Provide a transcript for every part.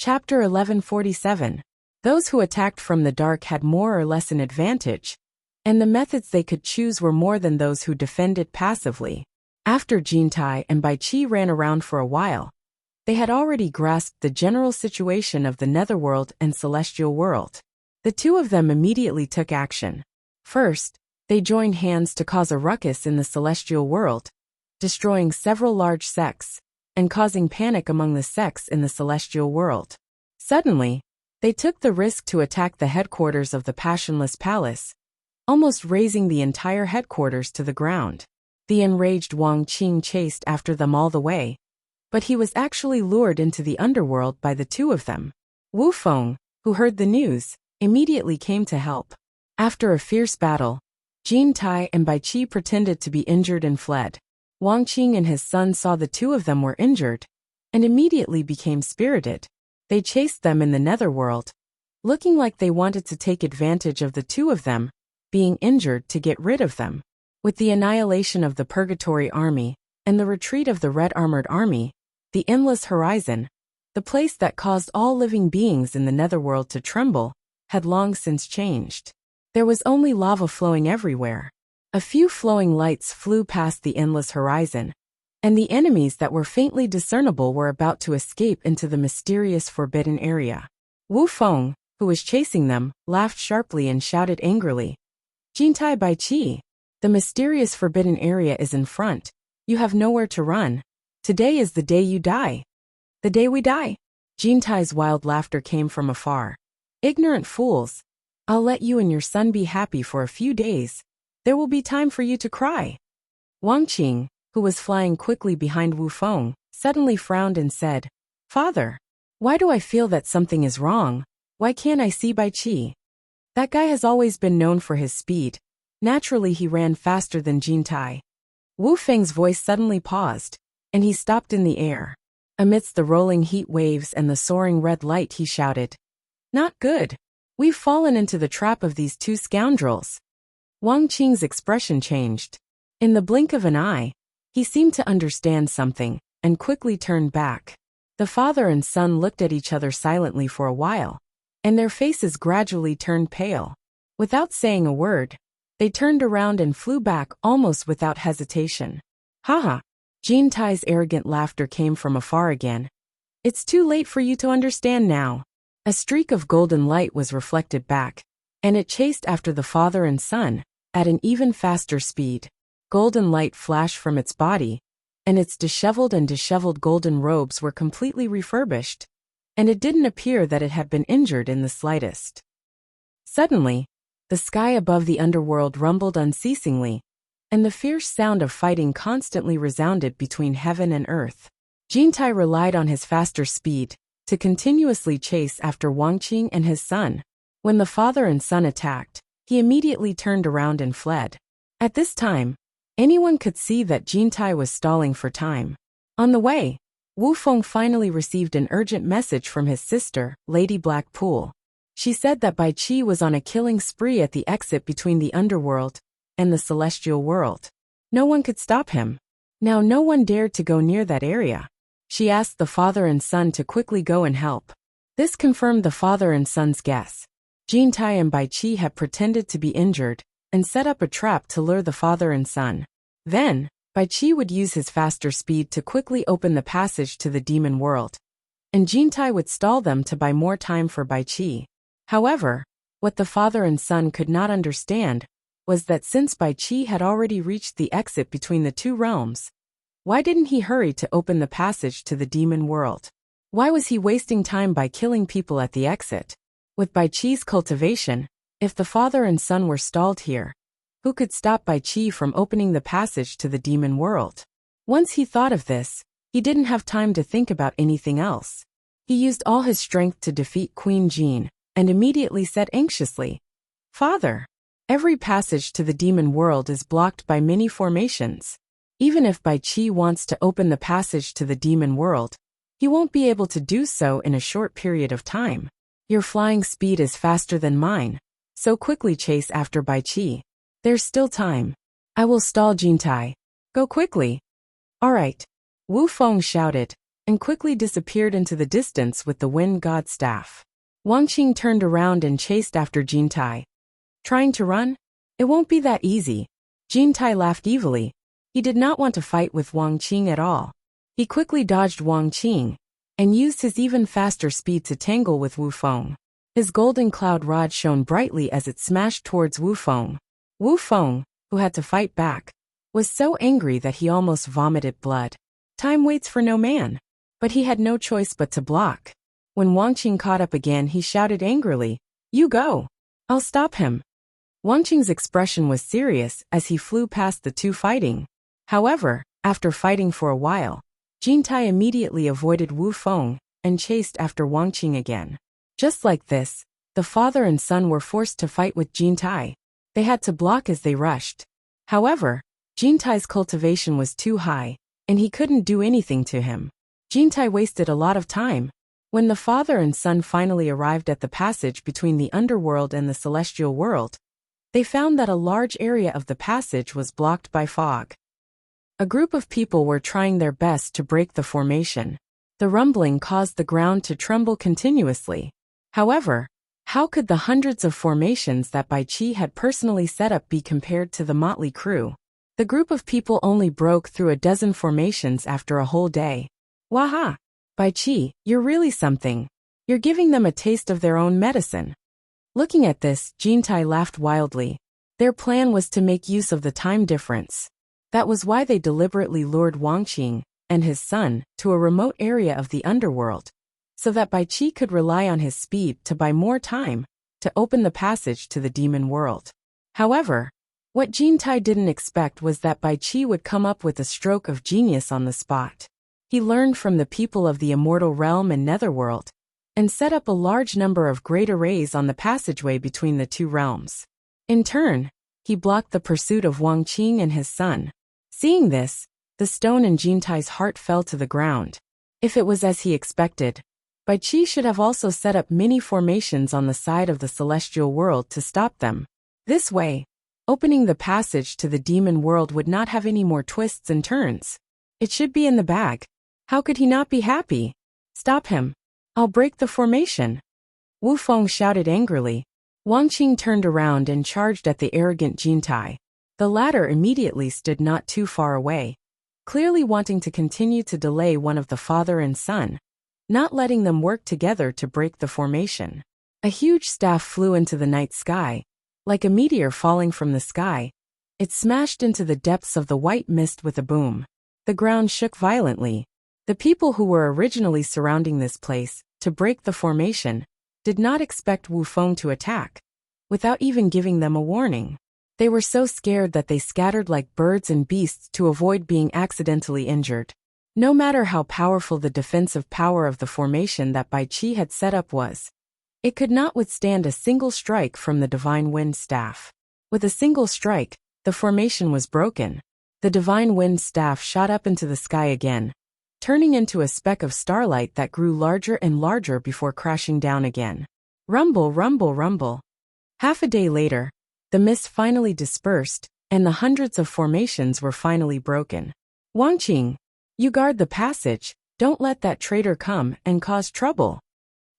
Chapter 1147. Those who attacked from the dark had more or less an advantage, and the methods they could choose were more than those who defended passively. After Jintai and Baiqi ran around for a while, they had already grasped the general situation of the netherworld and celestial world. The two of them immediately took action. First, they joined hands to cause a ruckus in the celestial world, destroying several large sects, and causing panic among the sects in the celestial world. Suddenly, they took the risk to attack the headquarters of the Passionless Palace, almost razing the entire headquarters to the ground. The enraged Wang Qing chased after them all the way, but he was actually lured into the underworld by the two of them. Wu Feng, who heard the news, immediately came to help. After a fierce battle, Jin Tai and Baiqi pretended to be injured and fled. Wang Qing and his son saw the two of them were injured, and immediately became spirited. They chased them in the netherworld, looking like they wanted to take advantage of the two of them being injured to get rid of them. With the annihilation of the Purgatory Army and the retreat of the Red Armored Army, the Endless Horizon, the place that caused all living beings in the netherworld to tremble, had long since changed. There was only lava flowing everywhere. A few flowing lights flew past the Endless Horizon, and the enemies that were faintly discernible were about to escape into the mysterious forbidden area. Wu Feng, who was chasing them, laughed sharply and shouted angrily, "Jintai Baiqi, the mysterious forbidden area is in front. You have nowhere to run. Today is the day you die." "The day we die?" Jintai's wild laughter came from afar. "Ignorant fools. I'll let you and your son be happy for a few days. There will be time for you to cry." Wang Qing, who was flying quickly behind Wu Feng, suddenly frowned and said, "Father, why do I feel that something is wrong? Why can't I see Baiqi? That guy has always been known for his speed. Naturally he ran faster than Jintai." Wu Feng's voice suddenly paused, and he stopped in the air. Amidst the rolling heat waves and the soaring red light he shouted, "Not good. We've fallen into the trap of these two scoundrels." Wang Qing's expression changed. In the blink of an eye, he seemed to understand something, and quickly turned back. The father and son looked at each other silently for a while, and their faces gradually turned pale. Without saying a word, they turned around and flew back almost without hesitation. "Haha." Jintai's arrogant laughter came from afar again. "It's too late for you to understand now." A streak of golden light was reflected back, and it chased after the father and son, at an even faster speed. Golden light flashed from its body, and its disheveled golden robes were completely refurbished, and it didn't appear that it had been injured in the slightest. Suddenly, the sky above the underworld rumbled unceasingly, and the fierce sound of fighting constantly resounded between heaven and earth. Jintai relied on his faster speed to continuously chase after Wang Qing and his son. When the father and son attacked, he immediately turned around and fled. At this time, anyone could see that Jintai was stalling for time. On the way, Wu Feng finally received an urgent message from his sister, Lady Blackpool. She said that Baiqi was on a killing spree at the exit between the underworld and the celestial world. No one could stop him. Now no one dared to go near that area. She asked the father and son to quickly go and help. This confirmed the father and son's guess. Jintai and Baiqi had pretended to be injured and set up a trap to lure the father and son. Then, Baiqi would use his faster speed to quickly open the passage to the demon world, and Jintai would stall them to buy more time for Baiqi. However, what the father and son could not understand was that since Baiqi had already reached the exit between the two realms, why didn't he hurry to open the passage to the demon world? Why was he wasting time by killing people at the exit? With Baiqi's cultivation, if the father and son were stalled here, who could stop Baiqi from opening the passage to the demon world? Once he thought of this, he didn't have time to think about anything else. He used all his strength to defeat Queen Jean, and immediately said anxiously, "Father, every passage to the demon world is blocked by many formations. Even if Baiqi wants to open the passage to the demon world, he won't be able to do so in a short period of time. Your flying speed is faster than mine, so quickly chase after Baiqi. There's still time. I will stall Jintai. Go quickly." "All right," Wu Feng shouted, and quickly disappeared into the distance with the wind god staff. Wang Qing turned around and chased after Jintai. Trying to run? It won't be that easy. Jintai laughed evilly. He did not want to fight with Wang Qing at all. He quickly dodged Wang Qing and used his even faster speed to tangle with Wu Feng. His golden cloud rod shone brightly as it smashed towards Wu Feng. Wu Feng, who had to fight back, was so angry that he almost vomited blood. Time waits for no man. But he had no choice but to block. When Wang Qing caught up again, he shouted angrily, "You go! I'll stop him." Wang Qing's expression was serious as he flew past the two fighting. However, after fighting for a while, Jintai immediately avoided Wu Feng and chased after Wang Qing again. Just like this, the father and son were forced to fight with Jintai. They had to block as they rushed. However, Jintai's cultivation was too high, and he couldn't do anything to him. Jintai wasted a lot of time. When the father and son finally arrived at the passage between the underworld and the celestial world, they found that a large area of the passage was blocked by fog. A group of people were trying their best to break the formation. The rumbling caused the ground to tremble continuously. However, how could the hundreds of formations that Bai Qi had personally set up be compared to the motley crew? The group of people only broke through a dozen formations after a whole day. Waha! Bai Qi, you're really something. You're giving them a taste of their own medicine. Looking at this, Jintai laughed wildly. Their plan was to make use of the time difference. That was why they deliberately lured Wang Qing and his son to a remote area of the underworld, so that Bai Qi could rely on his speed to buy more time to open the passage to the demon world. However, what Jintai didn't expect was that Bai Qi would come up with a stroke of genius on the spot. He learned from the people of the immortal realm and netherworld, and set up a large number of great arrays on the passageway between the two realms. In turn, he blocked the pursuit of Wang Qing and his son. Seeing this, the stone in Jintai's heart fell to the ground. If it was as he expected, Bai Qi should have also set up many formations on the side of the celestial world to stop them. This way, opening the passage to the demon world would not have any more twists and turns. It should be in the bag. How could he not be happy? Stop him. I'll break the formation. Wu Feng shouted angrily. Wang Qing turned around and charged at the arrogant Jintai. The latter immediately stood not too far away, clearly wanting to continue to delay one of the father and son, not letting them work together to break the formation. A huge staff flew into the night sky. Like a meteor falling from the sky, it smashed into the depths of the white mist with a boom. The ground shook violently. The people who were originally surrounding this place to break the formation did not expect Wu Feng to attack, without even giving them a warning. They were so scared that they scattered like birds and beasts to avoid being accidentally injured. No matter how powerful the defensive power of the formation that Bai Qi had set up was, it could not withstand a single strike from the divine wind staff. With a single strike, the formation was broken. The divine wind staff shot up into the sky again, turning into a speck of starlight that grew larger and larger before crashing down again. Rumble, rumble, rumble. Half a day later, the mist finally dispersed, and the hundreds of formations were finally broken. Wang Qing, you guard the passage, don't let that traitor come and cause trouble.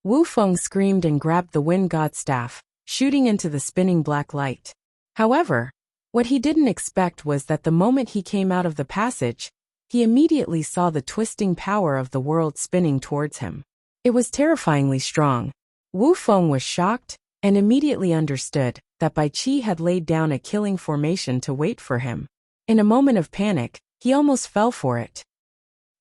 Wu Feng screamed and grabbed the wind god staff, shooting into the spinning black light. However, what he didn't expect was that the moment he came out of the passage, he immediately saw the twisting power of the world spinning towards him. It was terrifyingly strong. Wu Feng was shocked and immediately understood that Bai Qi had laid down a killing formation to wait for him. In a moment of panic, he almost fell for it.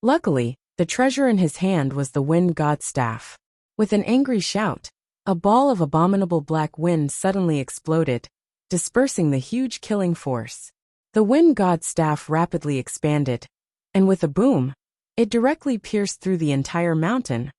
Luckily, the treasure in his hand was the wind god staff. With an angry shout, a ball of abominable black wind suddenly exploded, dispersing the huge killing force. The wind god staff rapidly expanded, and with a boom, it directly pierced through the entire mountain,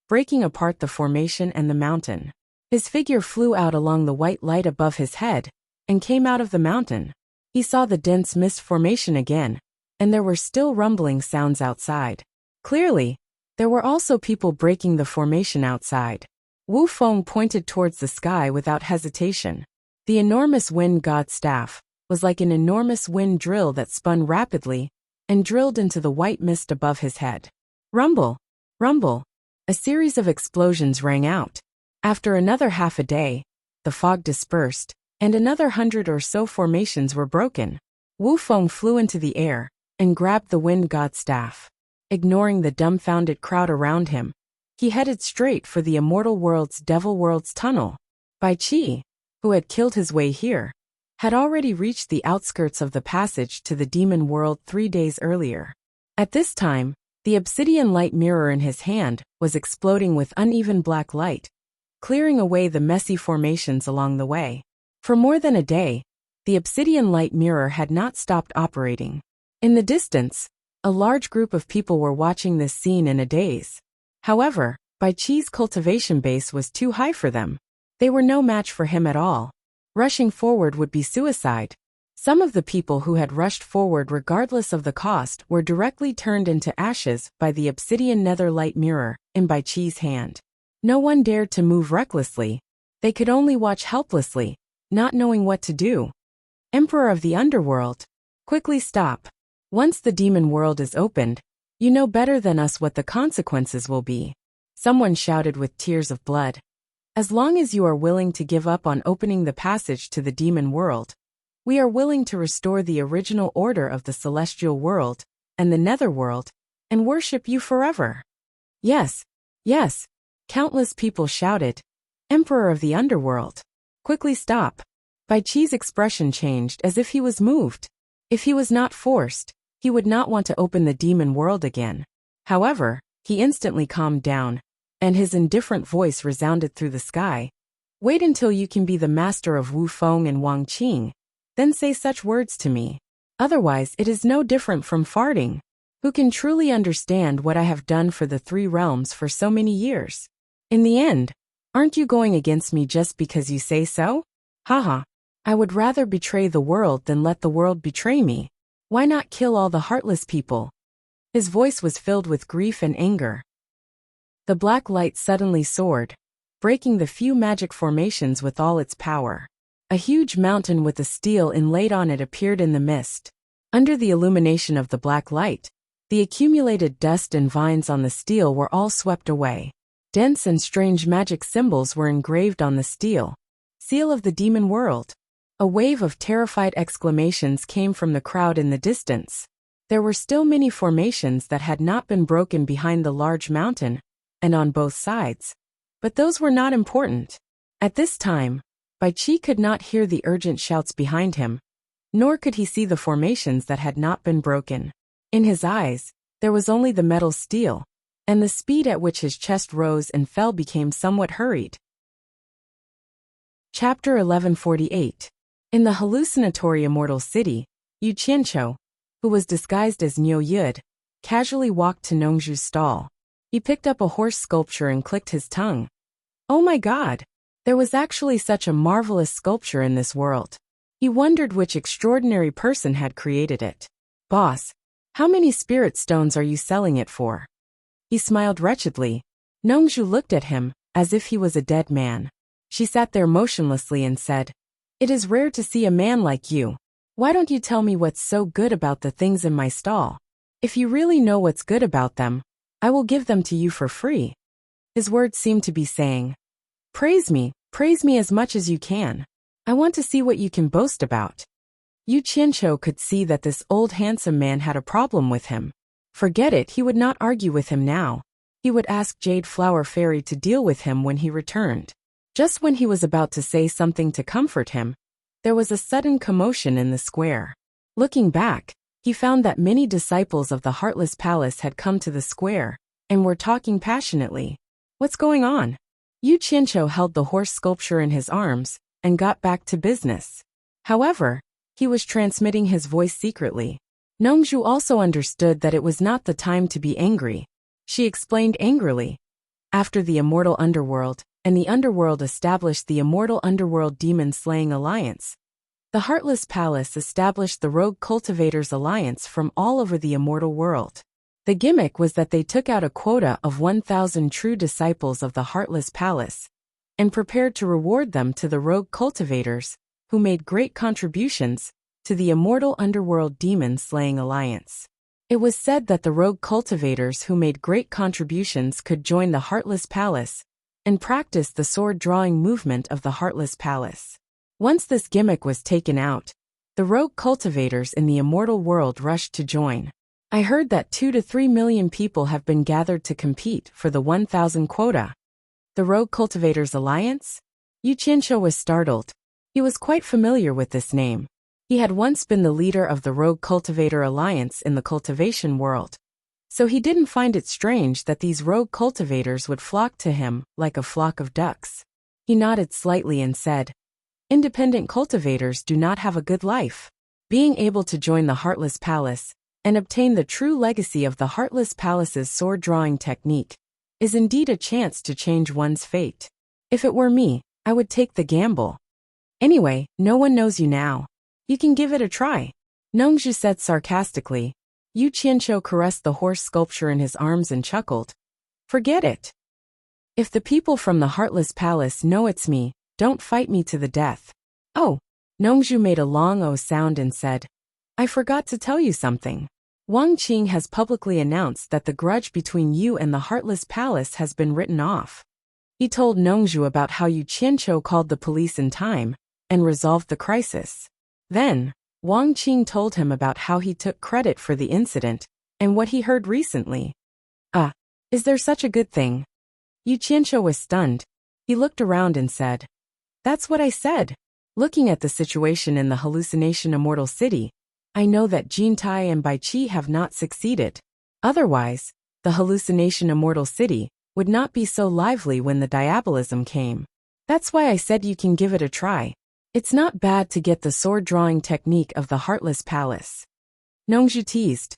breaking apart the formation and the mountain. His figure flew out along the white light above his head and came out of the mountain. He saw the dense mist formation again, and there were still rumbling sounds outside. Clearly, there were also people breaking the formation outside. Wu Feng pointed towards the sky without hesitation. The enormous wind god staff was like an enormous wind drill that spun rapidly and drilled into the white mist above his head. Rumble, Rumble. A series of explosions rang out. After another half a day, the fog dispersed, and another 100 or so formations were broken. Wu Feng flew into the air and grabbed the wind god's staff. Ignoring the dumbfounded crowd around him, he headed straight for the immortal world's devil world's tunnel. Bai Qi, who had killed his way here, had already reached the outskirts of the passage to the demon world 3 days earlier. At this time, the obsidian light mirror in his hand was exploding with uneven black light, clearing away the messy formations along the way. For more than a day, the obsidian light mirror had not stopped operating. In the distance, a large group of people were watching this scene in a daze. However, Bai Qi's cultivation base was too high for them. They were no match for him at all. Rushing forward would be suicide. Some of the people who had rushed forward regardless of the cost were directly turned into ashes by the obsidian nether light mirror in Bai Qi's hand. No one dared to move recklessly. They could only watch helplessly, not knowing what to do. Emperor of the Underworld, quickly stop. Once the demon world is opened, you know better than us what the consequences will be. Someone shouted with tears of blood. As long as you are willing to give up on opening the passage to the demon world, we are willing to restore the original order of the celestial world and the netherworld and worship you forever. Yes, yes, countless people shouted. Emperor of the Underworld, quickly stop. Bai Qi's expression changed as if he was moved. If he was not forced, he would not want to open the demon world again. However, he instantly calmed down, and his indifferent voice resounded through the sky. Wait until you can be the master of Wu Feng and Wang Qing. Then say such words to me. Otherwise it is no different from farting. Who can truly understand what I have done for the 3 realms for so many years? In the end, aren't you going against me just because you say so? Haha. I would rather betray the world than let the world betray me. Why not kill all the heartless people? His voice was filled with grief and anger. The black light suddenly soared, breaking the few magic formations with all its power. A huge mountain with a steel inlaid on it appeared in the mist. Under the illumination of the black light, the accumulated dust and vines on the steel were all swept away. Dense and strange magic symbols were engraved on the steel. Seal of the demon world. A wave of terrified exclamations came from the crowd in the distance. There were still many formations that had not been broken behind the large mountain, and on both sides. But those were not important. At this time, Bai Qi could not hear the urgent shouts behind him, nor could he see the formations that had not been broken. In his eyes, there was only the metal steel, and the speed at which his chest rose and fell became somewhat hurried. Chapter 1148. In the hallucinatory immortal city, Yu Qianqiu, who was disguised as Niu Yud, casually walked to Nongzhu's stall. He picked up a horse sculpture and clicked his tongue. Oh my God! There was actually such a marvelous sculpture in this world. He wondered which extraordinary person had created it. Boss, how many spirit stones are you selling it for? He smiled wretchedly. Nongzhu looked at him, as if he was a dead man. She sat there motionlessly and said, It is rare to see a man like you. Why don't you tell me what's so good about the things in my stall? If you really know what's good about them, I will give them to you for free. His words seemed to be saying, Praise me as much as you can. I want to see what you can boast about. Yu Qianqiu could see that this old handsome man had a problem with him. Forget it, he would not argue with him now. He would ask Jade Flower Fairy to deal with him when he returned. Just when he was about to say something to comfort him, there was a sudden commotion in the square. Looking back, he found that many disciples of the Heartless Palace had come to the square and were talking passionately. What's going on? Yu Qianqiu held the horse sculpture in his arms and got back to business. However, he was transmitting his voice secretly. Nongzhu also understood that it was not the time to be angry. She explained angrily. After the immortal underworld and the underworld established the immortal underworld demon-slaying alliance, the Heartless Palace established the Rogue Cultivators Alliance from all over the immortal world. The gimmick was that they took out a quota of 1,000 true disciples of the Heartless Palace and prepared to reward them to the Rogue Cultivators, who made great contributions to the immortal underworld demon-slaying alliance. It was said that the rogue cultivators who made great contributions could join the Heartless Palace and practice the sword-drawing movement of the Heartless Palace. Once this gimmick was taken out, the rogue cultivators in the immortal world rushed to join. I heard that 2 to 3 million people have been gathered to compete for the 1,000 quota. The Rogue Cultivators Alliance? Yu Qianqiu was startled. He was quite familiar with this name. He had once been the leader of the Rogue Cultivator Alliance in the cultivation world. So he didn't find it strange that these rogue cultivators would flock to him like a flock of ducks. He nodded slightly and said, "Independent cultivators do not have a good life. Being able to join the Heartless Palace and obtain the true legacy of the Heartless Palace's sword-drawing technique is indeed a chance to change one's fate. If it were me, I would take the gamble. Anyway, no one knows you now. You can give it a try," Nongzhu said sarcastically. Yu Qianqiu caressed the horse sculpture in his arms and chuckled. "Forget it. If the people from the Heartless Palace know it's me, don't fight me to the death." "Oh," Nongzhu made a long O sound and said, "I forgot to tell you something. Wang Qing has publicly announced that the grudge between you and the Heartless Palace has been written off." He told Nongzhu about how Yu Qianqiu called the police in time and resolved the crisis. Then, Wang Qing told him about how he took credit for the incident and what he heard recently. Is there such a good thing?" Yu Qianqiu was stunned. He looked around and said, "That's what I said. Looking at the situation in the hallucination immortal city, I know that Jintai and Baiqi have not succeeded. Otherwise, the hallucination immortal city would not be so lively when the diabolism came. That's why I said you can give it a try. It's not bad to get the sword-drawing technique of the Heartless Palace." Nongzhu teased.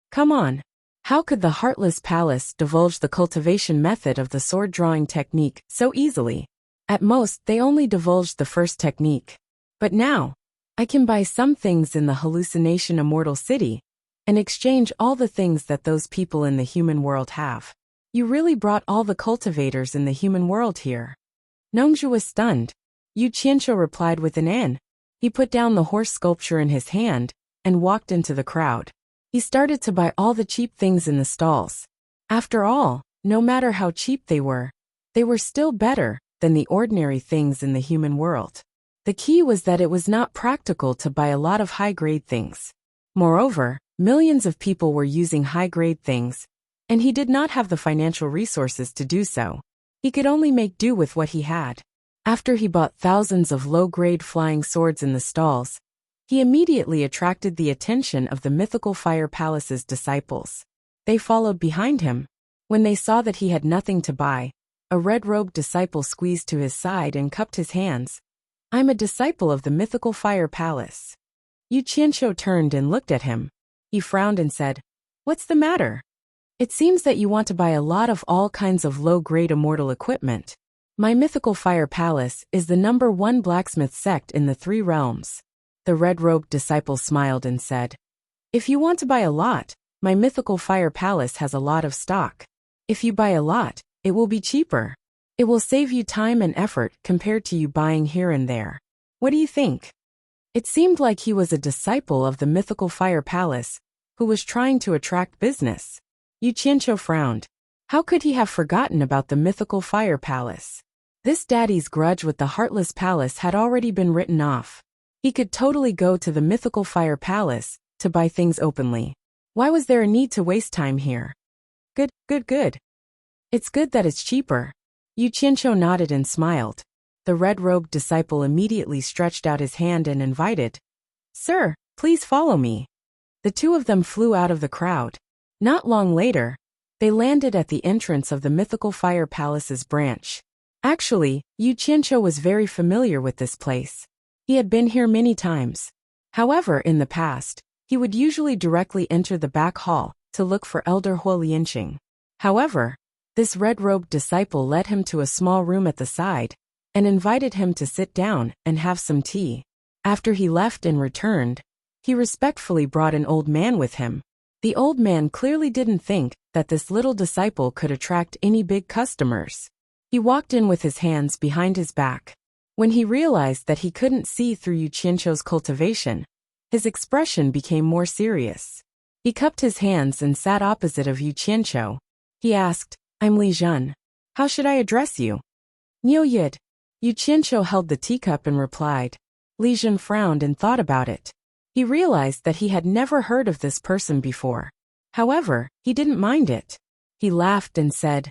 "Come on. How could the Heartless Palace divulge the cultivation method of the sword-drawing technique so easily? At most, they only divulged the first technique. But now, I can buy some things in the hallucination immortal city and exchange all the things that those people in the human world have. You really brought all the cultivators in the human world here." Nongzhu was stunned. Yu Qianqiu replied with an "N." He put down the horse sculpture in his hand and walked into the crowd. He started to buy all the cheap things in the stalls. After all, no matter how cheap they were still better than the ordinary things in the human world. The key was that it was not practical to buy a lot of high-grade things. Moreover, millions of people were using high-grade things, and he did not have the financial resources to do so. He could only make do with what he had. After he bought thousands of low-grade flying swords in the stalls, he immediately attracted the attention of the Mythical Fire Palace's disciples. They followed behind him. When they saw that he had nothing to buy, a red-robed disciple squeezed to his side and cupped his hands. "I'm a disciple of the Mythical Fire Palace." Yu Qianqiu turned and looked at him. He frowned and said, "What's the matter? It seems that you want to buy a lot of all kinds of low-grade immortal equipment. My Mythical Fire Palace is the #1 blacksmith sect in the 3 realms. The red-robed disciple smiled and said, "If you want to buy a lot, my Mythical Fire Palace has a lot of stock. If you buy a lot, it will be cheaper. It will save you time and effort compared to you buying here and there. What do you think?" It seemed like he was a disciple of the Mythical Fire Palace who was trying to attract business. Yu Qianqiu frowned. How could he have forgotten about the Mythical Fire Palace? This daddy's grudge with the Heartless Palace had already been written off. He could totally go to the Mythical Fire Palace to buy things openly. Why was there a need to waste time here? Good. It's good that it's cheaper." Yu Qianqiu nodded and smiled. The red-robed disciple immediately stretched out his hand and invited, "Sir, please follow me." The two of them flew out of the crowd. Not long later, they landed at the entrance of the Mythical Fire Palace's branch. Actually, Yu Qianqiu was very familiar with this place. He had been here many times. However, in the past, he would usually directly enter the back hall to look for Elder Huo Lianqing. However, this red-robed disciple led him to a small room at the side and invited him to sit down and have some tea. After he left and returned, he respectfully brought an old man with him. The old man clearly didn't think that this little disciple could attract any big customers. He walked in with his hands behind his back. When he realized that he couldn't see through Yu Qianqiu's cultivation, his expression became more serious. He cupped his hands and sat opposite of Yu Qianqiu. He asked, "I'm Li Zhen. How should I address you?" "Niu Yid." Yu Qianqiu held the teacup and replied. Li Zhen frowned and thought about it. He realized that he had never heard of this person before. However, he didn't mind it. He laughed and said,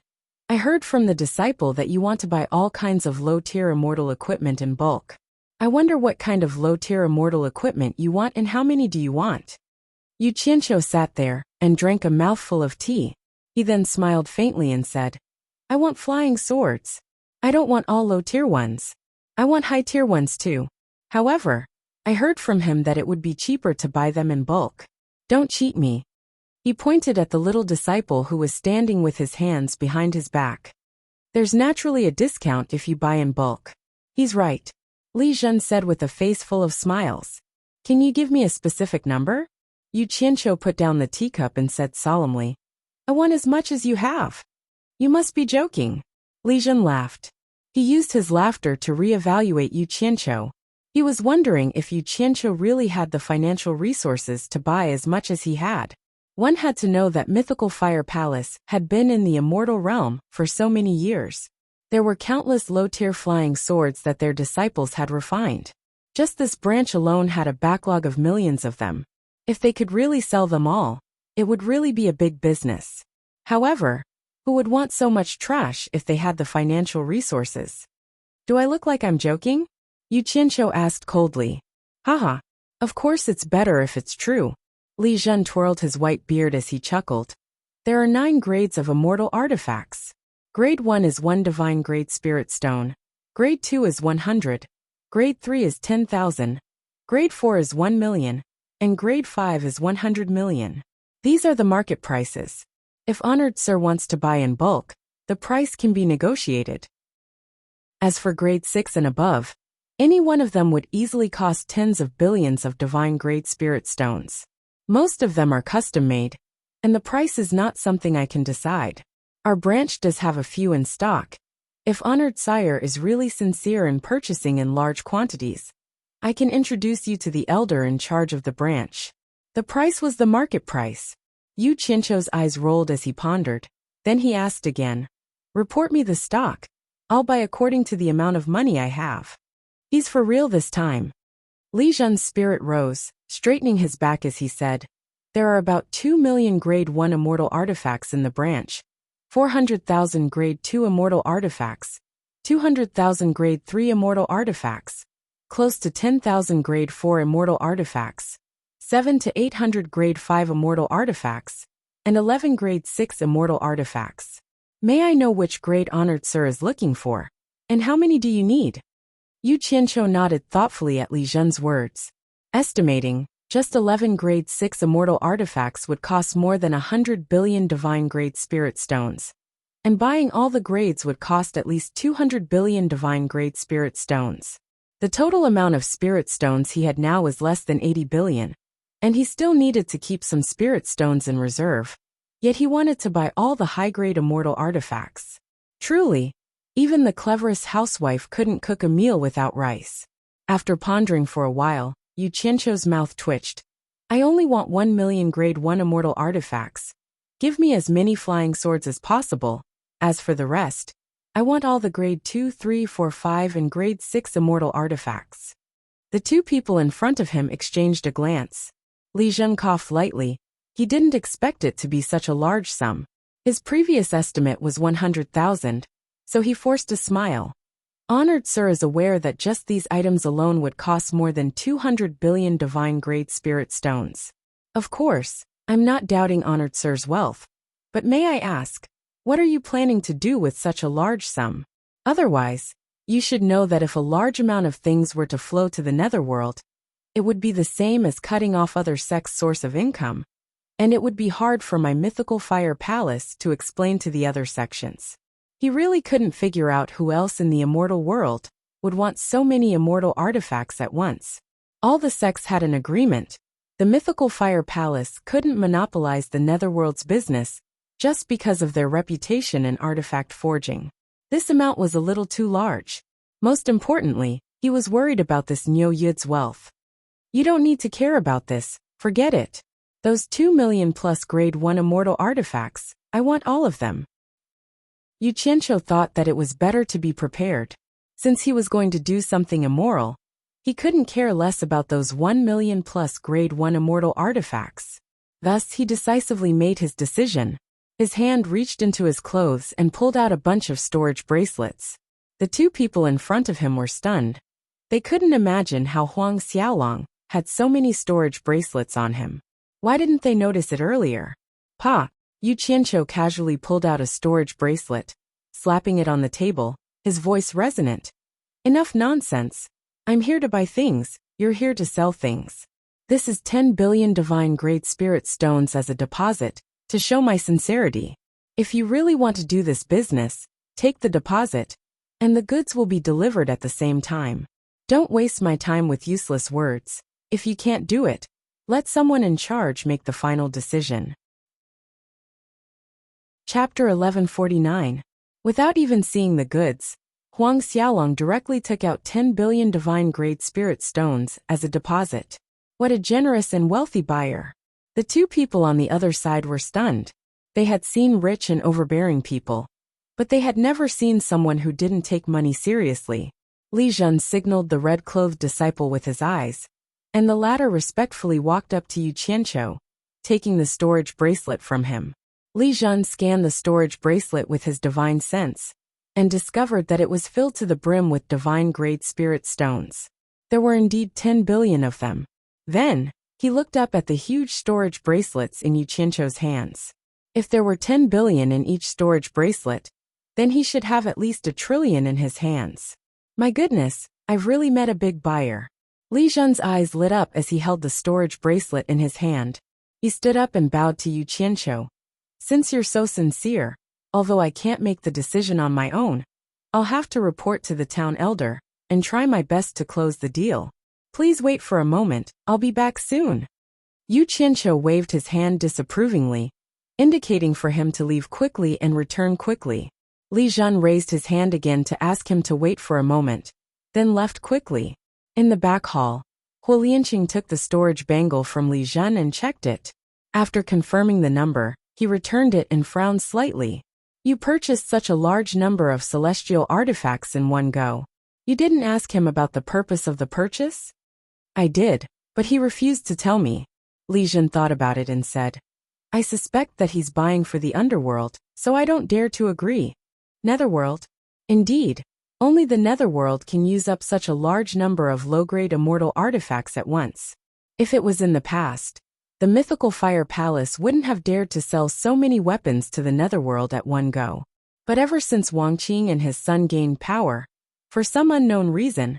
"I heard from the disciple that you want to buy all kinds of low-tier immortal equipment in bulk. I wonder what kind of low-tier immortal equipment you want and how many do you want?" Yu Qianqiu sat there and drank a mouthful of tea. He then smiled faintly and said, "I want flying swords. I don't want all low-tier ones. I want high-tier ones too. However, I heard from him that it would be cheaper to buy them in bulk. Don't cheat me." He pointed at the little disciple who was standing with his hands behind his back. "There's naturally a discount if you buy in bulk." "He's right," Li Zhen said with a face full of smiles. "Can you give me a specific number?" Yu Qianqiu put down the teacup and said solemnly, "I want as much as you have." "You must be joking." Li Zhen laughed. He used his laughter to re-evaluate Yu Qianqiu. He was wondering if Yu Qianqiu really had the financial resources to buy as much as he had. One had to know that Mythical Fire Palace had been in the immortal realm for so many years. There were countless low-tier flying swords that their disciples had refined. Just this branch alone had a backlog of millions of them. If they could really sell them all, it would really be a big business. However, who would want so much trash if they had the financial resources? "Do I look like I'm joking?" Yu Qianqiu asked coldly. "Haha. Of course it's better if it's true." Li Zhen twirled his white beard as he chuckled. "There are 9 grades of immortal artifacts. Grade 1 is 1 divine grade spirit stone. Grade 2 is 100. Grade 3 is 10,000. Grade 4 is 1 million. And Grade 5 is 100 million. These are the market prices. If Honored Sir wants to buy in bulk, the price can be negotiated. As for Grade 6 and above, any one of them would easily cost tens of billions of divine grade spirit stones. Most of them are custom-made, and the price is not something I can decide. Our branch does have a few in stock. If Honored Sire is really sincere in purchasing in large quantities, I can introduce you to the elder in charge of the branch." The price was the market price. Yu Qianqiu's eyes rolled as he pondered. Then he asked again, "Report me the stock. I'll buy according to the amount of money I have." "He's for real this time." Li Zhen's spirit rose, straightening his back as he said, "There are about 2 million Grade 1 immortal artifacts in the branch, 400,000 Grade 2 immortal artifacts, 200,000 Grade 3 immortal artifacts, close to 10,000 Grade 4 immortal artifacts, 7 to 800 Grade 5 immortal artifacts, and 11 Grade 6 immortal artifacts. May I know which grade Honored Sir is looking for? And how many do you need?" Yu Qianqiu nodded thoughtfully at Li Zhen's words. Estimating, just 11 Grade 6 immortal artifacts would cost more than 100 billion divine grade spirit stones. And buying all the grades would cost at least 200 billion divine grade spirit stones. The total amount of spirit stones he had now was less than 80 billion. And he still needed to keep some spirit stones in reserve. Yet he wanted to buy all the high-grade immortal artifacts. Truly, even the cleverest housewife couldn't cook a meal without rice. After pondering for a while, Yu Qianqiu's mouth twitched. "I only want 1 million Grade 1 immortal artifacts. Give me as many flying swords as possible. As for the rest, I want all the Grade 2, 3, 4, 5 and Grade 6 immortal artifacts." The two people in front of him exchanged a glance. Li Zhen coughed lightly. He didn't expect it to be such a large sum. His previous estimate was 100,000, so he forced a smile. Honored Sir is aware that just these items alone would cost more than 200 billion divine grade spirit stones. Of course, I'm not doubting Honored Sir's wealth. But may I ask, what are you planning to do with such a large sum? Otherwise, you should know that if a large amount of things were to flow to the netherworld, it would be the same as cutting off other sects' source of income. And it would be hard for my Mythical Fire Palace to explain to the other sections. He really couldn't figure out who else in the immortal world would want so many immortal artifacts at once. All the sects had an agreement. The Mythical Fire Palace couldn't monopolize the netherworld's business just because of their reputation in artifact forging. This amount was a little too large. Most importantly, he was worried about this Niu Yid's wealth. "You don't need to care about this, forget it. Those 2 million plus grade 1 immortal artifacts, I want all of them. Yu Qianqiu thought that it was better to be prepared. Since he was going to do something immoral, he couldn't care less about those 1 million plus grade 1 immortal artifacts. Thus he decisively made his decision. His hand reached into his clothes and pulled out a bunch of storage bracelets. The two people in front of him were stunned. They couldn't imagine how Huang Xiaolong had so many storage bracelets on him. Why didn't they notice it earlier? Pa! Yu Qianqiu casually pulled out a storage bracelet, slapping it on the table, his voice resonant. Enough nonsense. I'm here to buy things, you're here to sell things. This is 10 billion divine great spirit stones as a deposit, to show my sincerity. If you really want to do this business, take the deposit, and the goods will be delivered at the same time. Don't waste my time with useless words. If you can't do it, let someone in charge make the final decision. Chapter 1149. Without even seeing the goods, Huang Xiaolong directly took out 10 billion divine grade spirit stones as a deposit. What a generous and wealthy buyer. The two people on the other side were stunned. They had seen rich and overbearing people, but they had never seen someone who didn't take money seriously. Li Zhen signaled the red-clothed disciple with his eyes, and the latter respectfully walked up to Yu Qianqiu, taking the storage bracelet from him. Li Zhen scanned the storage bracelet with his divine sense, and discovered that it was filled to the brim with divine grade spirit stones. There were indeed 10 billion of them. Then, he looked up at the huge storage bracelets in Yu Qianqiu's hands. If there were 10 billion in each storage bracelet, then he should have at least 1 trillion in his hands. My goodness, I've really met a big buyer. Li Zhen's eyes lit up as he held the storage bracelet in his hand. He stood up and bowed to Yu Qianqiu. Since you're so sincere, although I can't make the decision on my own, I'll have to report to the town elder and try my best to close the deal. Please wait for a moment, I'll be back soon. Yu Qianqiu waved his hand disapprovingly, indicating for him to leave quickly and return quickly. Li Zhen raised his hand again to ask him to wait for a moment, then left quickly. In the back hall, Huo Lianqing took the storage bangle from Li Zhen and checked it. After confirming the number, he returned it and frowned slightly. You purchased such a large number of celestial artifacts in one go. You didn't ask him about the purpose of the purchase? I did, but he refused to tell me. Li Zhen thought about it and said, I suspect that he's buying for the underworld, so I don't dare to agree. Netherworld? Indeed, only the Netherworld can use up such a large number of low-grade immortal artifacts at once. If it was in the past, the mythical fire palace wouldn't have dared to sell so many weapons to the Netherworld at one go. But ever since Wang Qing and his son gained power, for some unknown reason,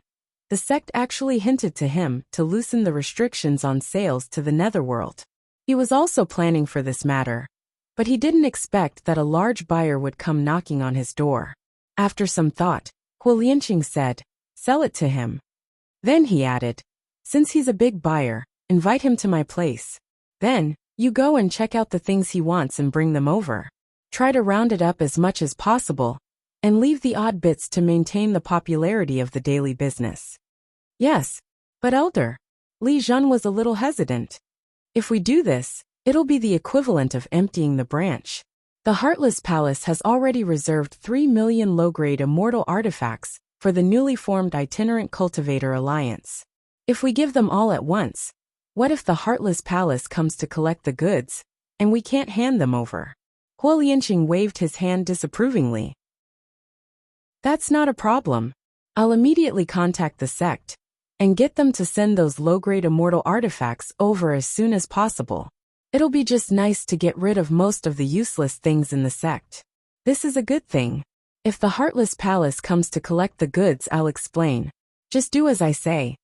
the sect actually hinted to him to loosen the restrictions on sales to the Netherworld. He was also planning for this matter, but he didn't expect that a large buyer would come knocking on his door. After some thought, Huo Lianqing said, sell it to him. Then he added, since he's a big buyer, invite him to my place. Then, you go and check out the things he wants and bring them over. Try to round it up as much as possible, and leave the odd bits to maintain the popularity of the daily business. Yes, but elder, Li Zhen was a little hesitant. If we do this, it'll be the equivalent of emptying the branch. The Heartless Palace has already reserved 3 million low-grade immortal artifacts for the newly formed Itinerant Cultivator Alliance. If we give them all at once, what if the Heartless Palace comes to collect the goods, and we can't hand them over? Huo Lianqing waved his hand disapprovingly. That's not a problem. I'll immediately contact the sect, and get them to send those low-grade immortal artifacts over as soon as possible. It'll be just nice to get rid of most of the useless things in the sect. This is a good thing. If the Heartless Palace comes to collect the goods, I'll explain. Just do as I say.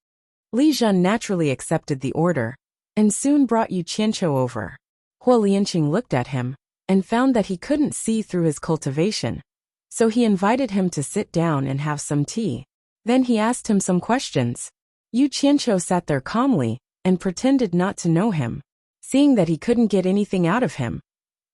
Li Zhen naturally accepted the order, and soon brought Yu Qianqiu over. Huo Lianqing looked at him, and found that he couldn't see through his cultivation, so he invited him to sit down and have some tea. Then he asked him some questions. Yu Qianqiu sat there calmly, and pretended not to know him. Seeing that he couldn't get anything out of him,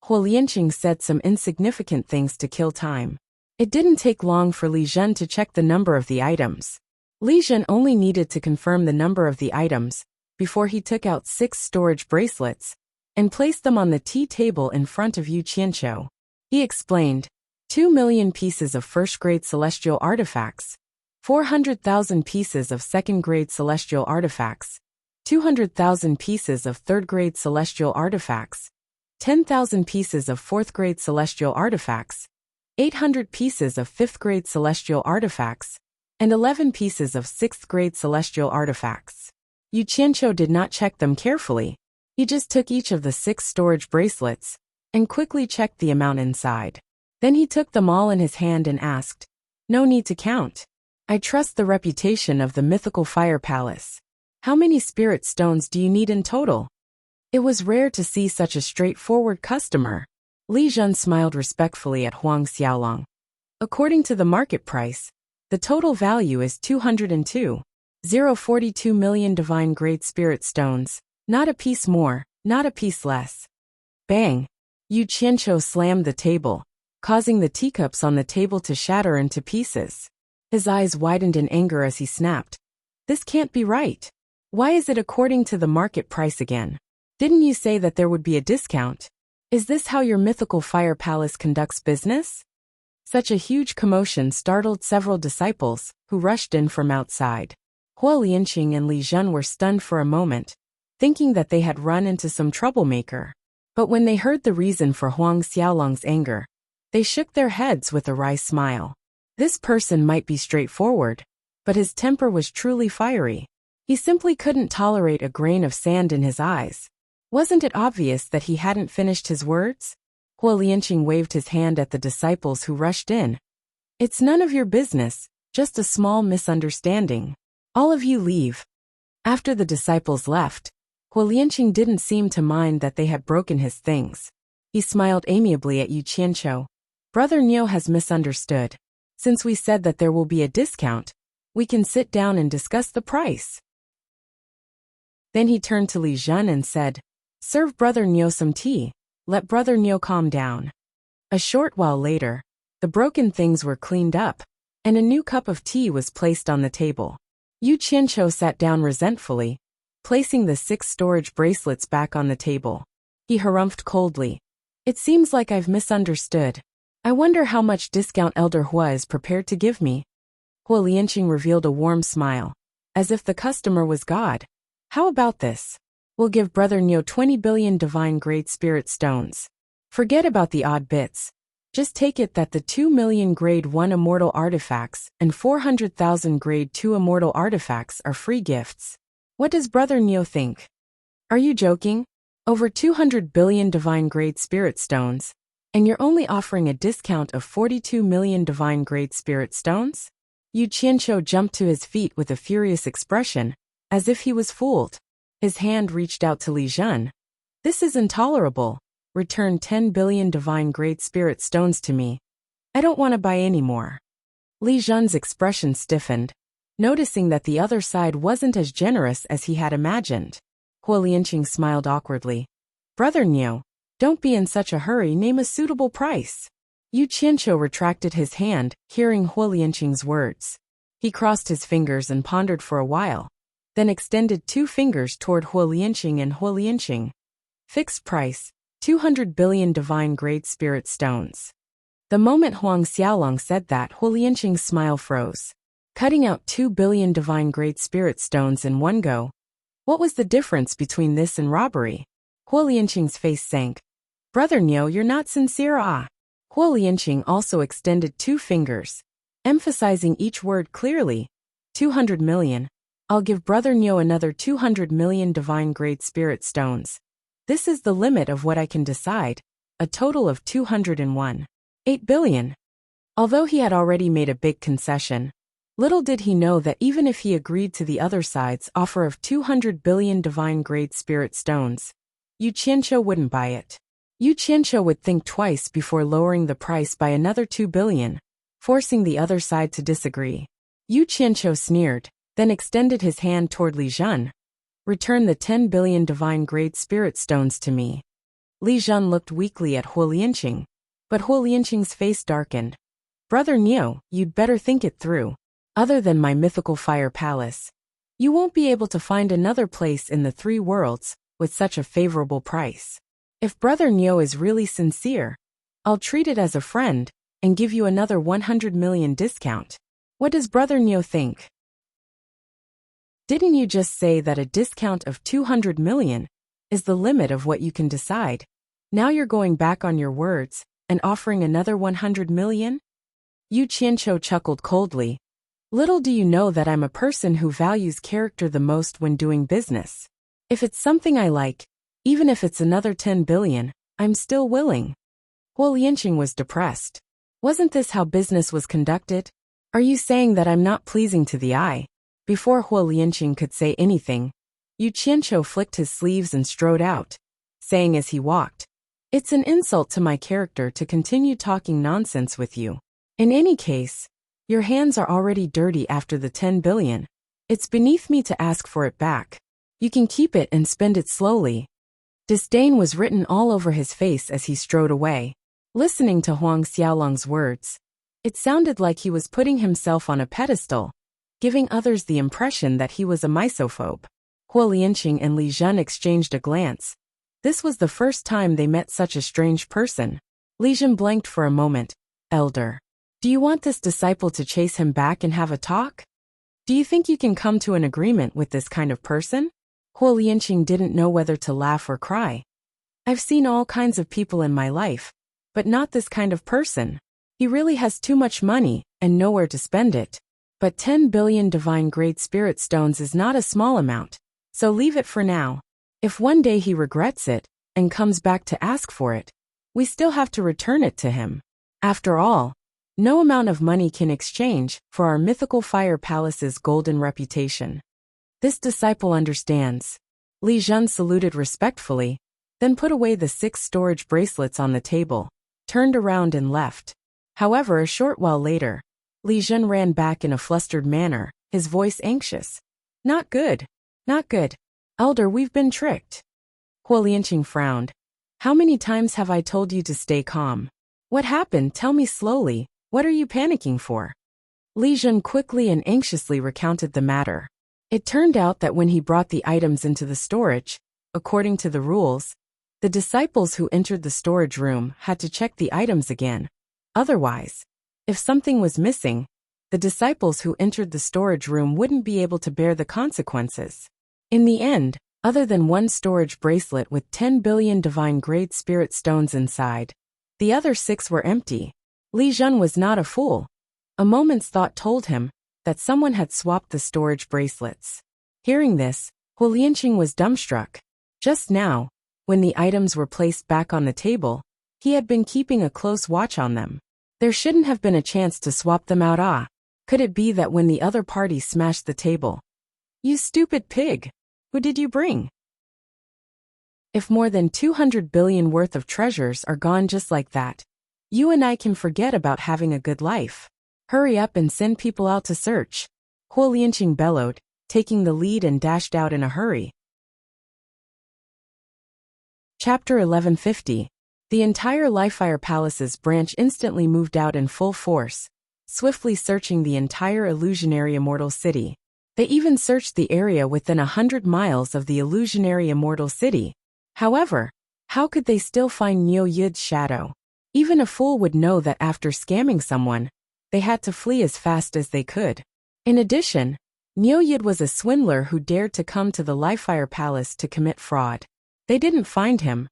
Huo Lianqing said some insignificant things to kill time. It didn't take long for Li Zhen to check the number of the items. Li Zhen only needed to confirm the number of the items before he took out 6 storage bracelets and placed them on the tea table in front of Yu Qianqiu. He explained, 2 million pieces of first-grade celestial artifacts, 400,000 pieces of second-grade celestial artifacts, 200,000 pieces of third-grade celestial artifacts, 10,000 pieces of fourth-grade celestial artifacts, 800 pieces of fifth-grade celestial artifacts, and 11 pieces of sixth-grade celestial artifacts. Yu Qianqiu did not check them carefully. He just took each of the 6 storage bracelets and quickly checked the amount inside. Then he took them all in his hand and asked, "No need to count. I trust the reputation of the mythical fire palace. How many spirit stones do you need in total?" It was rare to see such a straightforward customer. Li Zhen smiled respectfully at Huang Xiaolong. According to the market price, the total value is 202,042 million divine grade spirit stones, not a piece more, not a piece less. Bang! Yu Qianqiu slammed the table, causing the teacups on the table to shatter into pieces. His eyes widened in anger as he snapped, "This can't be right. Why is it according to the market price again? Didn't you say that there would be a discount? Is this how your mythical fire palace conducts business?" Such a huge commotion startled several disciples, who rushed in from outside. Huo Lianqing and Li Zhen were stunned for a moment, thinking that they had run into some troublemaker. But when they heard the reason for Huang Xiaolong's anger, they shook their heads with a wry smile. This person might be straightforward, but his temper was truly fiery. He simply couldn't tolerate a grain of sand in his eyes. Wasn't it obvious that he hadn't finished his words? Huo Lianqing waved his hand at the disciples who rushed in. "It's none of your business, just a small misunderstanding. All of you leave." After the disciples left, Huo Lianqing didn't seem to mind that they had broken his things. He smiled amiably at Yu Qianqiu. "Brother Niu has misunderstood. Since we said that there will be a discount, we can sit down and discuss the price." Then he turned to Li Zhen and said, "Serve Brother Niu some tea. Let Brother Niu calm down." A short while later, the broken things were cleaned up, and a new cup of tea was placed on the table. Yu Qianqiu sat down resentfully, placing the 6 storage bracelets back on the table. He harumphed coldly, "It seems like I've misunderstood. I wonder how much discount Elder Hua is prepared to give me." Huo Lianqing revealed a warm smile, as if the customer was God. "How about this? We'll give Brother Niu 20 billion divine grade spirit stones. Forget about the odd bits. Just take it that the 2 million grade 1 immortal artifacts and 400,000 grade 2 immortal artifacts are free gifts. What does Brother Niu think? Are you joking? Over 200 billion divine grade spirit stones, and you're only offering a discount of 42 million divine grade spirit stones?" Yu Qianqiu jumped to his feet with a furious expression, as if he was fooled. His hand reached out to Li Zhen. "This is intolerable. Return 10 billion divine grade spirit stones to me. I don't want to buy any more." Li Zhen's expression stiffened, noticing that the other side wasn't as generous as he had imagined. Huo Lianqing smiled awkwardly. "Brother Niu, don't be in such a hurry, name a suitable price." Yu Qianqiu retracted his hand, hearing Huo Lianqing's words. He crossed his fingers and pondered for a while, then extended 2 fingers toward Huo Lianqing and Huo Lianqing. "Fixed price, 200 billion divine grade spirit stones." The moment Huang Xiaolong said that, Huo Lianqing's smile froze. Cutting out 2 billion divine grade spirit stones in one go. What was the difference between this and robbery? Huo Lianqing's face sank. "Brother Niu, you're not sincere, ah." Huo Lianqing also extended 2 fingers, emphasizing each word clearly. 200 million. I'll give Brother Niu another 200 million divine grade spirit stones. This is the limit of what I can decide, a total of 201.8 billion. Although he had already made a big concession, little did he know that even if he agreed to the other side's offer of 200 billion divine grade spirit stones, Yu Qianqiu wouldn't buy it. Yu Qianqiu would think twice before lowering the price by another 2 billion, forcing the other side to disagree. Yu Qianqiu sneered, then extended his hand toward Li Zhen. "Return the 10 billion divine grade spirit stones to me." Li Zhen looked weakly at Huo Lianqing, but Huo Lianqing's face darkened. "Brother Niu, you'd better think it through. Other than my mythical fire palace, you won't be able to find another place in the 3 worlds with such a favorable price." If Brother Neo is really sincere, I'll treat it as a friend and give you another 100 million discount. What does Brother Neo think? Didn't you just say that a discount of 200 million is the limit of what you can decide? Now you're going back on your words and offering another 100 million? Yu Qianqiu chuckled coldly. Little do you know that I'm a person who values character the most when doing business. If it's something I like, even if it's another 10 billion, I'm still willing. Huo Lianqing was depressed. Wasn't this how business was conducted? Are you saying that I'm not pleasing to the eye? Before Huo Lianqing could say anything, Yu Qianqiu flicked his sleeves and strode out, saying as he walked, "It's an insult to my character to continue talking nonsense with you. In any case, your hands are already dirty after the 10 billion. It's beneath me to ask for it back. You can keep it and spend it slowly." Disdain was written all over his face as he strode away. Listening to Huang Xiaolong's words, it sounded like he was putting himself on a pedestal, giving others the impression that he was a misophobe. Huo Lianqing and Li Zhen exchanged a glance. This was the first time they met such a strange person. Li Zhen blanked for a moment. "Elder, do you want this disciple to chase him back and have a talk? Do you think you can come to an agreement with this kind of person?" Huo Lianqing didn't know whether to laugh or cry. "I've seen all kinds of people in my life, but not this kind of person. He really has too much money and nowhere to spend it. But 10 billion divine-grade spirit stones is not a small amount, so leave it for now. If one day he regrets it and comes back to ask for it, we still have to return it to him. After all, no amount of money can exchange for our mythical fire palace's golden reputation. This disciple understands." Li Zhen saluted respectfully, then put away the 6 storage bracelets on the table, turned around and left. However, a short while later, Li Zhen ran back in a flustered manner, his voice anxious. Not good. Not good. Elder, we've been tricked." Huo Lianqing frowned. "How many times have I told you to stay calm? What happened? Tell me slowly. What are you panicking for?" Li Zhen quickly and anxiously recounted the matter. It turned out that when he brought the items into the storage, according to the rules, the disciples who entered the storage room had to check the items again. Otherwise, if something was missing, the disciples who entered the storage room wouldn't be able to bear the consequences. In the end, other than one storage bracelet with 10 billion divine-grade spirit stones inside, the other 6 were empty. Li Zhen was not a fool. A moment's thought told him that someone had swapped the storage bracelets. Hearing this, Huo Lianqing was dumbstruck. Just now, when the items were placed back on the table, he had been keeping a close watch on them. There shouldn't have been a chance to swap them out. Could it be that when the other party smashed the table? "You stupid pig! Who did you bring?" If more than 200 billion worth of treasures are gone just like that, you and I can forget about having a good life. Hurry up and send people out to search. Huo Lianqing bellowed, taking the lead and dashed out in a hurry. Chapter 1150. The entire Lifefire Palace's branch instantly moved out in full force, swiftly searching the entire illusionary immortal city. They even searched the area within 100 miles of the illusionary immortal city. However, how could they still find Neo Yud's shadow? Even a fool would know that after scamming someone, they had to flee as fast as they could. In addition, Neo Yud was a swindler who dared to come to the Lifefire Palace to commit fraud. They didn't find him,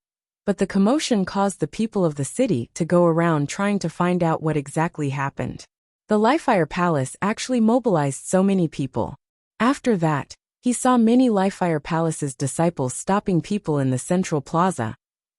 but the commotion caused the people of the city to go around trying to find out what exactly happened. The Lifefire Palace actually mobilized so many people. After that, he saw many Lifefire Palace's disciples stopping people in the central plaza,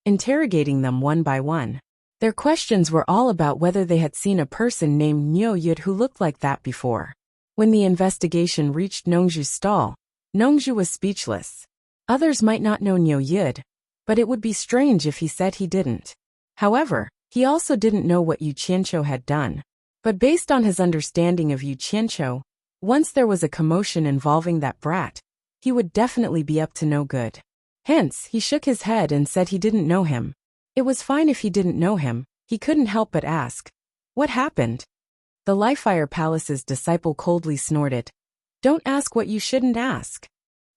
interrogating them one by one. Their questions were all about whether they had seen a person named Neo Yud who looked like that before. When the investigation reached Nongzhu's stall, Nongzhu was speechless. Others might not know Neo Yud, but it would be strange if he said he didn't. However, he also didn't know what Yu Qianqiu had done. But based on his understanding of Yu Qianqiu, once there was a commotion involving that brat, he would definitely be up to no good. Hence, he shook his head and said he didn't know him. It was fine if he didn't know him, he couldn't help but ask. What happened? The Lifefire Palace's disciple coldly snorted. Don't ask what you shouldn't ask.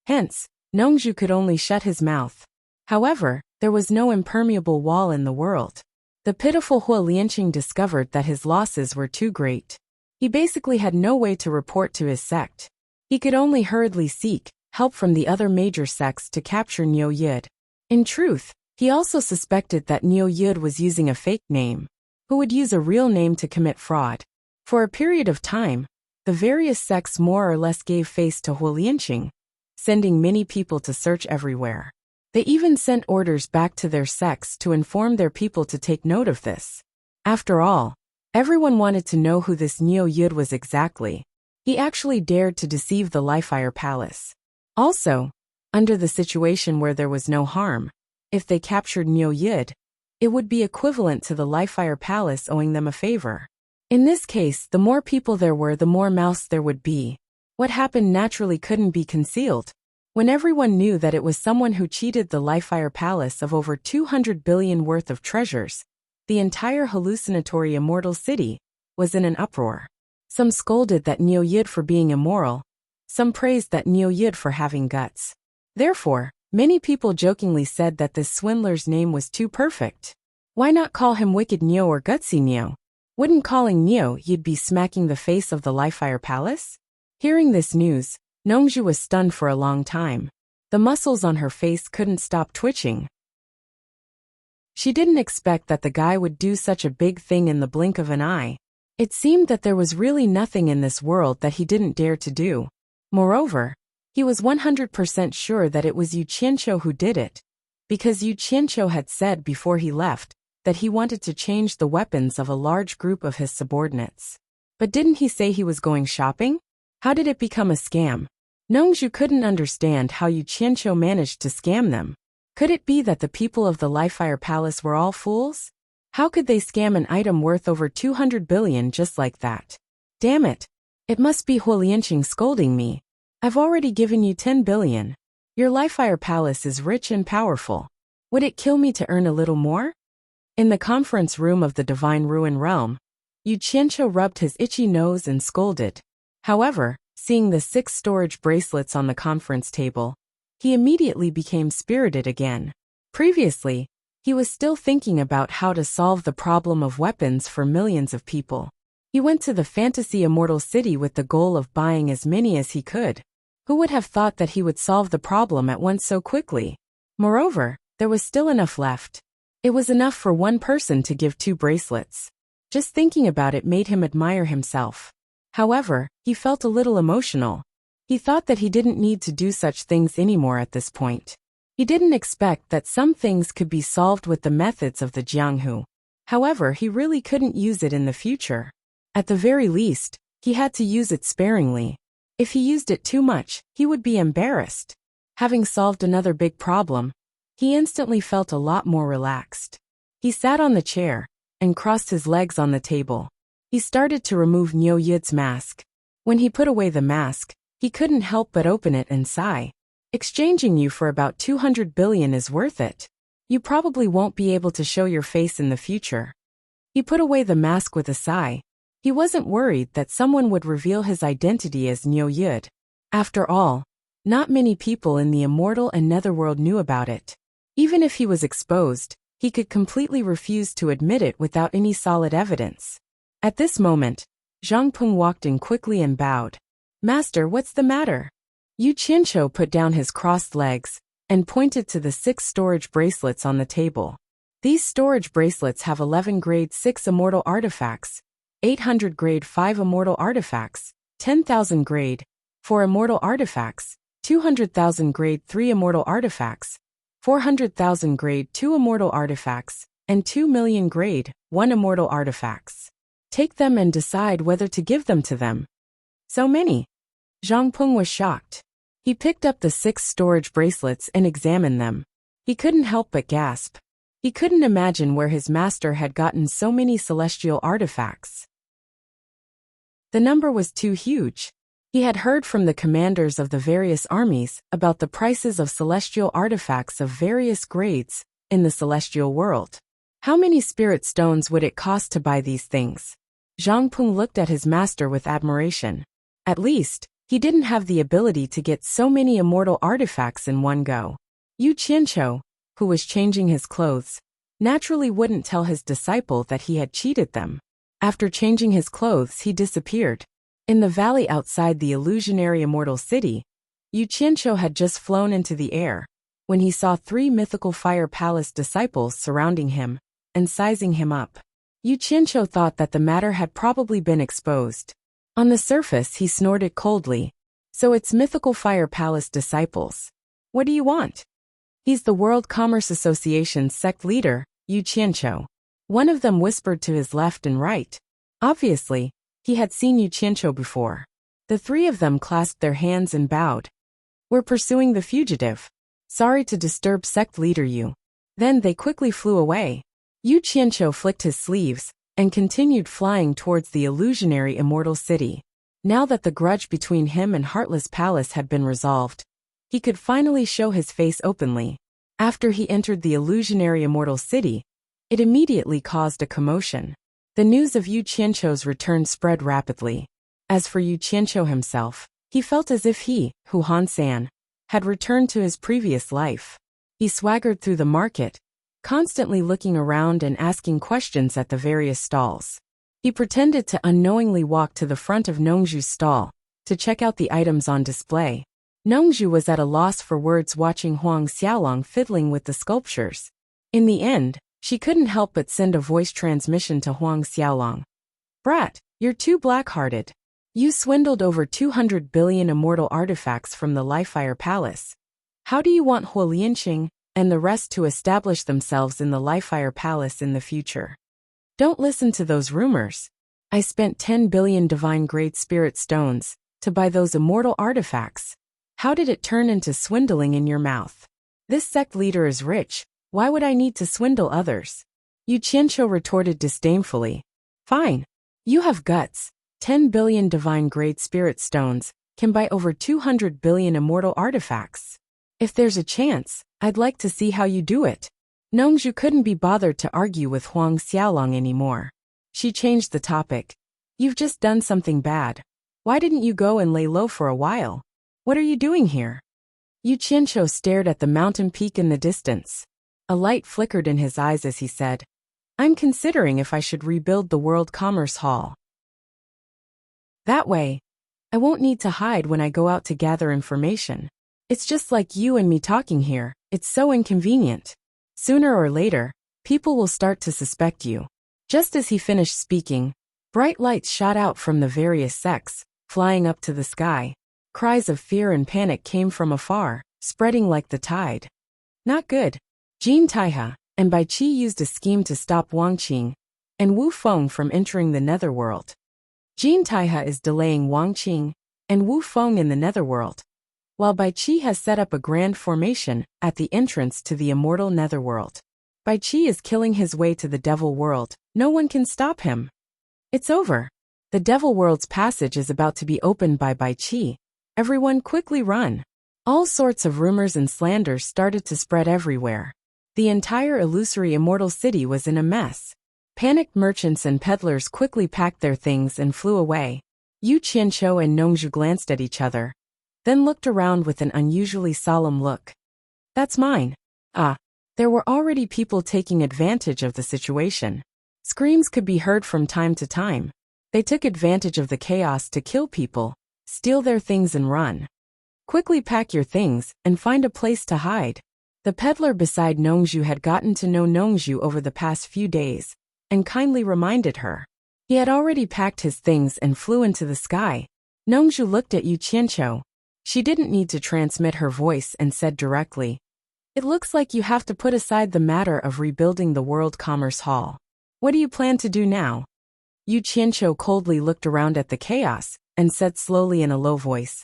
Hence, Nongzhu could only shut his mouth. However, There was no impermeable wall in the world. The pitiful Hua Lianqing discovered that his losses were too great. He basically had no way to report to his sect. He could only hurriedly seek help from the other major sects to capture Niu Yid. In truth, he also suspected that Niu Yid was using a fake name, who would use a real name to commit fraud. For a period of time, the various sects more or less gave face to Hua Lianqing, sending many people to search everywhere. They even sent orders back to their sects to inform their people to take note of this. After all, everyone wanted to know who this Niu Yid was exactly. He actually dared to deceive the Lifefire Palace. Also, under the situation where there was no harm, if they captured Niu Yid, it would be equivalent to the Lifefire Palace owing them a favor. In this case, the more people there were, the more mouths there would be. What happened naturally couldn't be concealed. When everyone knew that it was someone who cheated the Lifefire Palace of over 200 billion worth of treasures, the entire hallucinatory immortal city was in an uproar. Some scolded that Niu Yid for being immoral, some praised that Niu Yid for having guts. Therefore, many people jokingly said that this swindler's name was too perfect. Why not call him Wicked Niu or Gutsy Niu? Wouldn't calling Niu Yid be smacking the face of the Lifefire Palace? Hearing this news, Nongzhu was stunned for a long time. The muscles on her face couldn't stop twitching. She didn't expect that the guy would do such a big thing in the blink of an eye. It seemed that there was really nothing in this world that he didn't dare to do. Moreover, he was 100% sure that it was Yu Qianqiu who did it, because Yu Qianqiu had said before he left that he wanted to change the weapons of a large group of his subordinates. But didn't he say he was going shopping? How did it become a scam? Nongzhu couldn't understand how Yu Qianqiu managed to scam them. Could it be that the people of the Lifefire Palace were all fools? How could they scam an item worth over 200 billion just like that? Damn it! It must be Hua Lianqing scolding me. I've already given you 10 billion. Your Lifefire Palace is rich and powerful. Would it kill me to earn a little more? In the conference room of the Divine Ruin Realm, Yu Qianqiu rubbed his itchy nose and scolded. However, seeing the 6 storage bracelets on the conference table, he immediately became spirited again. Previously, he was still thinking about how to solve the problem of weapons for millions of people. He went to the fantasy immortal city with the goal of buying as many as he could. Who would have thought that he would solve the problem at once so quickly? Moreover, there was still enough left. It was enough for one person to give 2 bracelets. Just thinking about it made him admire himself. However, he felt a little emotional. He thought that he didn't need to do such things anymore at this point. He didn't expect that some things could be solved with the methods of the Jianghu. However, he really couldn't use it in the future. At the very least, he had to use it sparingly. If he used it too much, he would be embarrassed. Having solved another big problem, he instantly felt a lot more relaxed. He sat on the chair and crossed his legs on the table. He started to remove Niu Yid's mask. When he put away the mask, he couldn't help but open it and sigh. Exchanging you for about 200 billion is worth it. You probably won't be able to show your face in the future. He put away the mask with a sigh. He wasn't worried that someone would reveal his identity as Niu Yid. After all, not many people in the immortal and netherworld knew about it. Even if he was exposed, he could completely refuse to admit it without any solid evidence. At this moment, Zhang Peng walked in quickly and bowed. "Master, what's the matter?" Yu Qianqiu put down his crossed legs and pointed to the 6 storage bracelets on the table. These storage bracelets have 11 grade 6 immortal artifacts, 800 grade 5 immortal artifacts, 10,000 grade 4 immortal artifacts, 200,000 grade 3 immortal artifacts, 400,000 grade 2 immortal artifacts, and 2 million grade 1 immortal artifacts. Take them and decide whether to give them to them. So many. Zhang Peng was shocked. He picked up the 6 storage bracelets and examined them. He couldn't help but gasp. He couldn't imagine where his master had gotten so many celestial artifacts. The number was too huge. He had heard from the commanders of the various armies about the prices of celestial artifacts of various grades in the celestial world. How many spirit stones would it cost to buy these things? Zhang Peng looked at his master with admiration. At least, he didn't have the ability to get so many immortal artifacts in one go. Yu Qianqiu, who was changing his clothes, naturally wouldn't tell his disciple that he had cheated them. After changing his clothes, he disappeared. In the valley outside the illusionary immortal city, Yu Qianqiu had just flown into the air when he saw 3 mythical fire palace disciples surrounding him and sizing him up. Yu Qianqiu thought that the matter had probably been exposed. On the surface, he snorted coldly. So it's mythical fire palace disciples. What do you want? He's the World Commerce Association's sect leader, Yu Qianqiu. One of them whispered to his left and right. Obviously, he had seen Yu Qianqiu before. The 3 of them clasped their hands and bowed. We're pursuing the fugitive. Sorry to disturb sect leader Yu. Then they quickly flew away. Yu Qianqiu flicked his sleeves and continued flying towards the illusionary immortal city. Now that the grudge between him and Heartless Palace had been resolved, he could finally show his face openly. After he entered the illusionary immortal city, it immediately caused a commotion. The news of Yu Qianqiu's return spread rapidly. As for Yu Qianqiu himself, he felt as if he, Hu Han-san, had returned to his previous life. He swaggered through the market, constantly looking around and asking questions at the various stalls. He pretended to unknowingly walk to the front of Nongzhu's stall to check out the items on display. Nongzhu was at a loss for words watching Huang Xiaolong fiddling with the sculptures. In the end, she couldn't help but send a voice transmission to Huang Xiaolong. Brat, you're too black-hearted. You swindled over 200 billion immortal artifacts from the Lifefire Palace. How do you want Huo Lianqing and the rest to establish themselves in the Lifefire Palace in the future? Don't listen to those rumors. I spent 10 billion divine-grade spirit stones to buy those immortal artifacts. How did it turn into swindling in your mouth? This sect leader is rich. Why would I need to swindle others? Yu Qianqiu retorted disdainfully. Fine. You have guts. 10 billion divine-grade spirit stones can buy over 200 billion immortal artifacts. If there's a chance, I'd like to see how you do it. Nongzhu couldn't be bothered to argue with Huang Xiaolong anymore. She changed the topic. You've just done something bad. Why didn't you go and lay low for a while? What are you doing here? Yu Qianqiu stared at the mountain peak in the distance. A light flickered in his eyes as he said, I'm considering if I should rebuild the World Commerce Hall. That way, I won't need to hide when I go out to gather information. It's just like you and me talking here. It's so inconvenient. Sooner or later, people will start to suspect you. Just as he finished speaking, bright lights shot out from the various sects, flying up to the sky. Cries of fear and panic came from afar, spreading like the tide. Not good. Jin Taihe and Bai Qi used a scheme to stop Wang Qing and Wu Feng from entering the netherworld. Jin Taihe is delaying Wang Qing and Wu Feng in the netherworld, while Bai Qi has set up a grand formation at the entrance to the immortal netherworld. Bai Qi is killing his way to the devil world. No one can stop him. It's over. The devil world's passage is about to be opened by Bai Qi. Everyone quickly run. All sorts of rumors and slanders started to spread everywhere. The entire illusory immortal city was in a mess. Panicked merchants and peddlers quickly packed their things and flew away. Yu Qianqiu and Nongzhu glanced at each other, then looked around with an unusually solemn look. That's mine. There were already people taking advantage of the situation. Screams could be heard from time to time. They took advantage of the chaos to kill people, steal their things and run. Quickly pack your things and find a place to hide. The peddler beside Nongzhu had gotten to know Nongzhu over the past few days, and kindly reminded her. He had already packed his things and flew into the sky. Nongzhu looked at Yu Qianqiu. She didn't need to transmit her voice and said directly, It looks like you have to put aside the matter of rebuilding the World Commerce Hall. What do you plan to do now? Yu Qianqiu coldly looked around at the chaos and said slowly in a low voice,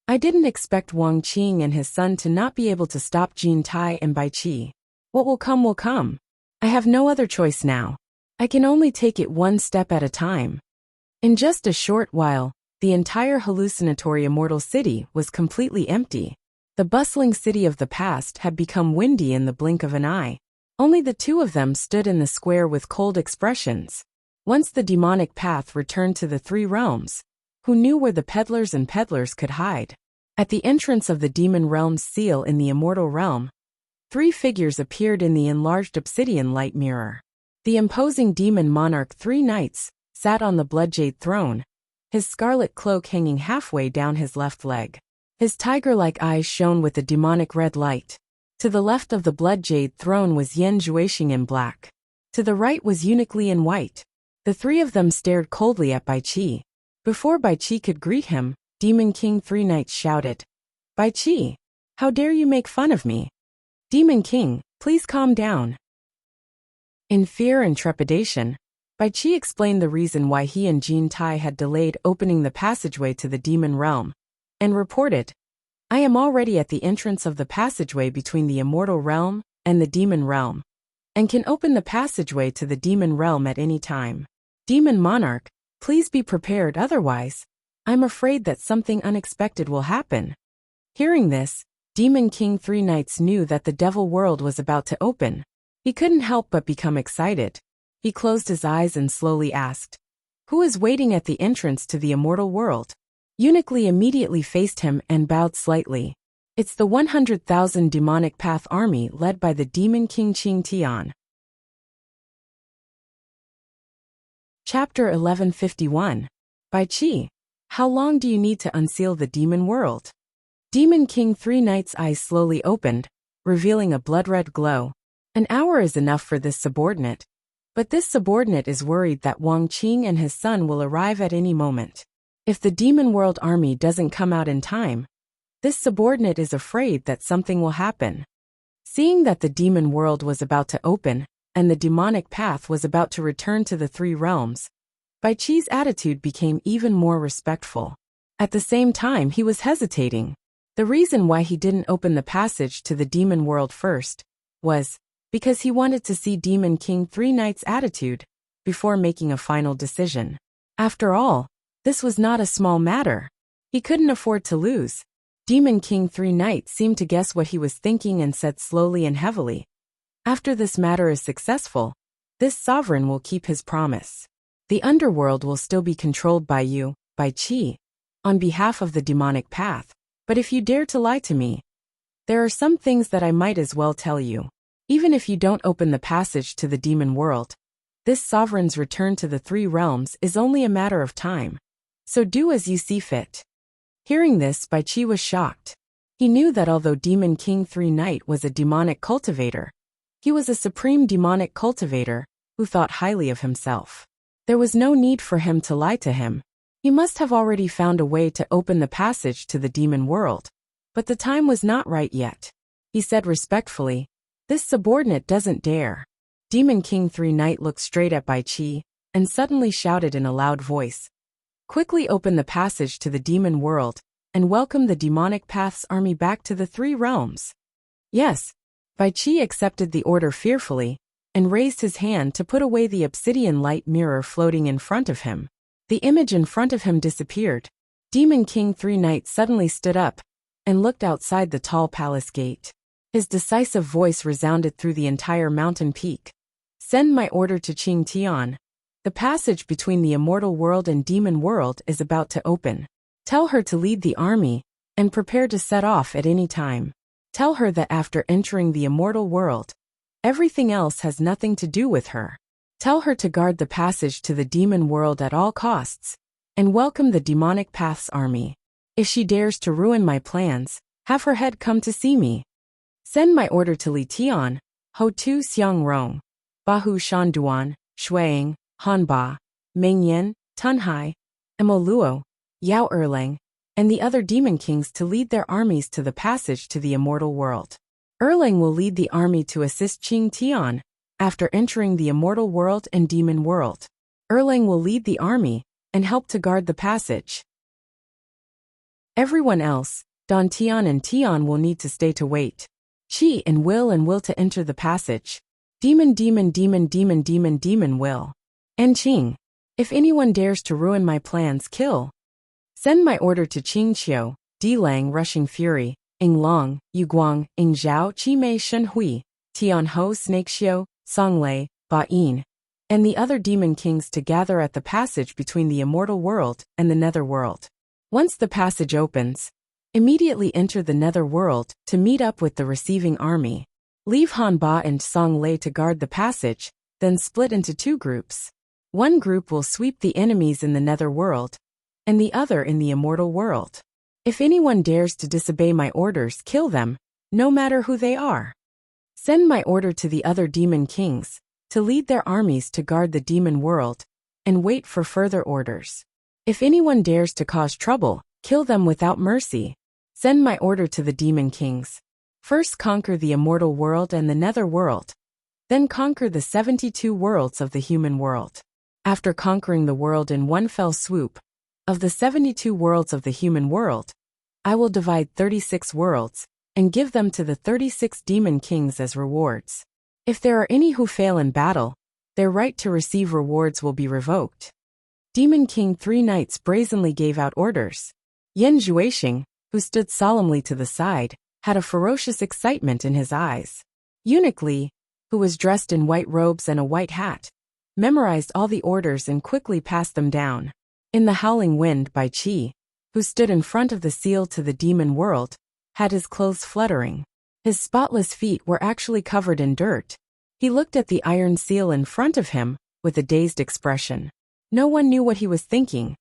I didn't expect Wang Qing and his son to not be able to stop Jin Tai and Bai Qi. What will come will come. I have no other choice now. I can only take it one step at a time. In just a short while, the entire hallucinatory immortal city was completely empty. The bustling city of the past had become windy in the blink of an eye. Only the 2 of them stood in the square with cold expressions. Once the demonic path returned to the 3 realms, who knew where the peddlers could hide? At the entrance of the demon realm's seal in the immortal realm, 3 figures appeared in the enlarged obsidian light mirror. The imposing demon monarch 3 knights sat on the blood-jade throne, his scarlet cloak hanging halfway down his left leg. His tiger-like eyes shone with a demonic red light. To the left of the blood-jade throne was Yen Zhuixing in black. To the right was Eunuch Li in white. The 3 of them stared coldly at Bai Qi. Before Bai Qi could greet him, Demon King 3 knights shouted, "Bai Qi, how dare you make fun of me? Demon King, please calm down." In fear and trepidation, Bai Qi explained the reason why he and Jin Tai had delayed opening the passageway to the demon realm, and reported, "I am already at the entrance of the passageway between the immortal realm and the demon realm, and can open the passageway to the demon realm at any time. Demon Monarch, please be prepared, otherwise, I'm afraid that something unexpected will happen." Hearing this, Demon King 3 knights knew that the devil world was about to open. He couldn't help but become excited. He closed his eyes and slowly asked, "Who is waiting at the entrance to the immortal world?" Eunuch Li immediately faced him and bowed slightly. "It's the 100,000 demonic path army led by the Demon King Qing Tian." Chapter 1151. Bai Qi, how long do you need to unseal the demon world? Demon King 3 knights' eyes slowly opened, revealing a blood-red glow. An hour is enough for this subordinate. But this subordinate is worried that Wang Qing and his son will arrive at any moment. If the demon world army doesn't come out in time, this subordinate is afraid that something will happen. Seeing that the demon world was about to open, and the demonic path was about to return to the 3 realms, Bai Qi's attitude became even more respectful. At the same time, he was hesitating. The reason why he didn't open the passage to the demon world first was because he wanted to see Demon King 3 knights' attitude before making a final decision. After all, this was not a small matter. He couldn't afford to lose. Demon King 3 knights seemed to guess what he was thinking and said slowly and heavily, "After this matter is successful, this sovereign will keep his promise. The underworld will still be controlled by you, Bai Qi, on behalf of the demonic path. But if you dare to lie to me, there are some things that I might as well tell you. Even if you don't open the passage to the demon world, this sovereign's return to the 3 realms is only a matter of time. So do as you see fit." Hearing this, Bai Qi was shocked. He knew that although Demon King 3 Knight was a demonic cultivator, he was a supreme demonic cultivator who thought highly of himself. There was no need for him to lie to him. He must have already found a way to open the passage to the demon world. But the time was not right yet. He said respectfully, "This subordinate doesn't dare." Demon King 3 Knight looked straight at Bai Qi and suddenly shouted in a loud voice, "Quickly open the passage to the demon world and welcome the demonic path's army back to the 3 realms." Yes, Bai Qi accepted the order fearfully and raised his hand to put away the obsidian light mirror floating in front of him. The image in front of him disappeared. Demon King 3 Knight suddenly stood up and looked outside the tall palace gate. His decisive voice resounded through the entire mountain peak. "Send my order to Qing Tian. The passage between the immortal world and demon world is about to open. Tell her to lead the army and prepare to set off at any time. Tell her that after entering the immortal world, everything else has nothing to do with her. Tell her to guard the passage to the demon world at all costs and welcome the demonic path's army. If she dares to ruin my plans, have her head come to see me. Send my order to Li Tian, Ho Tu Xiang Rong, Bahu Shanduan, Shuang, Hanba, Mengyan, Tunhai, Emoluo, Yao Erlang, and the other demon kings to lead their armies to the passage to the immortal world. Erlang will lead the army to assist Qing Tian after entering the immortal world and demon world. Erlang will lead the army and help to guard the passage. Everyone else, Don Tian and Tian, will need to stay to wait. Qi and will to enter the passage. Demon will. And Qing. If anyone dares to ruin my plans, kill. Send my order to Qing Qiu, Dilang Rushing Fury, Ing Long, Yu Guang, Ing Zhao, Qi Mei Shen Hui, Tian Ho Snake Xiu, Song Lei, Ba Yin, and the other demon kings to gather at the passage between the immortal world and the nether world. Once the passage opens, immediately enter the nether world to meet up with the receiving army. Leave Han Ba and Song Lei to guard the passage, then split into two groups. One group will sweep the enemies in the nether world, and the other in the immortal world. If anyone dares to disobey my orders, kill them, no matter who they are. Send my order to the other demon kings, to lead their armies to guard the demon world, and wait for further orders. If anyone dares to cause trouble, kill them without mercy. Send my order to the demon kings. First conquer the immortal world and the nether world. Then conquer the 72 worlds of the human world. After conquering the world in one fell swoop, of the 72 worlds of the human world, I will divide 36 worlds, and give them to the 36 demon kings as rewards. If there are any who fail in battle, their right to receive rewards will be revoked. Demon King 3 Knights brazenly gave out orders. Yan Zhuixing, who stood solemnly to the side, had a ferocious excitement in his eyes. Eunuch Li, who was dressed in white robes and a white hat, memorized all the orders and quickly passed them down. In the howling wind, Bai Qi, who stood in front of the seal to the demon world, had his clothes fluttering. His spotless feet were actually covered in dirt. He looked at the iron seal in front of him, with a dazed expression. No one knew what he was thinking.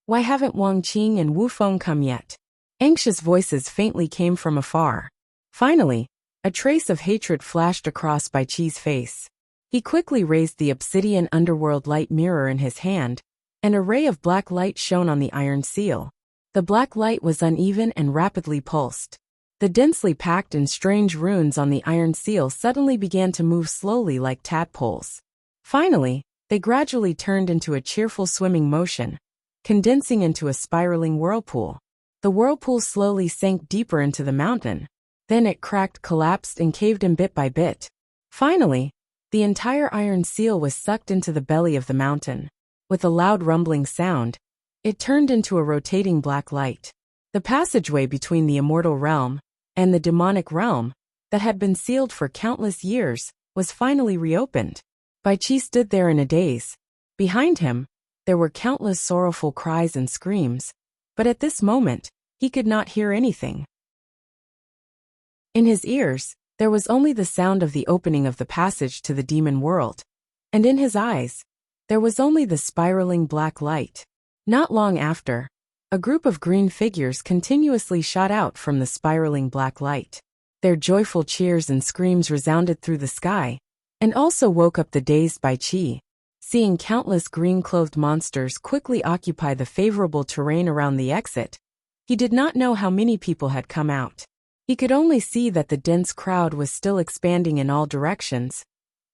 Why haven't Wang Qing and Wu Feng come yet? Anxious voices faintly came from afar. Finally, a trace of hatred flashed across Bai Qi's face. He quickly raised the obsidian underworld light mirror in his hand, and a ray of black light shone on the iron seal. The black light was uneven and rapidly pulsed. The densely packed and strange runes on the iron seal suddenly began to move slowly like tadpoles. Finally, they gradually turned into a cheerful swimming motion, condensing into a spiraling whirlpool. The whirlpool slowly sank deeper into the mountain. Then it cracked, collapsed, and caved in bit by bit. Finally, the entire iron seal was sucked into the belly of the mountain. With a loud rumbling sound, it turned into a rotating black light. The passageway between the immortal realm and the demonic realm, that had been sealed for countless years, was finally reopened. Bai Qi stood there in a daze. Behind him, there were countless sorrowful cries and screams, but at this moment, he could not hear anything. In his ears, there was only the sound of the opening of the passage to the demon world, and in his eyes, there was only the spiraling black light. Not long after, a group of green figures continuously shot out from the spiraling black light. Their joyful cheers and screams resounded through the sky, and also woke up the dazed Bai Qi. Seeing countless green-clothed monsters quickly occupy the favorable terrain around the exit, he did not know how many people had come out. He could only see that the dense crowd was still expanding in all directions,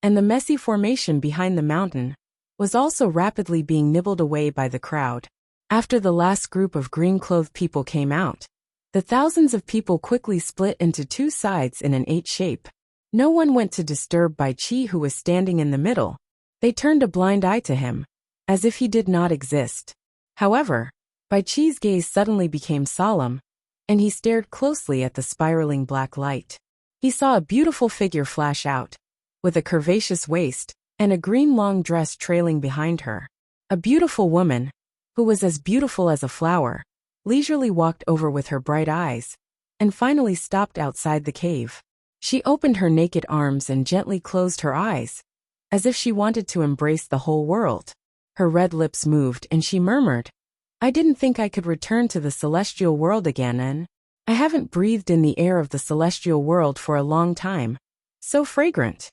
and the messy formation behind the mountain was also rapidly being nibbled away by the crowd. After the last group of green-clothed people came out, the thousands of people quickly split into two sides in an 8 shape. No one went to disturb Bai Qi, who was standing in the middle. They turned a blind eye to him, as if he did not exist. However, Bai Qi's gaze suddenly became solemn, and he stared closely at the spiraling black light. He saw a beautiful figure flash out, with a curvaceous waist, and a green long dress trailing behind her. A beautiful woman, who was as beautiful as a flower, leisurely walked over with her bright eyes, and finally stopped outside the cave. She opened her naked arms and gently closed her eyes, as if she wanted to embrace the whole world. Her red lips moved and she murmured, "I didn't think I could return to the celestial world again, and I haven't breathed in the air of the celestial world for a long time. So fragrant."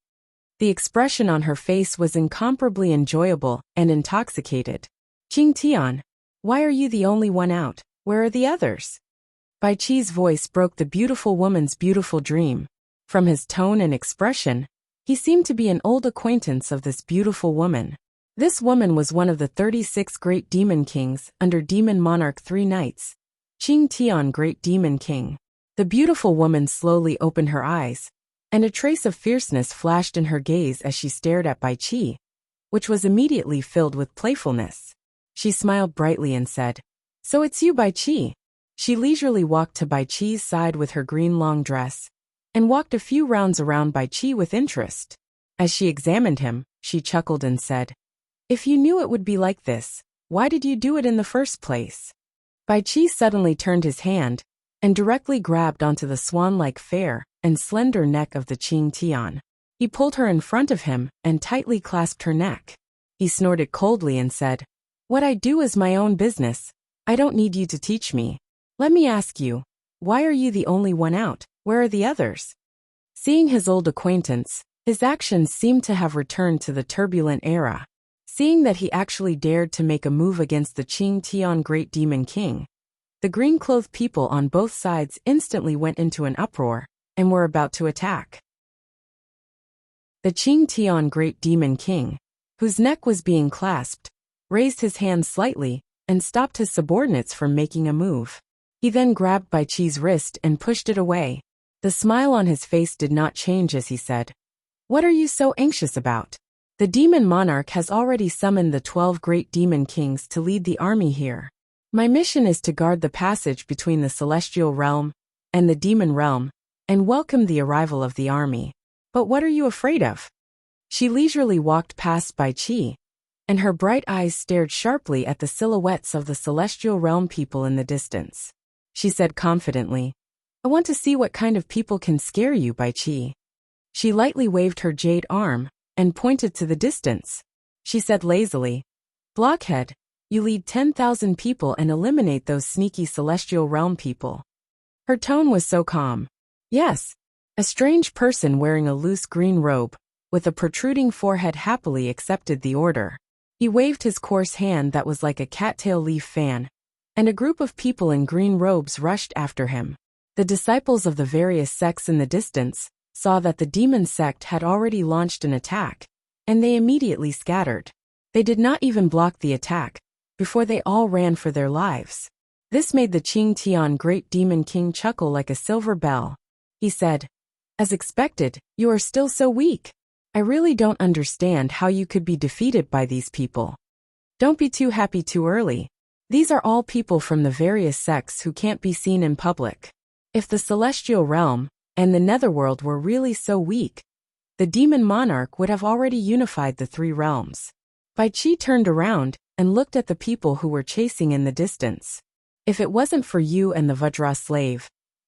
The expression on her face was incomparably enjoyable and intoxicated. "Qing Tian, why are you the only one out? Where are the others?" Bai Qi's voice broke the beautiful woman's beautiful dream. From his tone and expression, he seemed to be an old acquaintance of this beautiful woman. This woman was one of the 36 great demon kings under Demon Monarch 3 Knights, Qing Tian, Great Demon King. The beautiful woman slowly opened her eyes, and a trace of fierceness flashed in her gaze as she stared at Bai Qi, which was immediately filled with playfulness. She smiled brightly and said, "So it's you, Bai Qi." She leisurely walked to Bai Qi's side with her green long dress, and walked a few rounds around Bai Qi with interest. As she examined him, she chuckled and said, "If you knew it would be like this, why did you do it in the first place?" Bai Qi suddenly turned his hand, and directly grabbed onto the swan-like fair, and slender neck of the Qing Tian. He pulled her in front of him and tightly clasped her neck. He snorted coldly and said, "What I do is my own business. I don't need you to teach me. Let me ask you, why are you the only one out? Where are the others?" Seeing his old acquaintance, his actions seemed to have returned to the turbulent era. Seeing that he actually dared to make a move against the Qing Tian Great Demon King, the green-clothed people on both sides instantly went into an uproar and were about to attack. The Qing Tian Great Demon King, whose neck was being clasped, raised his hand slightly and stopped his subordinates from making a move. He then grabbed Bai Qi's wrist and pushed it away. The smile on his face did not change as he said, "What are you so anxious about? The demon monarch has already summoned the 12 great demon kings to lead the army here. My mission is to guard the passage between the celestial realm and the demon realm and welcome the arrival of the army. But what are you afraid of?" She leisurely walked past Bai Qi, and her bright eyes stared sharply at the silhouettes of the celestial realm people in the distance. She said confidently, "I want to see what kind of people can scare you, Bai Qi." She lightly waved her jade arm and pointed to the distance. She said lazily, "Blockhead, you lead 10,000 people and eliminate those sneaky celestial realm people." Her tone was so calm. Yes, a strange person wearing a loose green robe, with a protruding forehead happily accepted the order. He waved his coarse hand that was like a cattail leaf fan, and a group of people in green robes rushed after him. The disciples of the various sects in the distance saw that the demon sect had already launched an attack, and they immediately scattered. They did not even block the attack before they all ran for their lives. This made the Qing Tian Great Demon King chuckle like a silver bell. He said, "As expected, you are still so weak. I really don't understand how you could be defeated by these people. Don't be too happy too early. These are all people from the various sects who can't be seen in public. If the celestial realm and the netherworld were really so weak, the demon monarch would have already unified the three realms." Bai Qi turned around and looked at the people who were chasing in the distance. "If it wasn't for you and the Vajra slave,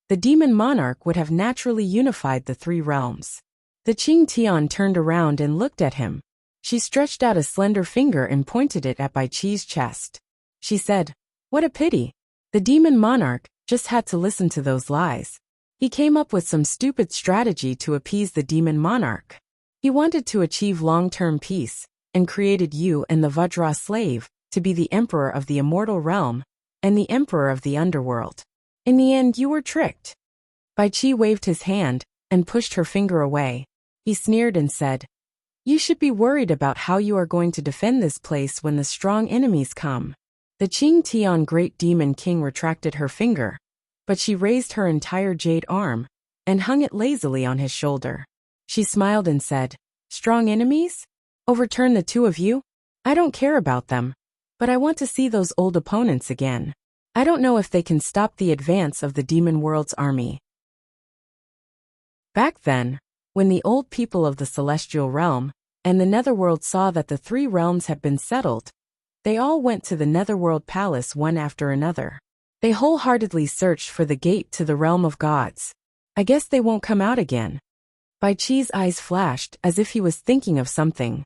the demon monarch would have naturally unified the three realms." The Qing Tian turned around and looked at him. She stretched out a slender finger and pointed it at Bai Qi's chest. She said, "What a pity. The demon monarch just had to listen to those lies. He came up with some stupid strategy to appease the demon monarch. He wanted to achieve long-term peace and created you and the Vajra slave to be the emperor of the immortal realm and the emperor of the underworld. In the end, you were tricked." Bai Qi waved his hand and pushed her finger away. He sneered and said, "You should be worried about how you are going to defend this place when the strong enemies come." The Qing Tian Great Demon King retracted her finger, but she raised her entire jade arm and hung it lazily on his shoulder. She smiled and said, "Strong enemies? Overturn the two of you? I don't care about them, but I want to see those old opponents again. I don't know if they can stop the advance of the demon world's army." Back then, when the old people of the celestial realm and the netherworld saw that the three realms had been settled, they all went to the netherworld palace one after another. They wholeheartedly searched for the gate to the realm of gods. "I guess they won't come out again." Bai Qi's eyes flashed as if he was thinking of something.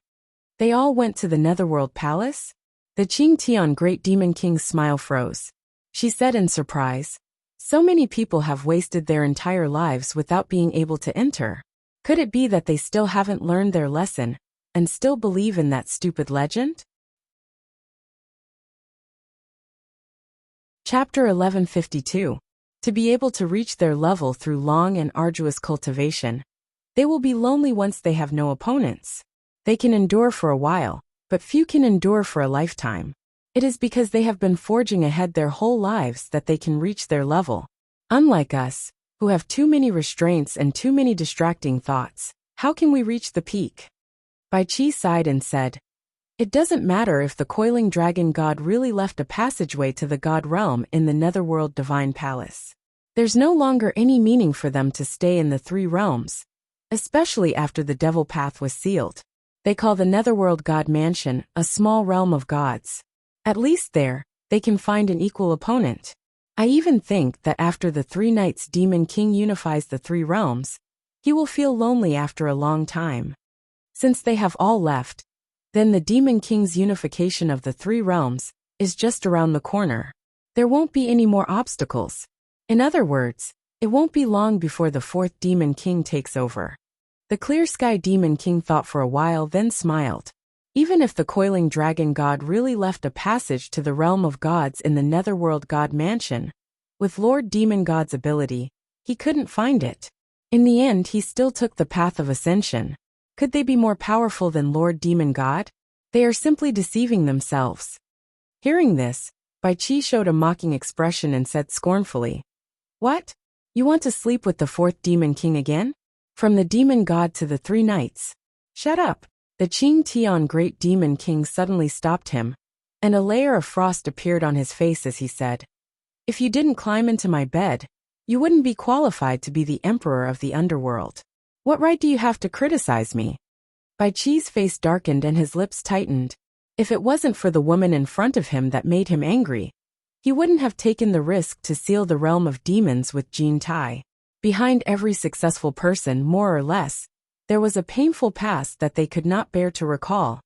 "They all went to the netherworld palace?" The Qing Tian Great Demon King's smile froze. She said in surprise, "So many people have wasted their entire lives without being able to enter. Could it be that they still haven't learned their lesson and still believe in that stupid legend?" Chapter 1152. To be able to reach their level through long and arduous cultivation. They will be lonely once they have no opponents. They can endure for a while, but few can endure for a lifetime. It is because they have been forging ahead their whole lives that they can reach their level. Unlike us, who have too many restraints and too many distracting thoughts, how can we reach the peak? Bai Qi sighed and said, "It doesn't matter if the coiling dragon god really left a passageway to the god realm in the netherworld divine palace. There's no longer any meaning for them to stay in the three realms, especially after the devil path was sealed. They call the netherworld god mansion a small realm of gods. At least there, they can find an equal opponent. I even think that after the 3 nights Demon King unifies the 3 realms, he will feel lonely after a long time. Since they have all left, then the Demon King's unification of the 3 realms is just around the corner. There won't be any more obstacles. In other words, it won't be long before the 4th Demon King takes over. The Clear Sky Demon King thought for a while, then smiled. Even if the coiling dragon god really left a passage to the realm of gods in the Netherworld God Mansion, with Lord Demon God's ability, he couldn't find it. In the end, he still took the path of ascension. Could they be more powerful than Lord Demon God? They are simply deceiving themselves. Hearing this, Bai Qi showed a mocking expression and said scornfully, "What? You want to sleep with the 4th Demon King again? From the Demon God to the 3 Knights? Shut up." The Qing Tian Great Demon King suddenly stopped him, and a layer of frost appeared on his face as he said, "If you didn't climb into my bed, you wouldn't be qualified to be the Emperor of the Underworld. What right do you have to criticize me?" Bai Qi's face darkened and his lips tightened. If it wasn't for the woman in front of him that made him angry, he wouldn't have taken the risk to seal the realm of demons with Jin Tai. Behind every successful person, more or less, there was a painful past that they could not bear to recall.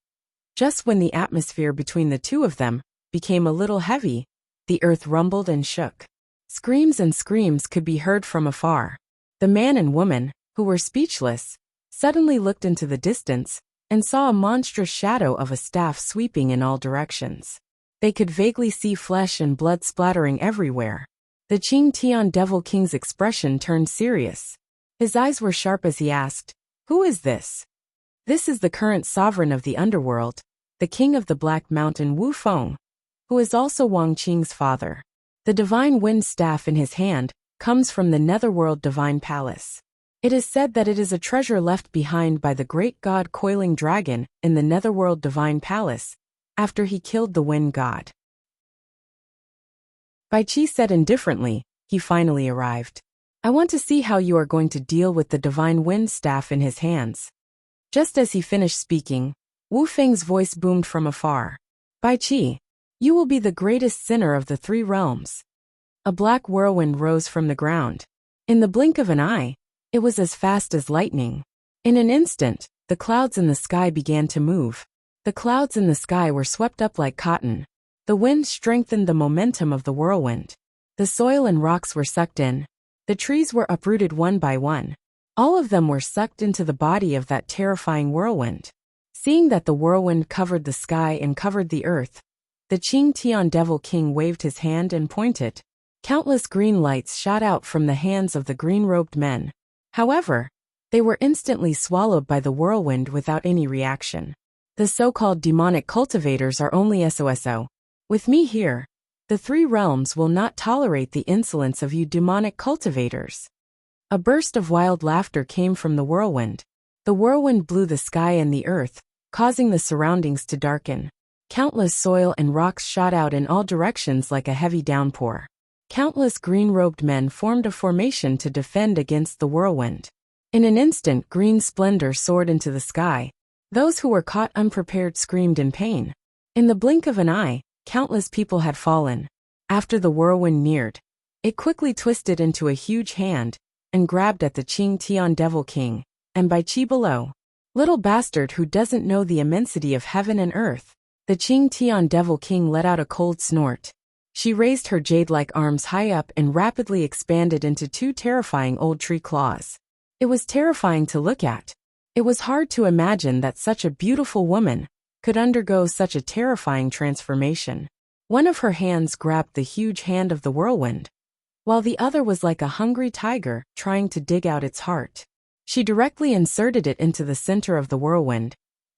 Just when the atmosphere between the two of them became a little heavy, the earth rumbled and shook. Screams and screams could be heard from afar. The man and woman, who were speechless, suddenly looked into the distance and saw a monstrous shadow of a staff sweeping in all directions. They could vaguely see flesh and blood splattering everywhere. The Qing Tian Devil King's expression turned serious. His eyes were sharp as he asked, "Who is this?" "This is the current sovereign of the underworld, the king of the Black Mountain, Wu Feng, who is also Wang Qing's father. The divine wind staff in his hand comes from the Netherworld Divine Palace. It is said that it is a treasure left behind by the great god Coiling Dragon in the Netherworld Divine Palace, after he killed the wind god." Bai Qi said indifferently, "He finally arrived. I want to see how you are going to deal with the divine wind staff in his hands." Just as he finished speaking, Wu Feng's voice boomed from afar. "Bai Qi, you will be the greatest sinner of the 3 realms." A black whirlwind rose from the ground. In the blink of an eye, it was as fast as lightning. In an instant, the clouds in the sky began to move. The clouds in the sky were swept up like cotton. The wind strengthened the momentum of the whirlwind. The soil and rocks were sucked in. The trees were uprooted one by one. All of them were sucked into the body of that terrifying whirlwind. Seeing that the whirlwind covered the sky and covered the earth, the Qing Tian Devil King waved his hand and pointed. Countless green lights shot out from the hands of the green-robed men. However, they were instantly swallowed by the whirlwind without any reaction. The so-called demonic cultivators are only SOSO. With me here, the 3 realms will not tolerate the insolence of you demonic cultivators. A burst of wild laughter came from the whirlwind. The whirlwind blew the sky and the earth, causing the surroundings to darken. Countless soil and rocks shot out in all directions like a heavy downpour. Countless green-robed men formed a formation to defend against the whirlwind. In an instant, green splendor soared into the sky. Those who were caught unprepared screamed in pain. In the blink of an eye, countless people had fallen. After the whirlwind neared, it quickly twisted into a huge hand and grabbed at the Qing Tian Devil King, and Bai Qi below. "Little bastard who doesn't know the immensity of heaven and earth." The Qing Tian Devil King let out a cold snort. She raised her jade-like arms high up and rapidly expanded into 2 terrifying old tree claws. It was terrifying to look at. It was hard to imagine that such a beautiful woman could undergo such a terrifying transformation. One of her hands grabbed the huge hand of the whirlwind, while the other was like a hungry tiger trying to dig out its heart. She directly inserted it into the center of the whirlwind,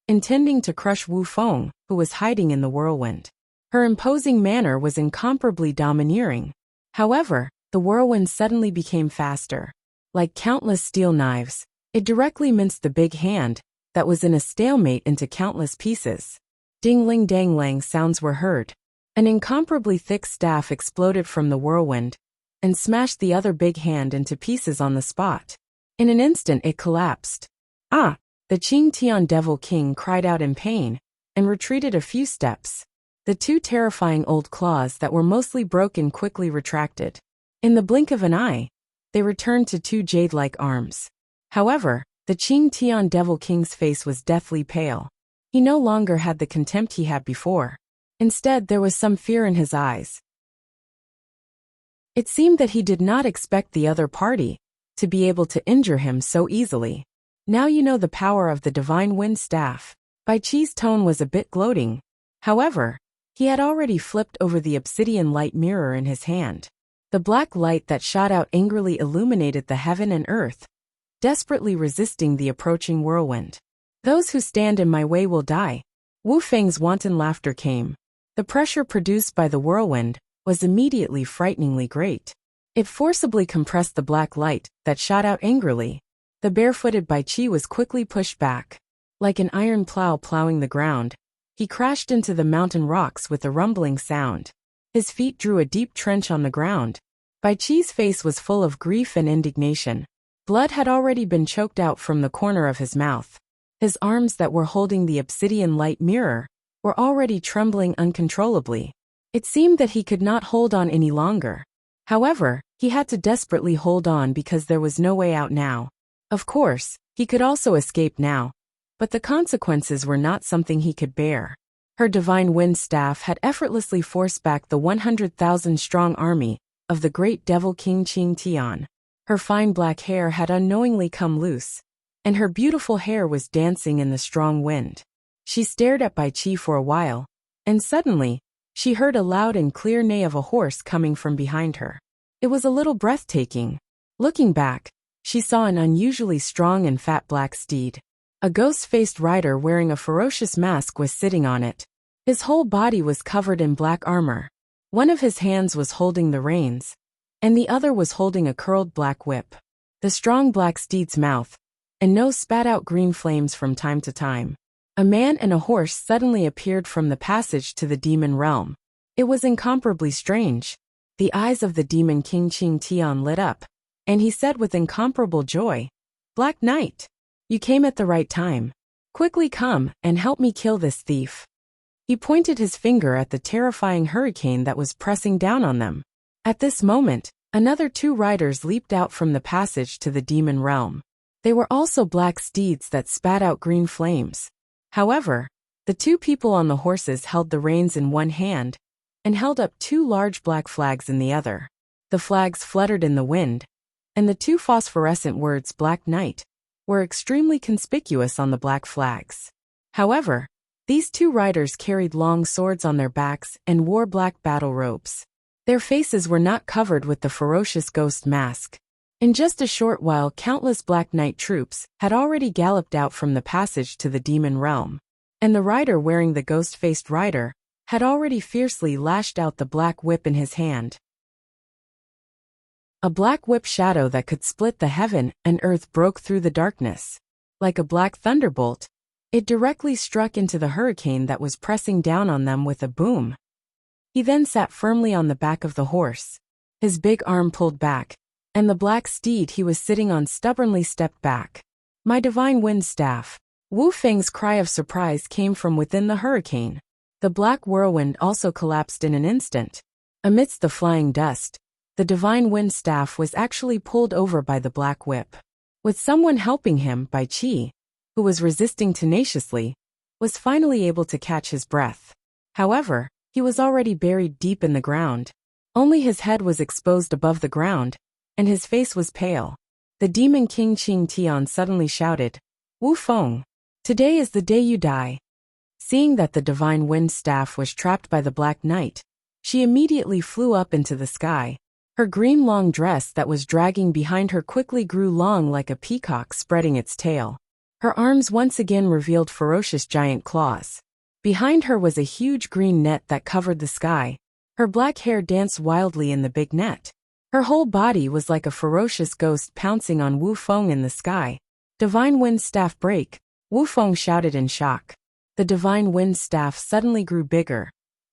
intending to crush Wu Feng, who was hiding in the whirlwind. Her imposing manner was incomparably domineering. However, the whirlwind suddenly became faster. Like countless steel knives, it directly minced the big hand that was in a stalemate into countless pieces. Ding-ling-dang-lang sounds were heard. An incomparably thick staff exploded from the whirlwind and smashed the other big hand into pieces on the spot. In an instant it collapsed. "Ah!" The Qing Tian Devil King cried out in pain and retreated a few steps. The two terrifying old claws that were mostly broken quickly retracted. In the blink of an eye, they returned to two jade-like arms. However, the Qing Tian Devil King's face was deathly pale. He no longer had the contempt he had before. Instead, there was some fear in his eyes. It seemed that he did not expect the other party to be able to injure him so easily. Now you know the power of the Divine Wind Staff. Bai Qi's tone was a bit gloating. However, he had already flipped over the obsidian light mirror in his hand. The black light that shot out angrily illuminated the heaven and earth, desperately resisting the approaching whirlwind. Those who stand in my way will die. Wu Feng's wanton laughter came. The pressure produced by the whirlwind was immediately frighteningly great. It forcibly compressed the black light that shot out angrily. The barefooted Bai Qi was quickly pushed back. Like an iron plow plowing the ground, he crashed into the mountain rocks with a rumbling sound. His feet drew a deep trench on the ground. Bai Qi's face was full of grief and indignation. Blood had already been choked out from the corner of his mouth. His arms that were holding the obsidian light mirror were already trembling uncontrollably. It seemed that he could not hold on any longer. However, he had to desperately hold on because there was no way out now. Of course, he could also escape now, but the consequences were not something he could bear. Her Divine Wind Staff had effortlessly forced back the 100,000-strong army of the great Devil King Qing Tian. Her fine black hair had unknowingly come loose, and her beautiful hair was dancing in the strong wind. She stared at Bai Qi for a while, and suddenly, she heard a loud and clear neigh of a horse coming from behind her. It was a little breathtaking. Looking back, she saw an unusually strong and fat black steed. A ghost-faced rider wearing a ferocious mask was sitting on it. His whole body was covered in black armor. One of his hands was holding the reins, and the other was holding a curled black whip. The strong black steed's mouth and nose spat out green flames from time to time. A man and a horse suddenly appeared from the passage to the demon realm. It was incomparably strange. The eyes of the demon King Qing Tian lit up, and he said with incomparable joy, "Black Knight, you came at the right time. Quickly come and help me kill this thief." He pointed his finger at the terrifying hurricane that was pressing down on them. At this moment, another two riders leaped out from the passage to the demon realm. They were also black steeds that spat out green flames. However, the two people on the horses held the reins in one hand and held up two large black flags in the other. The flags fluttered in the wind, and the two phosphorescent words "Black Knight" were extremely conspicuous on the black flags. However, these two riders carried long swords on their backs and wore black battle robes. Their faces were not covered with the ferocious ghost mask. In just a short while, countless Black Knight troops had already galloped out from the passage to the demon realm, and the rider wearing the ghost-faced rider had already fiercely lashed out the black whip in his hand. A black whip shadow that could split the heaven and earth broke through the darkness. Like a black thunderbolt, it directly struck into the hurricane that was pressing down on them with a boom. He then sat firmly on the back of the horse. His big arm pulled back, and the black steed he was sitting on stubbornly stepped back. "My Divine Wind Staff." Wu Feng's cry of surprise came from within the hurricane. The black whirlwind also collapsed in an instant. Amidst the flying dust, the Divine Wind Staff was actually pulled over by the black whip. With someone helping him, Bai Qi, who was resisting tenaciously, was finally able to catch his breath. However, he was already buried deep in the ground. Only his head was exposed above the ground, and his face was pale. The demon King Qing Tian suddenly shouted, "Wu Feng, today is the day you die." Seeing that the Divine Wind Staff was trapped by the Black Knight, she immediately flew up into the sky. Her green long dress that was dragging behind her quickly grew long like a peacock spreading its tail. Her arms once again revealed ferocious giant claws. Behind her was a huge green net that covered the sky. Her black hair danced wildly in the big net. Her whole body was like a ferocious ghost pouncing on Wu Feng in the sky. "Divine Wind Staff break!" Wu Feng shouted in shock. The Divine Wind Staff suddenly grew bigger,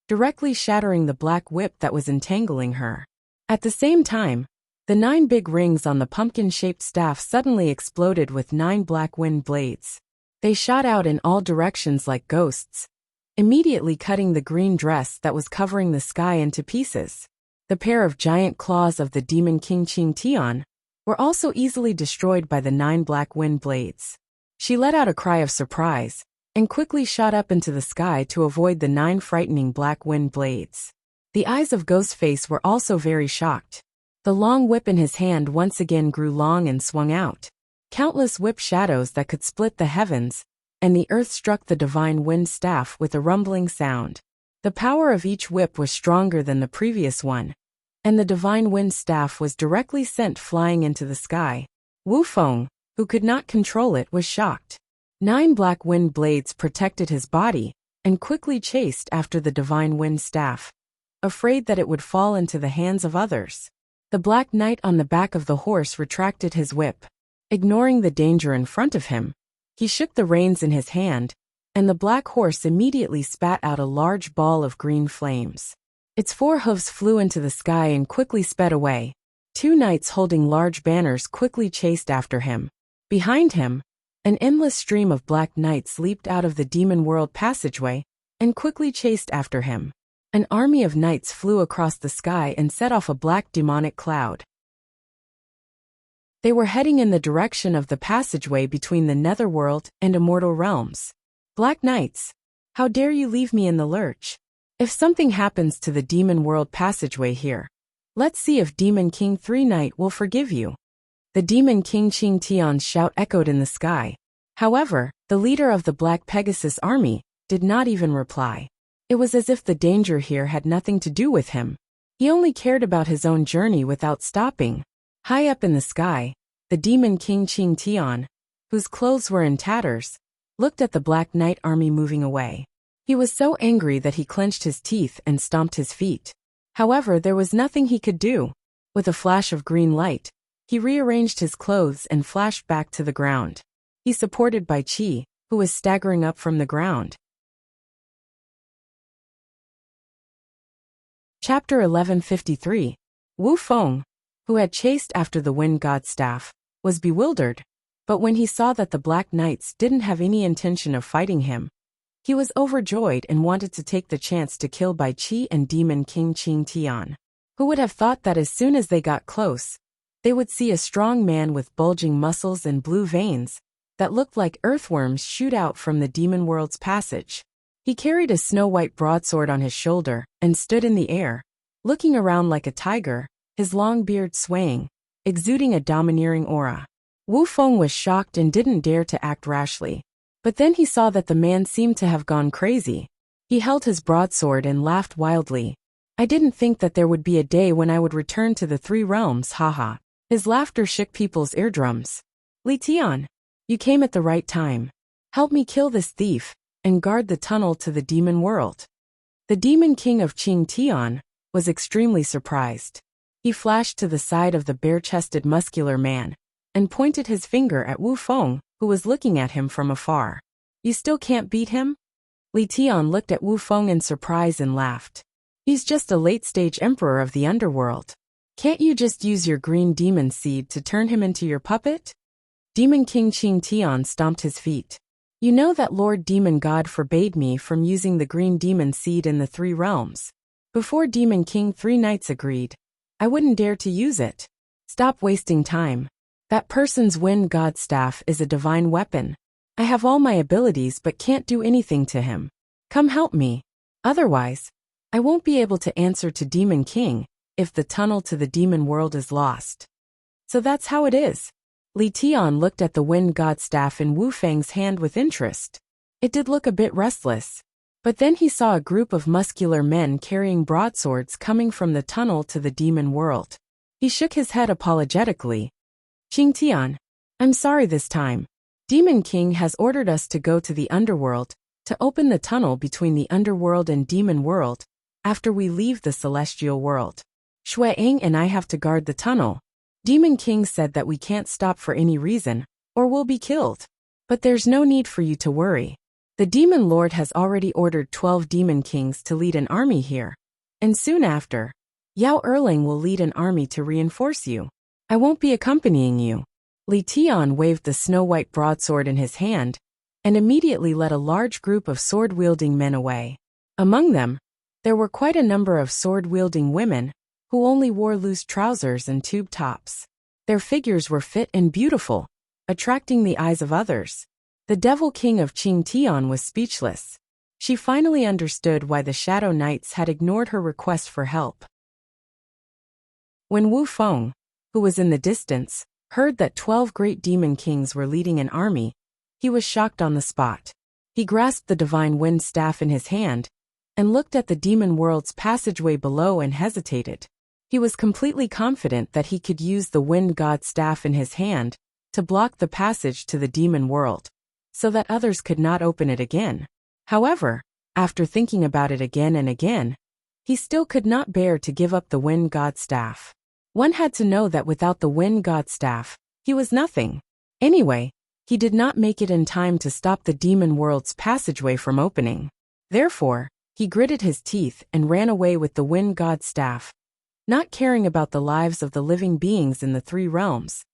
directly shattering the black whip that was entangling her. At the same time, the 9 big rings on the pumpkin-shaped staff suddenly exploded with 9 black wind blades. They shot out in all directions like ghosts, immediately cutting the green dress that was covering the sky into pieces. The pair of giant claws of the Demon King Qing Tian were also easily destroyed by the 9 black wind blades. She let out a cry of surprise and quickly shot up into the sky to avoid the 9 frightening black wind blades. The eyes of Ghostface were also very shocked. The long whip in his hand once again grew long and swung out. Countless whip shadows that could split the heavens, and the earth struck the divine wind staff with a rumbling sound. The power of each whip was stronger than the previous one, and the divine wind staff was directly sent flying into the sky. Wu Feng, who could not control it, was shocked. 9 black wind blades protected his body and quickly chased after the divine wind staff, afraid that it would fall into the hands of others. The Black Knight on the back of the horse retracted his whip. Ignoring the danger in front of him, he shook the reins in his hand, and the black horse immediately spat out a large ball of green flames. Its 4 hooves flew into the sky and quickly sped away. 2 knights holding large banners quickly chased after him. Behind him, an endless stream of black knights leaped out of the demon world passageway and quickly chased after him. An army of knights flew across the sky and set off a black demonic cloud. They were heading in the direction of the passageway between the netherworld and immortal realms. Black Knights, how dare you leave me in the lurch? If something happens to the demon world passageway here, let's see if Demon King 3 Knight will forgive you. The Demon King Qing Tian's shout echoed in the sky. However, the leader of the Black Pegasus army did not even reply. It was as if the danger here had nothing to do with him. He only cared about his own journey without stopping. High up in the sky, the Demon King Qing Tian, whose clothes were in tatters, looked at the Black Knight army moving away. He was so angry that he clenched his teeth and stomped his feet. However, there was nothing he could do. With a flash of green light, he rearranged his clothes and flashed back to the ground. He supported by Qi, who was staggering up from the ground. Chapter 1153. Wu Feng, who had chased after the Wind God staff, was bewildered, but when he saw that the Black Knights didn't have any intention of fighting him, he was overjoyed and wanted to take the chance to kill Bai Qi and Demon King Qing Tian. Who would have thought that as soon as they got close, they would see a strong man with bulging muscles and blue veins that looked like earthworms shoot out from the demon world's passage. He carried a snow-white broadsword on his shoulder and stood in the air, looking around like a tiger, his long beard swaying, exuding a domineering aura. Wu Feng was shocked and didn't dare to act rashly. But then he saw that the man seemed to have gone crazy. He held his broadsword and laughed wildly. I didn't think that there would be a day when I would return to the 3 realms, haha. His laughter shook people's eardrums. Li Tian, you came at the right time. Help me kill this thief and guard the tunnel to the demon world. The Demon King of Qing Tian was extremely surprised. He flashed to the side of the bare-chested muscular man and pointed his finger at Wu Feng, who was looking at him from afar. You still can't beat him? Li Tian looked at Wu Feng in surprise and laughed. He's just a late-stage emperor of the underworld. Can't you just use your green demon seed to turn him into your puppet? Demon King Qing Tian stomped his feet. You know that Lord Demon God forbade me from using the green demon seed in the 3 realms. Before Demon King 3 Knights agreed, I wouldn't dare to use it. Stop wasting time. That person's Wind God staff is a divine weapon. I have all my abilities but can't do anything to him. Come help me. Otherwise, I won't be able to answer to Demon King if the tunnel to the demon world is lost. So that's how it is. Li Tian looked at the Wind God staff in Wu Feng's hand with interest. It did look a bit restless. But then he saw a group of muscular men carrying broadswords coming from the tunnel to the demon world. He shook his head apologetically. Qing Tian, I'm sorry this time. Demon King has ordered us to go to the underworld, to open the tunnel between the underworld and demon world, after we leave the celestial world. Shui Eng and I have to guard the tunnel. Demon King said that we can't stop for any reason, or we'll be killed. But there's no need for you to worry. The Demon Lord has already ordered 12 Demon Kings to lead an army here. And soon after, Yao Erling will lead an army to reinforce you. I won't be accompanying you. Li Tian waved the snow-white broadsword in his hand, and immediately led a large group of sword-wielding men away. Among them, there were quite a number of sword-wielding women, who only wore loose trousers and tube tops. Their figures were fit and beautiful, attracting the eyes of others. The Devil King of Qingtian was speechless. She finally understood why the Shadow Knights had ignored her request for help. When Wu Feng, who was in the distance, heard that 12 great demon kings were leading an army, he was shocked on the spot. He grasped the divine wind staff in his hand and looked at the demon world's passageway below and hesitated. He was completely confident that he could use the wind god staff in his hand to block the passage to the demon world, so that others could not open it again. However, after thinking about it again and again, he still could not bear to give up the wind god staff. One had to know that without the wind god staff, he was nothing. Anyway, he did not make it in time to stop the demon world's passageway from opening. Therefore, he gritted his teeth and ran away with the wind god staff, not caring about the lives of the living beings in the 3 realms.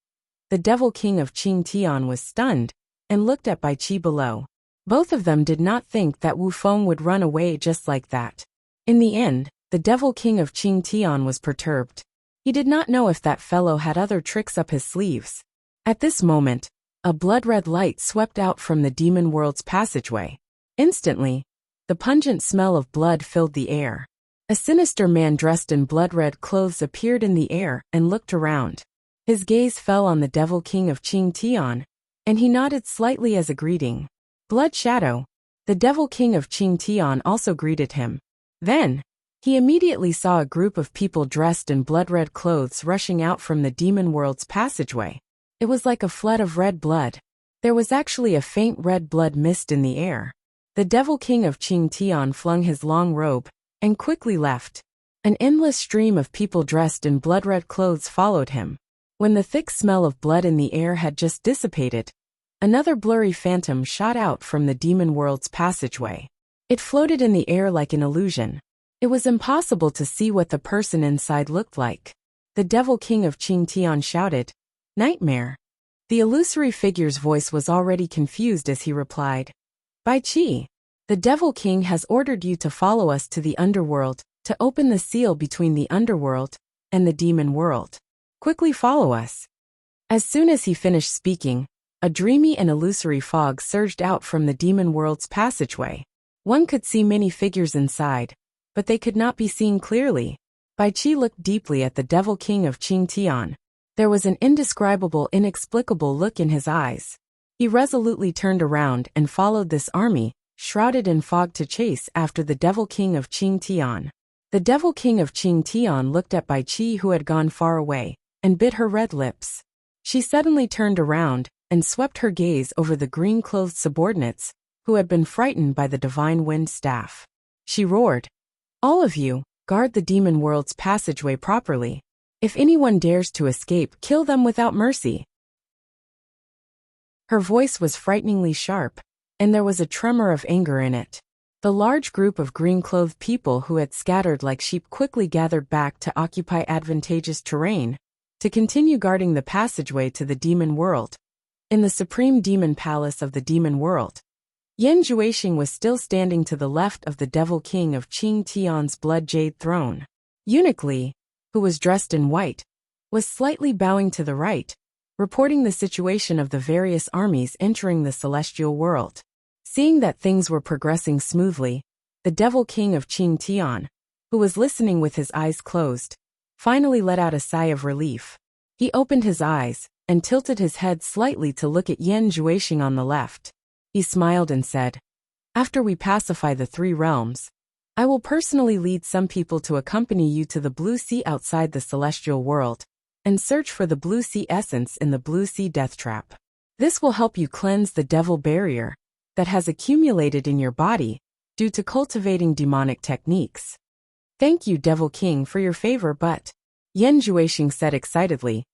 The Devil King of Qingtian was stunned and looked at Bai Qi below. Both of them did not think that Wu Feng would run away just like that. In the end, the Devil King of Qingtian was perturbed. He did not know if that fellow had other tricks up his sleeves. At this moment, a blood-red light swept out from the demon world's passageway. Instantly, the pungent smell of blood filled the air. A sinister man dressed in blood-red clothes appeared in the air and looked around. His gaze fell on the Devil King of Qingtian, and he nodded slightly as a greeting. Blood Shadow, the Devil King of Qingtian, also greeted him. Then, he immediately saw a group of people dressed in blood-red clothes rushing out from the demon world's passageway. It was like a flood of red blood. There was actually a faint red blood mist in the air. The Devil King of Qingtian flung his long robe and quickly left. An endless stream of people dressed in blood-red clothes followed him. When the thick smell of blood in the air had just dissipated, another blurry phantom shot out from the demon world's passageway. It floated in the air like an illusion. It was impossible to see what the person inside looked like. The Devil King of Qingtian shouted, "Nightmare." The illusory figure's voice was already confused as he replied, "Bai Qi, the Devil King has ordered you to follow us to the underworld to open the seal between the underworld and the demon world. Quickly follow us." As soon as he finished speaking, a dreamy and illusory fog surged out from the demon world's passageway. One could see many figures inside, but they could not be seen clearly. Bai Qi looked deeply at the Devil King of Qingtian. There was an indescribable, inexplicable look in his eyes. He resolutely turned around and followed this army, shrouded in fog, to chase after the Devil King of Qingtian. The Devil King of Qingtian looked at Bai Qi, who had gone far away, and bit her red lips. She suddenly turned around and swept her gaze over the green-clothed subordinates, who had been frightened by the divine wind staff. She roared, "All of you, guard the demon world's passageway properly. If anyone dares to escape, kill them without mercy." Her voice was frighteningly sharp, and there was a tremor of anger in it. The large group of green-clothed people who had scattered like sheep quickly gathered back to occupy advantageous terrain, to continue guarding the passageway to the demon world. In the supreme demon palace of the demon world, Yan Juexing was still standing to the left of the Devil King of Qingtian's blood jade throne. Eunuch Li, who was dressed in white, was slightly bowing to the right, reporting the situation of the various armies entering the celestial world. Seeing that things were progressing smoothly, the Devil King of Qingtian, who was listening with his eyes closed, finally let out a sigh of relief. He opened his eyes and tilted his head slightly to look at Yan Juexing on the left. He smiled and said, "After we pacify the 3 realms, I will personally lead some people to accompany you to the blue sea outside the celestial world, and search for the blue sea essence in the blue sea death trap. This will help you cleanse the devil barrier that has accumulated in your body due to cultivating demonic techniques." "Thank you, Devil King, for your favor, but," Yan Juexing said excitedly,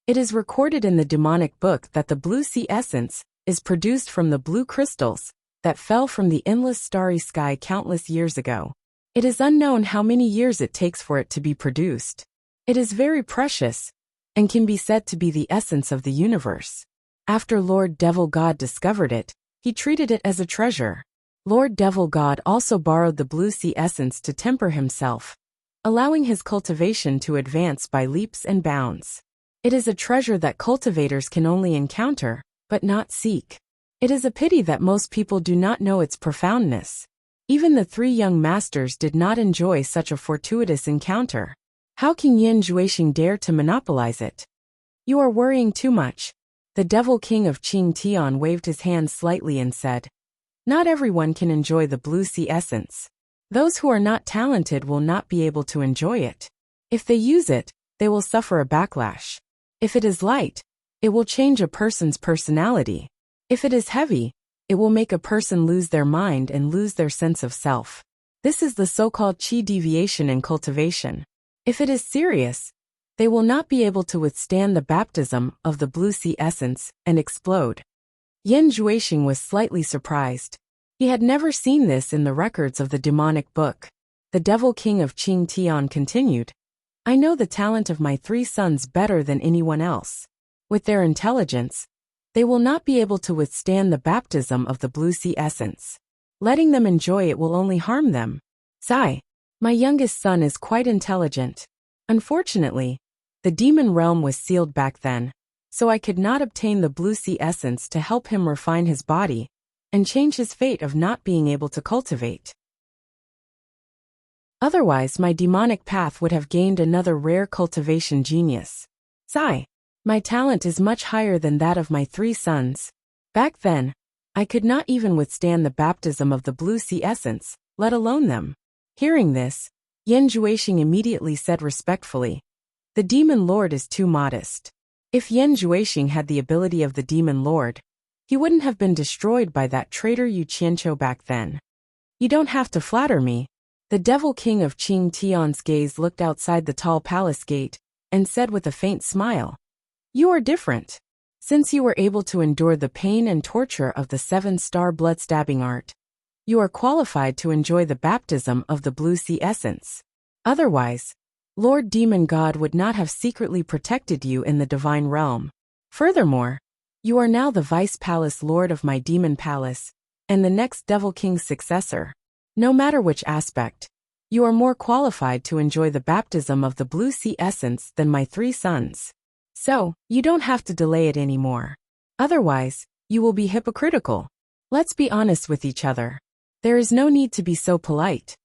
"it is recorded in the demonic book that the blue sea essence is produced from the blue crystals that fell from the endless starry sky countless years ago. It is unknown how many years it takes for it to be produced. It is very precious, and can be said to be the essence of the universe. After Lord Devil God discovered it, He treated it as a treasure. Lord Devil God also borrowed the blue sea essence to temper himself, allowing his cultivation to advance by leaps and bounds. It is a treasure that cultivators can only encounter, but not seek. It is a pity that most people do not know its profoundness. Even the three young masters did not enjoy such a fortuitous encounter. How can Yin Juexing dare to monopolize it? You are worrying too much. The Devil King of Qing Tian waved his hand slightly and said, "Not everyone can enjoy the blue sea essence. Those who are not talented will not be able to enjoy it. If they use it, they will suffer a backlash. If it is light, it will change a person's personality. If it is heavy, it will make a person lose their mind and lose their sense of self. This is the so-called qi deviation in cultivation. If it is serious, they will not be able to withstand the baptism of the blue sea essence and explode." Yin Juexing was slightly surprised. He had never seen this in the records of the demonic book. The Devil King of Qing Tian continued, "I know the talent of my three sons better than anyone else. With their intelligence, they will not be able to withstand the baptism of the blue sea essence. Letting them enjoy it will only harm them. Sigh. My youngest son is quite intelligent. Unfortunately, the demon realm was sealed back then, so I could not obtain the blue sea essence to help him refine his body and change his fate of not being able to cultivate. Otherwise, my demonic path would have gained another rare cultivation genius. Sigh. My talent is much higher than that of my three sons. Back then, I could not even withstand the baptism of the blue sea essence, let alone them." Hearing this, Yin Juexing immediately said respectfully, "The demon lord is too modest." If Yin Juexing had the ability of the demon lord, he wouldn't have been destroyed by that traitor Yu Qianqiu back then. "You don't have to flatter me." The Devil King of Qing Tian's gaze looked outside the tall palace gate and said with a faint smile, "You are different. Since you were able to endure the pain and torture of the 7-star blood-stabbing art, you are qualified to enjoy the baptism of the blue sea essence. Otherwise, Lord Demon God would not have secretly protected you in the divine realm. Furthermore, you are now the Vice Palace Lord of my Demon Palace, and the next Devil King's successor. No matter which aspect, you are more qualified to enjoy the baptism of the blue sea essence than my three sons. So, you don't have to delay it anymore. Otherwise, you will be hypocritical. Let's be honest with each other. There is no need to be so polite."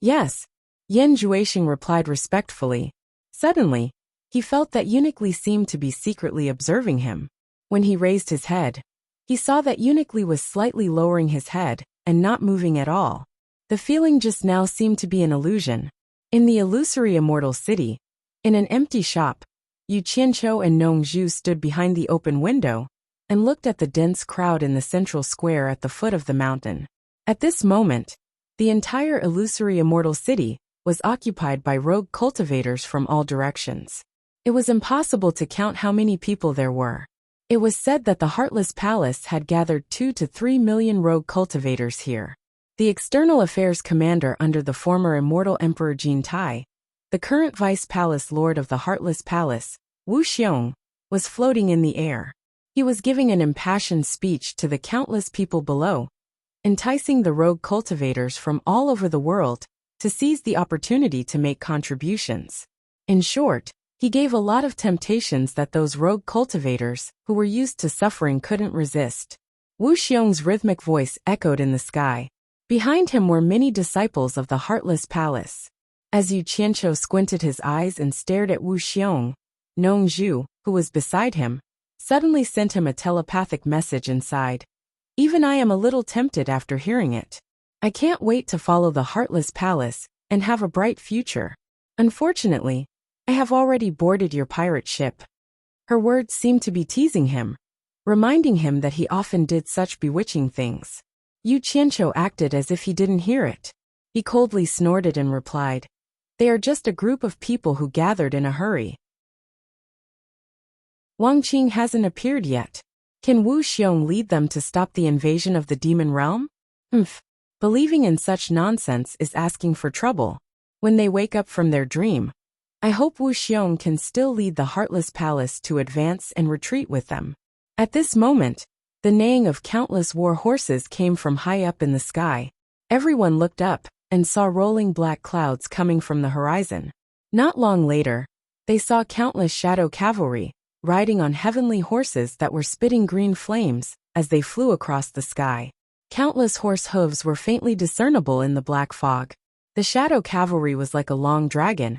"Yes," Yin Juexing replied respectfully. Suddenly, he felt that Uniquely seemed to be secretly observing him. When he raised his head, he saw that Uniquely was slightly lowering his head and not moving at all. The feeling just now seemed to be an illusion. In the illusory immortal city, in an empty shop, Yu Qianqiu and Nong Zhu stood behind the open window and looked at the dense crowd in the central square at the foot of the mountain. At this moment, the entire illusory immortal city was occupied by rogue cultivators from all directions. It was impossible to count how many people there were. It was said that the Heartless Palace had gathered 2 to 3 million rogue cultivators here. The External Affairs Commander under the former Immortal Emperor Jin Tai, the current Vice Palace Lord of the Heartless Palace, Wu Xiong, was floating in the air. He was giving an impassioned speech to the countless people below, enticing the rogue cultivators from all over the world to seize the opportunity to make contributions. In short, he gave a lot of temptations that those rogue cultivators, who were used to suffering, couldn't resist. Wu Xiong's rhythmic voice echoed in the sky. Behind him were many disciples of the Heartless Palace. As Yu Qianqiu squinted his eyes and stared at Wu Xiong, Nong Zhu, who was beside him, suddenly sent him a telepathic message and sighed. "Even I am a little tempted after hearing it. I can't wait to follow the Heartless Palace and have a bright future. Unfortunately, I have already boarded your pirate ship." Her words seemed to be teasing him, reminding him that he often did such bewitching things. Yu Qianqiu acted as if he didn't hear it. He coldly snorted and replied, "They are just a group of people who gathered in a hurry. Wang Qing hasn't appeared yet. Can Wu Xiong lead them to stop the invasion of the demon realm? Believing in such nonsense is asking for trouble. When they wake up from their dream, I hope Wu Xiong can still lead the Heartless Palace to advance and retreat with them." At this moment, The neighing of countless war horses came from high up in the sky. Everyone looked up and saw rolling black clouds coming from the horizon. Not long later, they saw countless shadow cavalry, riding on heavenly horses that were spitting green flames as they flew across the sky. Countless horse hooves were faintly discernible in the black fog. The shadow cavalry was like a long dragon.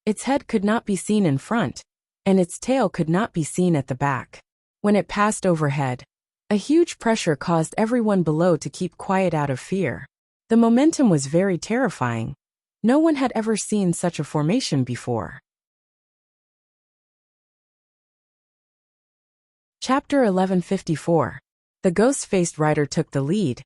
Its head could not be seen in front, and its tail could not be seen at the back. When it passed overhead, a huge pressure caused everyone below to keep quiet out of fear. The momentum was very terrifying. No one had ever seen such a formation before. Chapter 1154. The ghost-faced rider took the lead,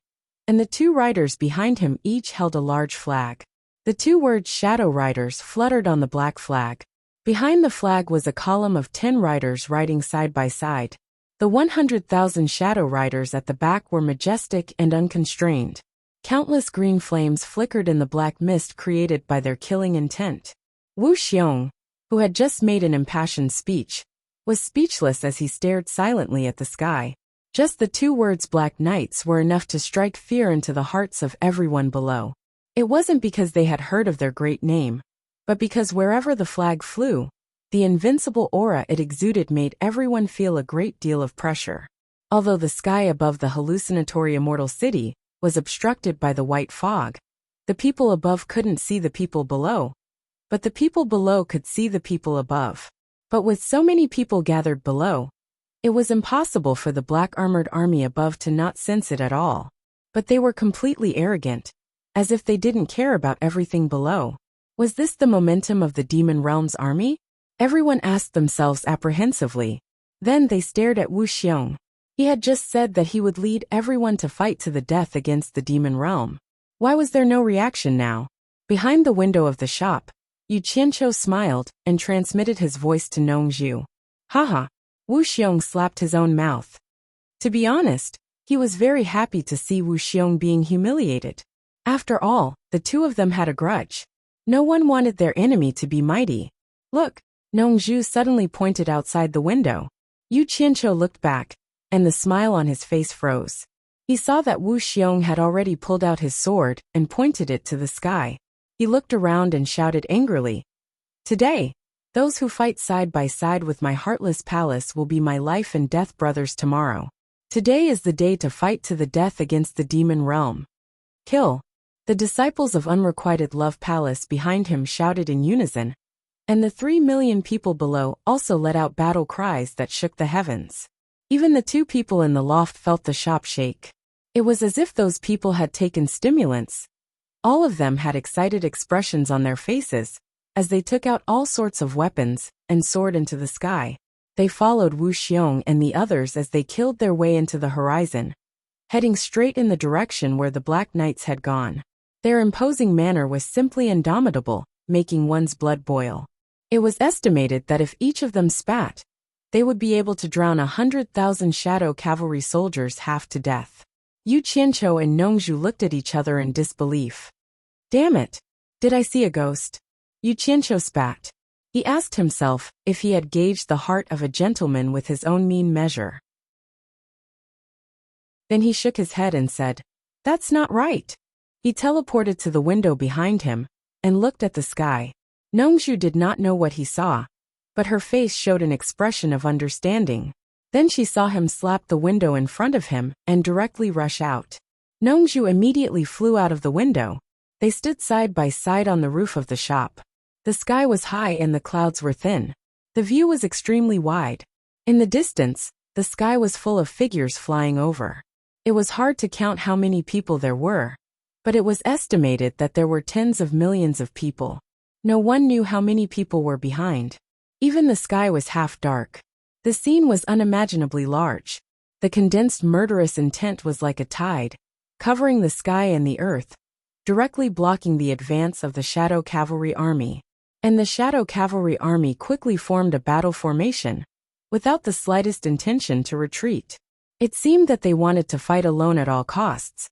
and the two riders behind him each held a large flag. The two words Shadow Riders fluttered on the black flag. Behind the flag was a column of 10 riders riding side by side. The 100,000 shadow riders at the back were majestic and unconstrained. Countless green flames flickered in the black mist created by their killing intent. Wu Xiong, who had just made an impassioned speech, was speechless as he stared silently at the sky. Just the two words Black Knights were enough to strike fear into the hearts of everyone below. It wasn't because they had heard of their great name, but because wherever the flag flew, the invincible aura it exuded made everyone feel a great deal of pressure. Although the sky above the hallucinatory immortal city was obstructed by the white fog, the people above couldn't see the people below, but the people below could see the people above. But with so many people gathered below, it was impossible for the black armored army above to not sense it at all. But they were completely arrogant, as if they didn't care about everything below. Was this the momentum of the demon realm's army? Everyone asked themselves apprehensively. Then they stared at Wu Xiong. He had just said that he would lead everyone to fight to the death against the demon realm. Why was there no reaction now? Behind the window of the shop, Yu Qianqiu smiled and transmitted his voice to Nongzhu. Haha. Wu Xiong slapped his own mouth. To be honest, he was very happy to see Wu Xiong being humiliated. After all, the two of them had a grudge. No one wanted their enemy to be mighty. Look, Nongzhu suddenly pointed outside the window. Yu Qianqiu looked back, and the smile on his face froze. He saw that Wu Xiong had already pulled out his sword and pointed it to the sky. He looked around and shouted angrily, "Today, those who fight side by side with my heartless palace will be my life and death brothers tomorrow. Today is the day to fight to the death against the demon realm. Kill." The disciples of Unrequited Love Palace behind him shouted in unison, and the 3 million people below also let out battle cries that shook the heavens. Even the two people in the loft felt the shop shake. It was as if those people had taken stimulants. All of them had excited expressions on their faces, as they took out all sorts of weapons and soared into the sky. They followed Wu Xiong and the others as they killed their way into the horizon, heading straight in the direction where the Black Knights had gone. Their imposing manner was simply indomitable, making one's blood boil. It was estimated that if each of them spat, they would be able to drown 100,000 shadow cavalry soldiers half to death. Yu Qianqiu and Nongzhu looked at each other in disbelief. Damn it! Did I see a ghost? Yu Qianqiu spat. He asked himself if he had gauged the heart of a gentleman with his own mean measure. Then he shook his head and said, "That's not right." He teleported to the window behind him and looked at the sky. Nongzhu did not know what he saw, but her face showed an expression of understanding. Then she saw him slap the window in front of him and directly rush out. Nongzhu immediately flew out of the window. They stood side by side on the roof of the shop. The sky was high and the clouds were thin. The view was extremely wide. In the distance, the sky was full of figures flying over. It was hard to count how many people there were, but it was estimated that there were tens of millions of people. No one knew how many people were behind. Even the sky was half dark. The scene was unimaginably large. The condensed murderous intent was like a tide, covering the sky and the earth, directly blocking the advance of the Shadow Cavalry Army. And the Shadow Cavalry Army quickly formed a battle formation, without the slightest intention to retreat. It seemed that they wanted to fight alone at all costs,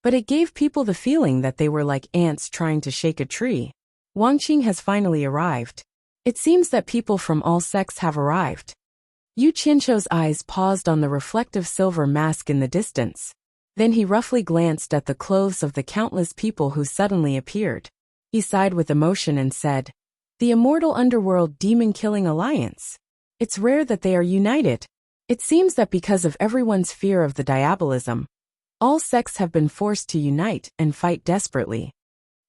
but it gave people the feeling that they were like ants trying to shake a tree. Wangqing has finally arrived. It seems that people from all sects have arrived. Yu Qianzhou's eyes paused on the reflective silver mask in the distance. Then he roughly glanced at the clothes of the countless people who suddenly appeared. He sighed with emotion and said, "The Immortal Underworld Demon-Killing Alliance. It's rare that they are united. It seems that because of everyone's fear of the diabolism, all sects have been forced to unite and fight desperately."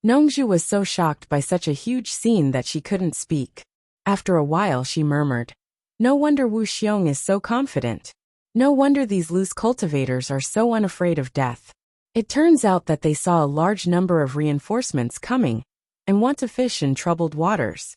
Nongzhu was so shocked by such a huge scene that she couldn't speak. After a while she murmured, "No wonder Wu Xiong is so confident. No wonder these loose cultivators are so unafraid of death. It turns out that they saw a large number of reinforcements coming and want to fish in troubled waters."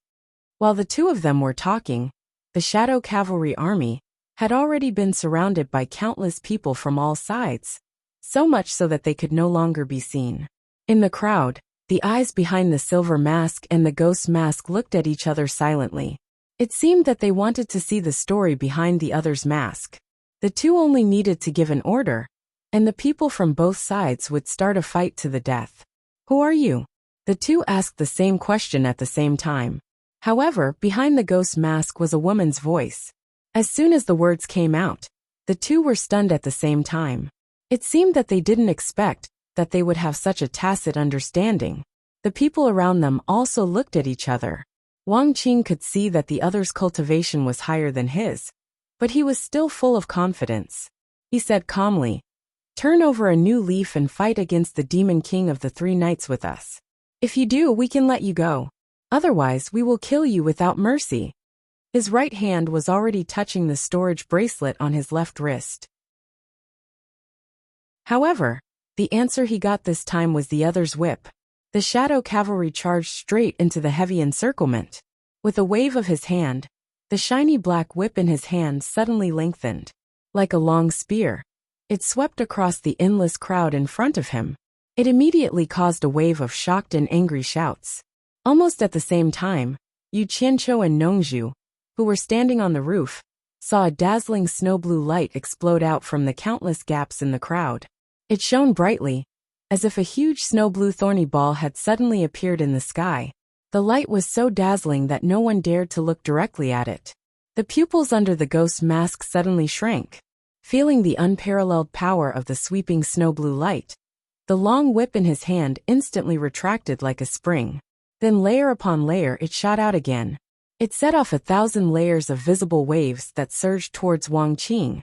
While the two of them were talking, the Shadow Cavalry army had already been surrounded by countless people from all sides, so much so that they could no longer be seen. In the crowd, the eyes behind the silver mask and the ghost mask looked at each other silently. It seemed that they wanted to see the story behind the other's mask. The two only needed to give an order, and the people from both sides would start a fight to the death. "Who are you?" The two asked the same question at the same time. However, behind the ghost mask was a woman's voice. As soon as the words came out, the two were stunned at the same time. It seemed that they didn't expect that they would have such a tacit understanding. The people around them also looked at each other. Wang Qing could see that the other's cultivation was higher than his, but he was still full of confidence. He said calmly, "Turn over a new leaf and fight against the Demon King of the Three Knights with us. If you do, we can let you go. Otherwise, we will kill you without mercy." His right hand was already touching the storage bracelet on his left wrist. However, the answer he got this time was the other's whip. The Shadow Cavalry charged straight into the heavy encirclement. With a wave of his hand, the shiny black whip in his hand suddenly lengthened. Like a long spear, it swept across the endless crowd in front of him. It immediately caused a wave of shocked and angry shouts. Almost at the same time, Yu Qianzhou and Nongzhu, who were standing on the roof, saw a dazzling snow-blue light explode out from the countless gaps in the crowd. It shone brightly, as if a huge snow-blue thorny ball had suddenly appeared in the sky. The light was so dazzling that no one dared to look directly at it. The pupils under the ghost mask suddenly shrank. Feeling the unparalleled power of the sweeping snow-blue light, the long whip in his hand instantly retracted like a spring. Then layer upon layer it shot out again. It set off 1,000 layers of visible waves that surged towards Wang Qing,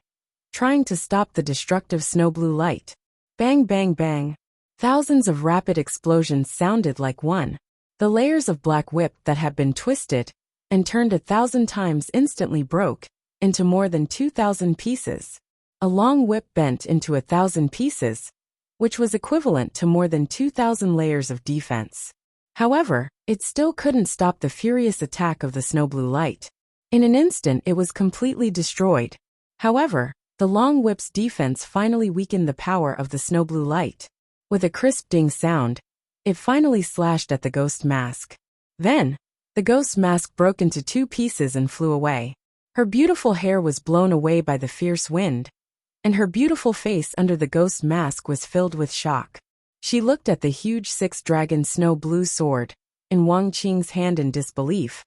trying to stop the destructive snow-blue light. Bang bang bang. Thousands of rapid explosions sounded like one. The layers of black whip that had been twisted and turned 1,000 times instantly broke into more than 2,000 pieces. A long whip bent into 1,000 pieces, which was equivalent to more than 2,000 layers of defense. However, it still couldn't stop the furious attack of the snow-blue light. In an instant it was completely destroyed. However, the long whip's defense finally weakened the power of the snow-blue light. With a crisp ding sound, it finally slashed at the ghost mask. Then, the ghost mask broke into 2 pieces and flew away. Her beautiful hair was blown away by the fierce wind, and her beautiful face under the ghost mask was filled with shock. She looked at the huge 6-dragon snow-blue sword in Wang Qing's hand in disbelief,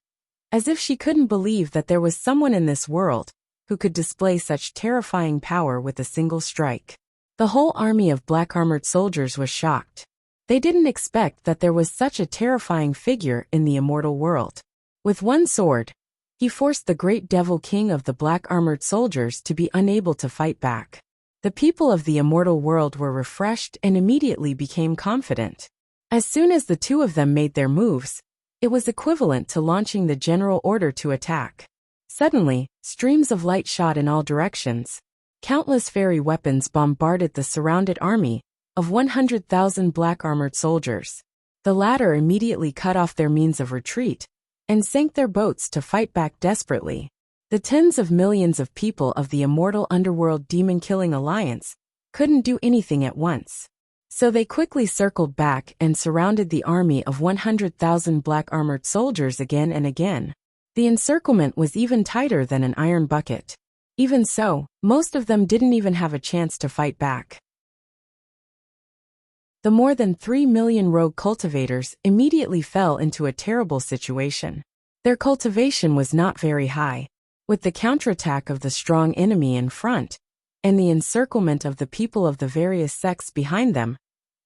as if she couldn't believe that there was someone in this world who could display such terrifying power with a single strike. The whole army of black-armored soldiers was shocked. They didn't expect that there was such a terrifying figure in the immortal world. With one sword, he forced the great devil king of the black-armored soldiers to be unable to fight back. The people of the immortal world were refreshed and immediately became confident. As soon as the two of them made their moves, it was equivalent to launching the general order to attack. Suddenly, streams of light shot in all directions. Countless fairy weapons bombarded the surrounded army of 100,000 black-armored soldiers. The latter immediately cut off their means of retreat and sank their boats to fight back desperately. The tens of millions of people of the immortal underworld demon-killing alliance couldn't do anything at once. So they quickly circled back and surrounded the army of 100,000 black-armored soldiers again and again. The encirclement was even tighter than an iron bucket. Even so, most of them didn't even have a chance to fight back. The more than 3 million rogue cultivators immediately fell into a terrible situation. Their cultivation was not very high. With the counterattack of the strong enemy in front, and the encirclement of the people of the various sects behind them,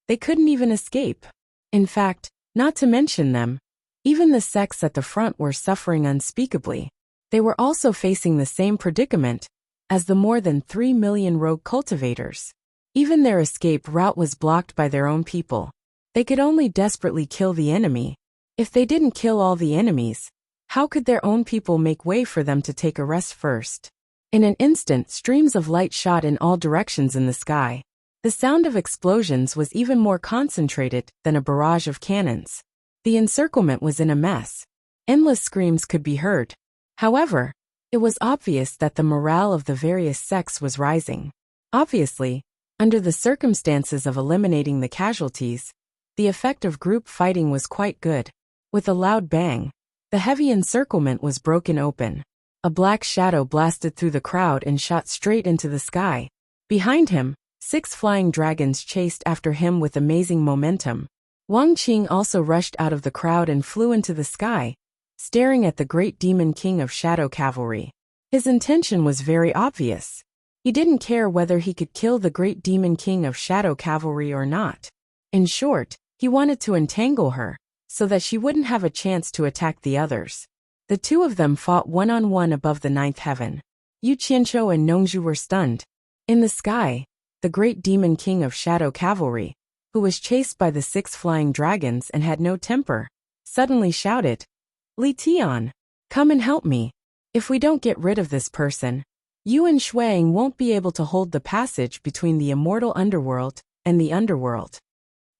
they couldn't even escape. In fact, not to mention them, even the sects at the front were suffering unspeakably. They were also facing the same predicament as the more than 3 million rogue cultivators. Even their escape route was blocked by their own people. They could only desperately kill the enemy. If they didn't kill all the enemies, how could their own people make way for them to take a rest first? In an instant, streams of light shot in all directions in the sky. The sound of explosions was even more concentrated than a barrage of cannons. The encirclement was in a mess. Endless screams could be heard. However, it was obvious that the morale of the various sects was rising. Obviously, under the circumstances of eliminating the casualties, the effect of group fighting was quite good. With a loud bang, the heavy encirclement was broken open. A black shadow blasted through the crowd and shot straight into the sky. Behind him, 6 flying dragons chased after him with amazing momentum. Wang Qing also rushed out of the crowd and flew into the sky, staring at the great demon king of shadow cavalry. His intention was very obvious. He didn't care whether he could kill the great demon king of shadow cavalry or not. In short, he wanted to entangle her, so that she wouldn't have a chance to attack the others. The two of them fought one-on-one above the 9th heaven. Yu Qianzhou and Nongzhu were stunned. In the sky, the great demon king of shadow cavalry, who was chased by the 6 flying dragons and had no temper, suddenly shouted, "Li Tian, come and help me. If we don't get rid of this person, Yuan Shuang won't be able to hold the passage between the immortal underworld and the underworld."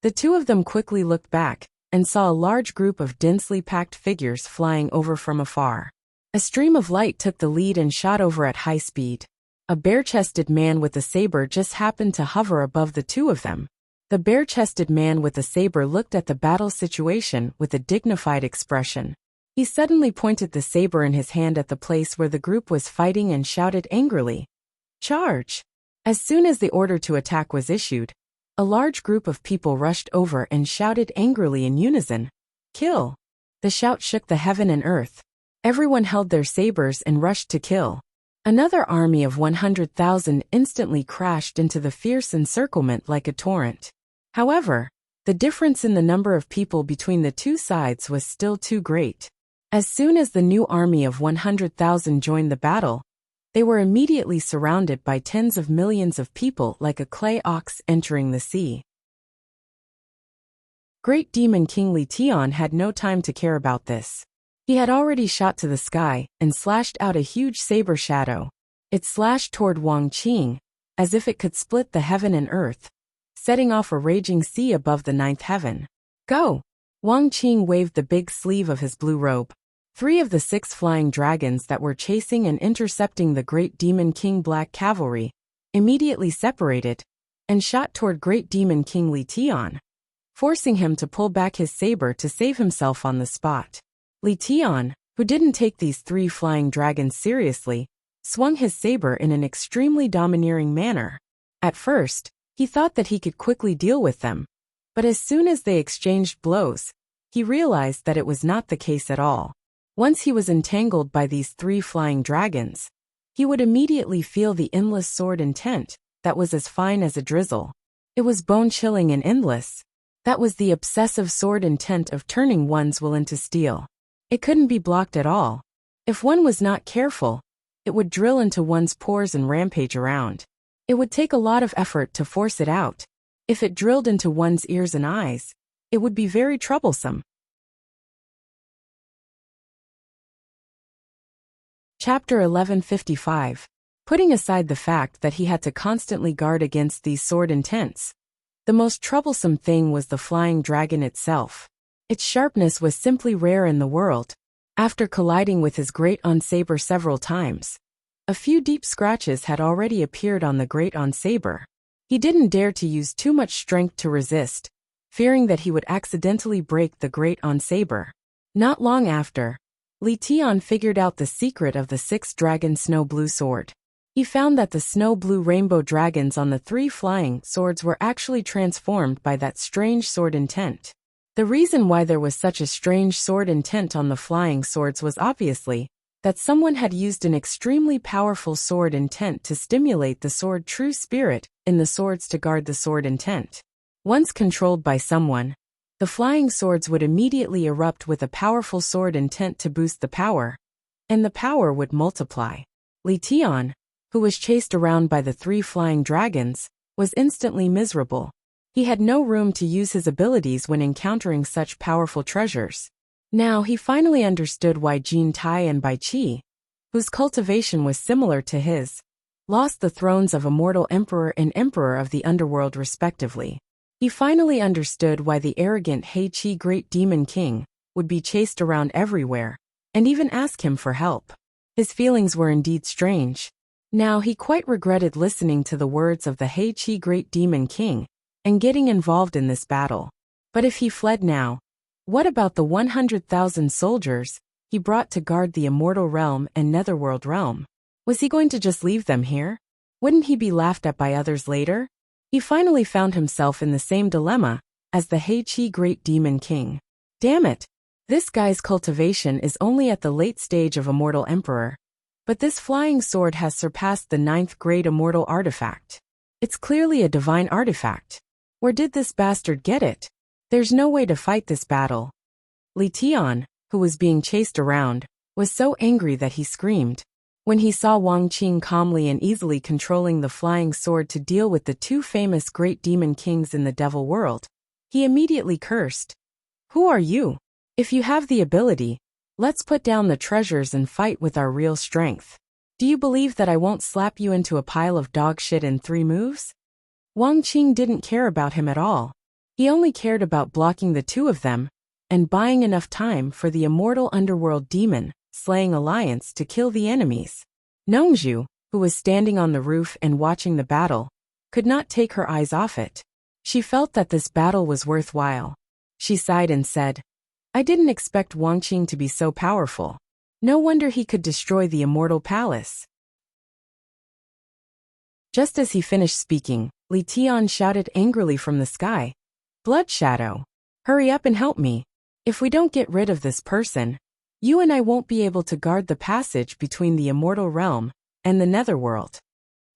The two of them quickly looked back and saw a large group of densely packed figures flying over from afar. A stream of light took the lead and shot over at high speed. A bare-chested man with a saber just happened to hover above the two of them. The bare-chested man with the saber looked at the battle situation with a dignified expression. He suddenly pointed the saber in his hand at the place where the group was fighting and shouted angrily, "Charge!" As soon as the order to attack was issued, a large group of people rushed over and shouted angrily in unison, "Kill!" The shout shook the heaven and earth. Everyone held their sabers and rushed to kill. Another army of 100,000 instantly crashed into the fierce encirclement like a torrent. However, the difference in the number of people between the two sides was still too great. As soon as the new army of 100,000 joined the battle, they were immediately surrounded by tens of millions of people like a clay ox entering the sea. Great Demon King Li Tian had no time to care about this. He had already shot to the sky and slashed out a huge saber shadow. It slashed toward Wang Qing, as if it could split the heaven and earth, setting off a raging sea above the 9th heaven. "Go!" Wang Qing waved the big sleeve of his blue robe. 3 of the 6 flying dragons that were chasing and intercepting the Great Demon King Black Cavalry immediately separated and shot toward Great Demon King Li Tian, forcing him to pull back his saber to save himself on the spot. Li Tian, who didn't take these 3 flying dragons seriously, swung his saber in an extremely domineering manner. At first, he thought that he could quickly deal with them, but as soon as they exchanged blows, he realized that it was not the case at all. Once he was entangled by these 3 flying dragons, he would immediately feel the endless sword intent that was as fine as a drizzle. It was bone-chilling and endless. That was the obsessive sword intent of turning one's will into steel. It couldn't be blocked at all. If one was not careful, it would drill into one's pores and rampage around. It would take a lot of effort to force it out. If it drilled into one's ears and eyes, it would be very troublesome. Chapter 1155. Putting aside the fact that he had to constantly guard against these sword intents, the most troublesome thing was the flying dragon itself. Its sharpness was simply rare in the world. After colliding with his great on-saber several times, a few deep scratches had already appeared on the great on-saber. He didn't dare to use too much strength to resist, fearing that he would accidentally break the great on-saber. Not long after, Li Tian figured out the secret of the 6-dragon snow blue sword. He found that the snow blue rainbow dragons on the 3 flying swords were actually transformed by that strange sword intent. The reason why there was such a strange sword intent on the flying swords was obviously that someone had used an extremely powerful sword intent to stimulate the sword true spirit in the swords to guard the sword intent. Once controlled by someone, the flying swords would immediately erupt with a powerful sword intent to boost the power, and the power would multiply. Li Tian, who was chased around by the 3 flying dragons, was instantly miserable. He had no room to use his abilities when encountering such powerful treasures. Now he finally understood why Jin Tai and Bai Qi, whose cultivation was similar to his, lost the thrones of Immortal Emperor and Emperor of the Underworld respectively. He finally understood why the arrogant He Qi Great Demon King would be chased around everywhere, and even ask him for help. His feelings were indeed strange. Now he quite regretted listening to the words of the He Qi Great Demon King and getting involved in this battle. But if he fled now, what about the 100,000 soldiers he brought to guard the Immortal Realm and Netherworld Realm? Was he going to just leave them here? Wouldn't he be laughed at by others later? He finally found himself in the same dilemma as the He Qi Great Demon King. Damn it! This guy's cultivation is only at the late stage of Immortal Emperor, but this flying sword has surpassed the 9th grade Immortal Artifact. It's clearly a divine artifact. Where did this bastard get it? There's no way to fight this battle. Li Tian, who was being chased around, was so angry that he screamed. When he saw Wang Qing calmly and easily controlling the flying sword to deal with the 2 famous great demon kings in the devil world, he immediately cursed. Who are you? If you have the ability, let's put down the treasures and fight with our real strength. Do you believe that I won't slap you into a pile of dog shit in 3 moves? Wang Qing didn't care about him at all. He only cared about blocking the 2 of them and buying enough time for the immortal underworld demon slaying alliance to kill the enemies. Nongzhu, who was standing on the roof and watching the battle, could not take her eyes off it. She felt that this battle was worthwhile. She sighed and said, I didn't expect Wang Qing to be so powerful. No wonder he could destroy the immortal palace. Just as he finished speaking, Li Tian shouted angrily from the sky, Blood Shadow! Hurry up and help me. If we don't get rid of this person, you and I won't be able to guard the passage between the immortal realm and the netherworld.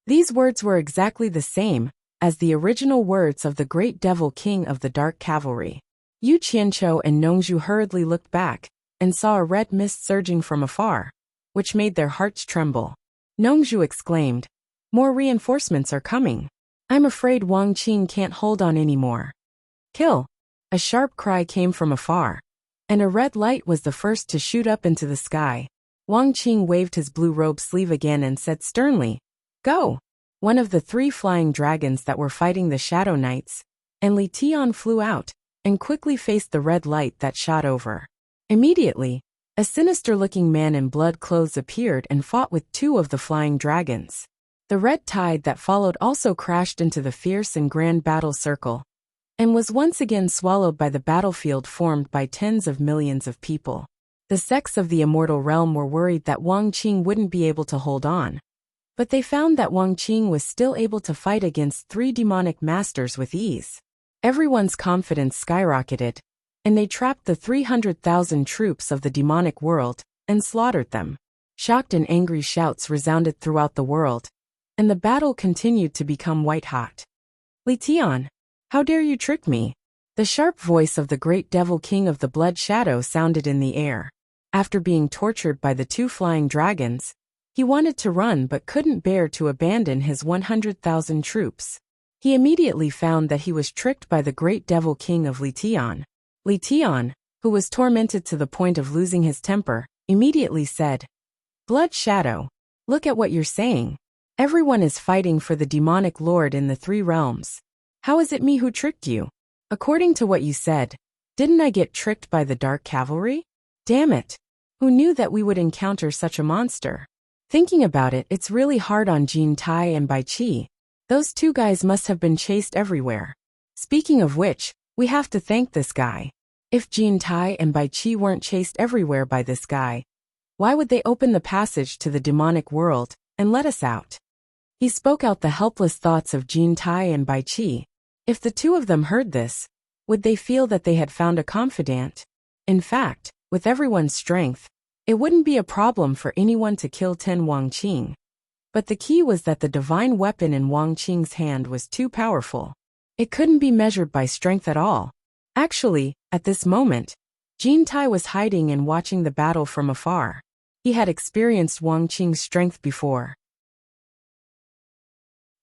These words were exactly the same as the original words of the great devil king of the dark cavalry. Yu Qianqiu and Nongzhu hurriedly looked back and saw a red mist surging from afar, which made their hearts tremble. Nongzhu exclaimed, More reinforcements are coming. I'm afraid Wang Qing can't hold on anymore. Kill! A sharp cry came from afar, and a red light was the first to shoot up into the sky. Wang Qing waved his blue robe sleeve again and said sternly, Go! One of the 3 flying dragons that were fighting the Shadow Knights, and Li Tian flew out and quickly faced the red light that shot over. Immediately, a sinister-looking man in blood clothes appeared and fought with 2 of the flying dragons. The red tide that followed also crashed into the fierce and grand battle circle, and was once again swallowed by the battlefield formed by tens of millions of people. The sects of the immortal realm were worried that Wang Qing wouldn't be able to hold on, but they found that Wang Qing was still able to fight against 3 demonic masters with ease. Everyone's confidence skyrocketed, and they trapped the 300,000 troops of the demonic world and slaughtered them. Shocked and angry shouts resounded throughout the world, and the battle continued to become white-hot. Li Tian, how dare you trick me? The sharp voice of the great devil king of the blood shadow sounded in the air. After being tortured by the 2 flying dragons, he wanted to run but couldn't bear to abandon his 100,000 troops. He immediately found that he was tricked by the great devil king of Li Tian. Li Tian, who was tormented to the point of losing his temper, immediately said, Blood Shadow, look at what you're saying. Everyone is fighting for the demonic lord in the 3 realms. How is it me who tricked you? According to what you said, didn't I get tricked by the dark cavalry? Damn it! Who knew that we would encounter such a monster? Thinking about it, it's really hard on Jin Tai and Bai Qi. Those 2 guys must have been chased everywhere. Speaking of which, we have to thank this guy. If Jin Tai and Bai Qi weren't chased everywhere by this guy, why would they open the passage to the demonic world and let us out? He spoke out the helpless thoughts of Jin Tai and Bai Qi. If the 2 of them heard this, would they feel that they had found a confidant? In fact, with everyone's strength, It wouldn't be a problem for anyone to kill 10 Wang Qing. But the key was that the divine weapon in Wang Qing's hand was too powerful. It couldn't be measured by strength at all. Actually, at this moment, Jin Tai was hiding and watching the battle from afar. He had experienced Wang Qing's strength before.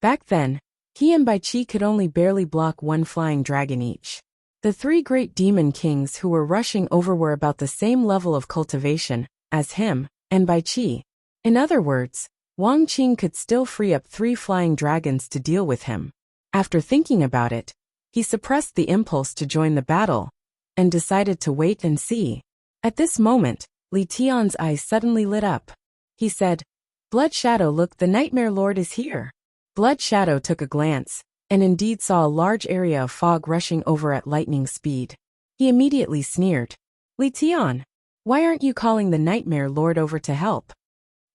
Back then, he and Bai Qi could only barely block one flying dragon each. The three great demon kings who were rushing over were about the same level of cultivation as him and Bai Qi. In other words, Wang Qing could still free up 3 flying dragons to deal with him. After thinking about it, he suppressed the impulse to join the battle and decided to wait and see. At this moment, Li Tian's eyes suddenly lit up. He said, "Blood Shadow, look, the Nightmare Lord is here." Blood Shadow took a glance, and indeed saw a large area of fog rushing over at lightning speed. He immediately sneered. "Li Tian, why aren't you calling the Nightmare Lord over to help?"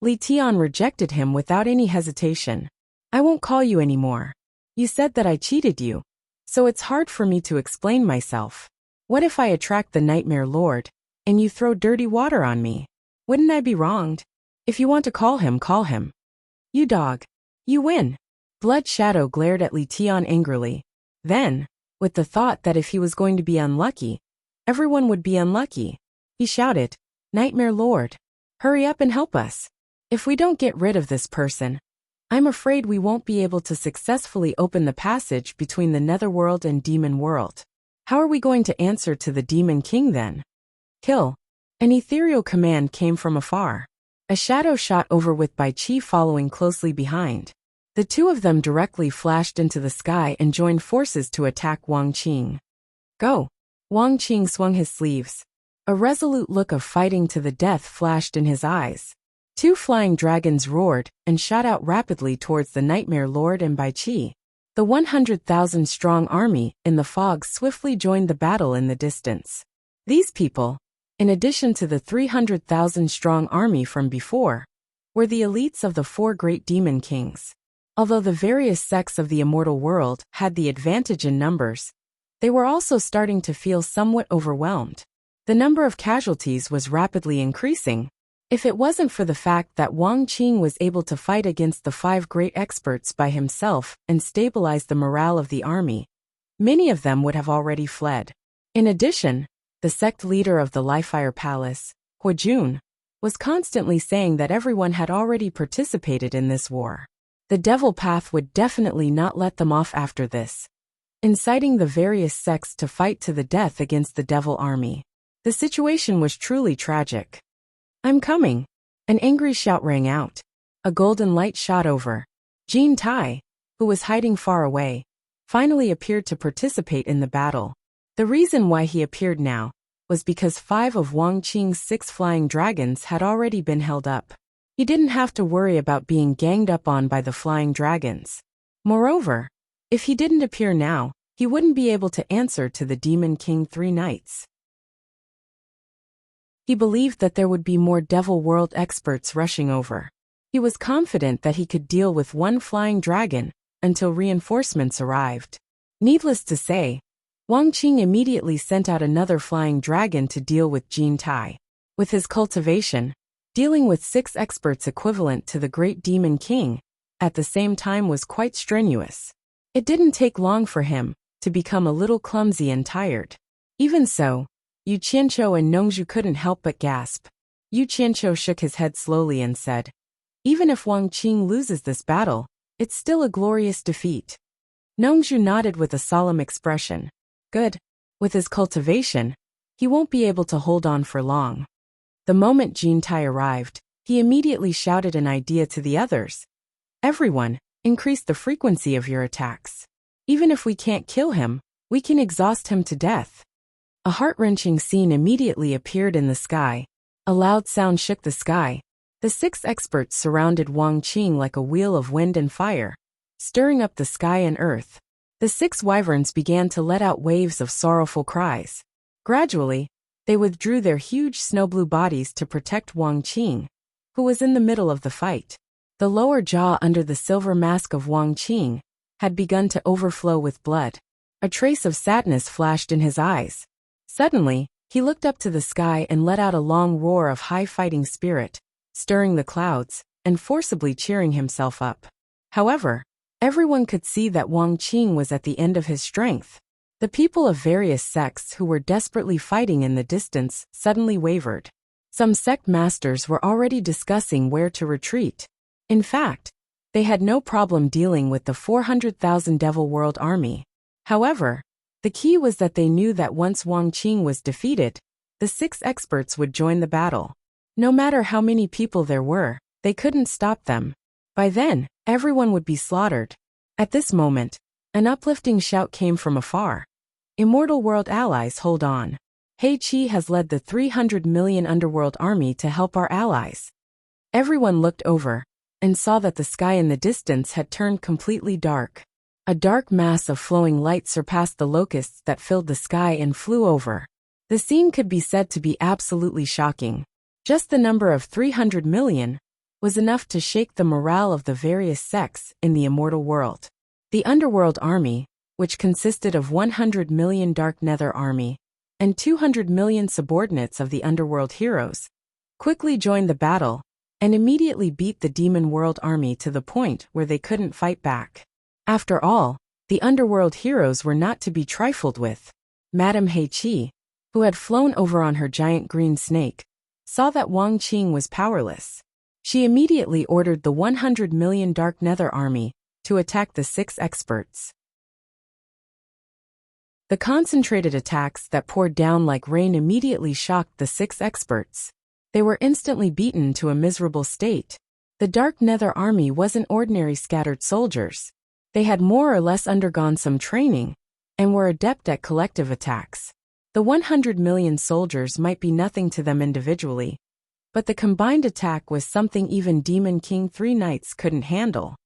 Li Tian rejected him without any hesitation. "I won't call you anymore. You said that I cheated you, so it's hard for me to explain myself. What if I attract the Nightmare Lord, and you throw dirty water on me? Wouldn't I be wronged? If you want to call him, call him. You dog. You win." Blood Shadow glared at Li Tian angrily. Then, with the thought that if he was going to be unlucky, everyone would be unlucky, he shouted, "Nightmare Lord, hurry up and help us. If we don't get rid of this person, I'm afraid we won't be able to successfully open the passage between the Netherworld and Demon World. How are we going to answer to the Demon King then?" "Kill." An ethereal command came from afar. A shadow shot over with Bai Qi following closely behind. The two of them directly flashed into the sky and joined forces to attack Wang Qing. "Go!" Wang Qing swung his sleeves. A resolute look of fighting to the death flashed in his eyes. 2 flying dragons roared and shot out rapidly towards the Nightmare Lord and Bai Qi. The 100,000-strong army in the fog swiftly joined the battle in the distance. These people, in addition to the 300,000-strong army from before, were the elites of the 4 great demon kings. Although the various sects of the immortal world had the advantage in numbers, they were also starting to feel somewhat overwhelmed. The number of casualties was rapidly increasing. If it wasn't for the fact that Wang Qing was able to fight against the 5 great experts by himself and stabilize the morale of the army, many of them would have already fled. In addition, the sect leader of the Lifire Palace, Huajun, was constantly saying that everyone had already participated in this war. The Devil Path would definitely not let them off after this, inciting the various sects to fight to the death against the Devil Army. The situation was truly tragic. "I'm coming!" An angry shout rang out. A golden light shot over. Jin Tai, who was hiding far away, finally appeared to participate in the battle. The reason why he appeared now was because 5 of Wang Qing's 6 flying dragons had already been held up. He didn't have to worry about being ganged up on by the flying dragons. Moreover, if he didn't appear now, he wouldn't be able to answer to the Demon King 3 nights. He believed that there would be more Devil World experts rushing over. He was confident that he could deal with 1 flying dragon until reinforcements arrived. Needless to say, Wang Qing immediately sent out another flying dragon to deal with Jin Tai. With his cultivation, dealing with 6 experts equivalent to the Great Demon King at the same time was quite strenuous. It didn't take long for him to become a little clumsy and tired. Even so, Yu Qianqiu and Nongzhu couldn't help but gasp. Yu Qianqiu shook his head slowly and said, "Even if Wang Qing loses this battle, it's still a glorious defeat." Nongzhu nodded with a solemn expression. "Good. With his cultivation, he won't be able to hold on for long." The moment Jin Tai arrived, he immediately shouted an idea to the others. "Everyone, increase the frequency of your attacks. Even if we can't kill him, we can exhaust him to death." A heart-wrenching scene immediately appeared in the sky. A loud sound shook the sky. The 6 experts surrounded Wang Qing like a wheel of wind and fire, stirring up the sky and earth. The 6 wyverns began to let out waves of sorrowful cries. Gradually, they withdrew their huge snow-blue bodies to protect Wang Qing, who was in the middle of the fight. The lower jaw under the silver mask of Wang Qing had begun to overflow with blood. A trace of sadness flashed in his eyes. Suddenly, He looked up to the sky and let out a long roar of high fighting spirit, stirring the clouds and forcibly cheering himself up. However, everyone could see that Wang Qing was at the end of his strength. The people of various sects who were desperately fighting in the distance suddenly wavered. Some sect masters were already discussing where to retreat. In fact, they had no problem dealing with the 400,000 Devil World army. However, the key was that they knew that once Wang Qing was defeated, the 6 experts would join the battle. No matter how many people there were, they couldn't stop them. By then, everyone would be slaughtered. At this moment, an uplifting shout came from afar. Immortal World allies, hold on. He Qi has led the 300 million Underworld army to help our allies. Everyone looked over and saw that the sky in the distance had turned completely dark. A dark mass of flowing light surpassed the locusts that filled the sky and flew over. The scene could be said to be absolutely shocking. Just the number of 300 million was enough to shake the morale of the various sects in the immortal world. The Underworld army, which consisted of 100 million Dark Nether army and 200 million subordinates of the Underworld heroes, quickly joined the battle and immediately beat the Demon World army to the point where they couldn't fight back. After all, the Underworld heroes were not to be trifled with. Madame He Qi, who had flown over on her giant green snake, saw that Wang Qing was powerless. She immediately ordered the 100 million Dark Nether army to attack the 6 experts. The concentrated attacks that poured down like rain immediately shocked the 6 experts. They were instantly beaten to a miserable state. The Dark Nether army wasn't ordinary scattered soldiers. They had more or less undergone some training and were adept at collective attacks. The 100 million soldiers might be nothing to them individually, but the combined attack was something even Demon King 3 Knights couldn't handle.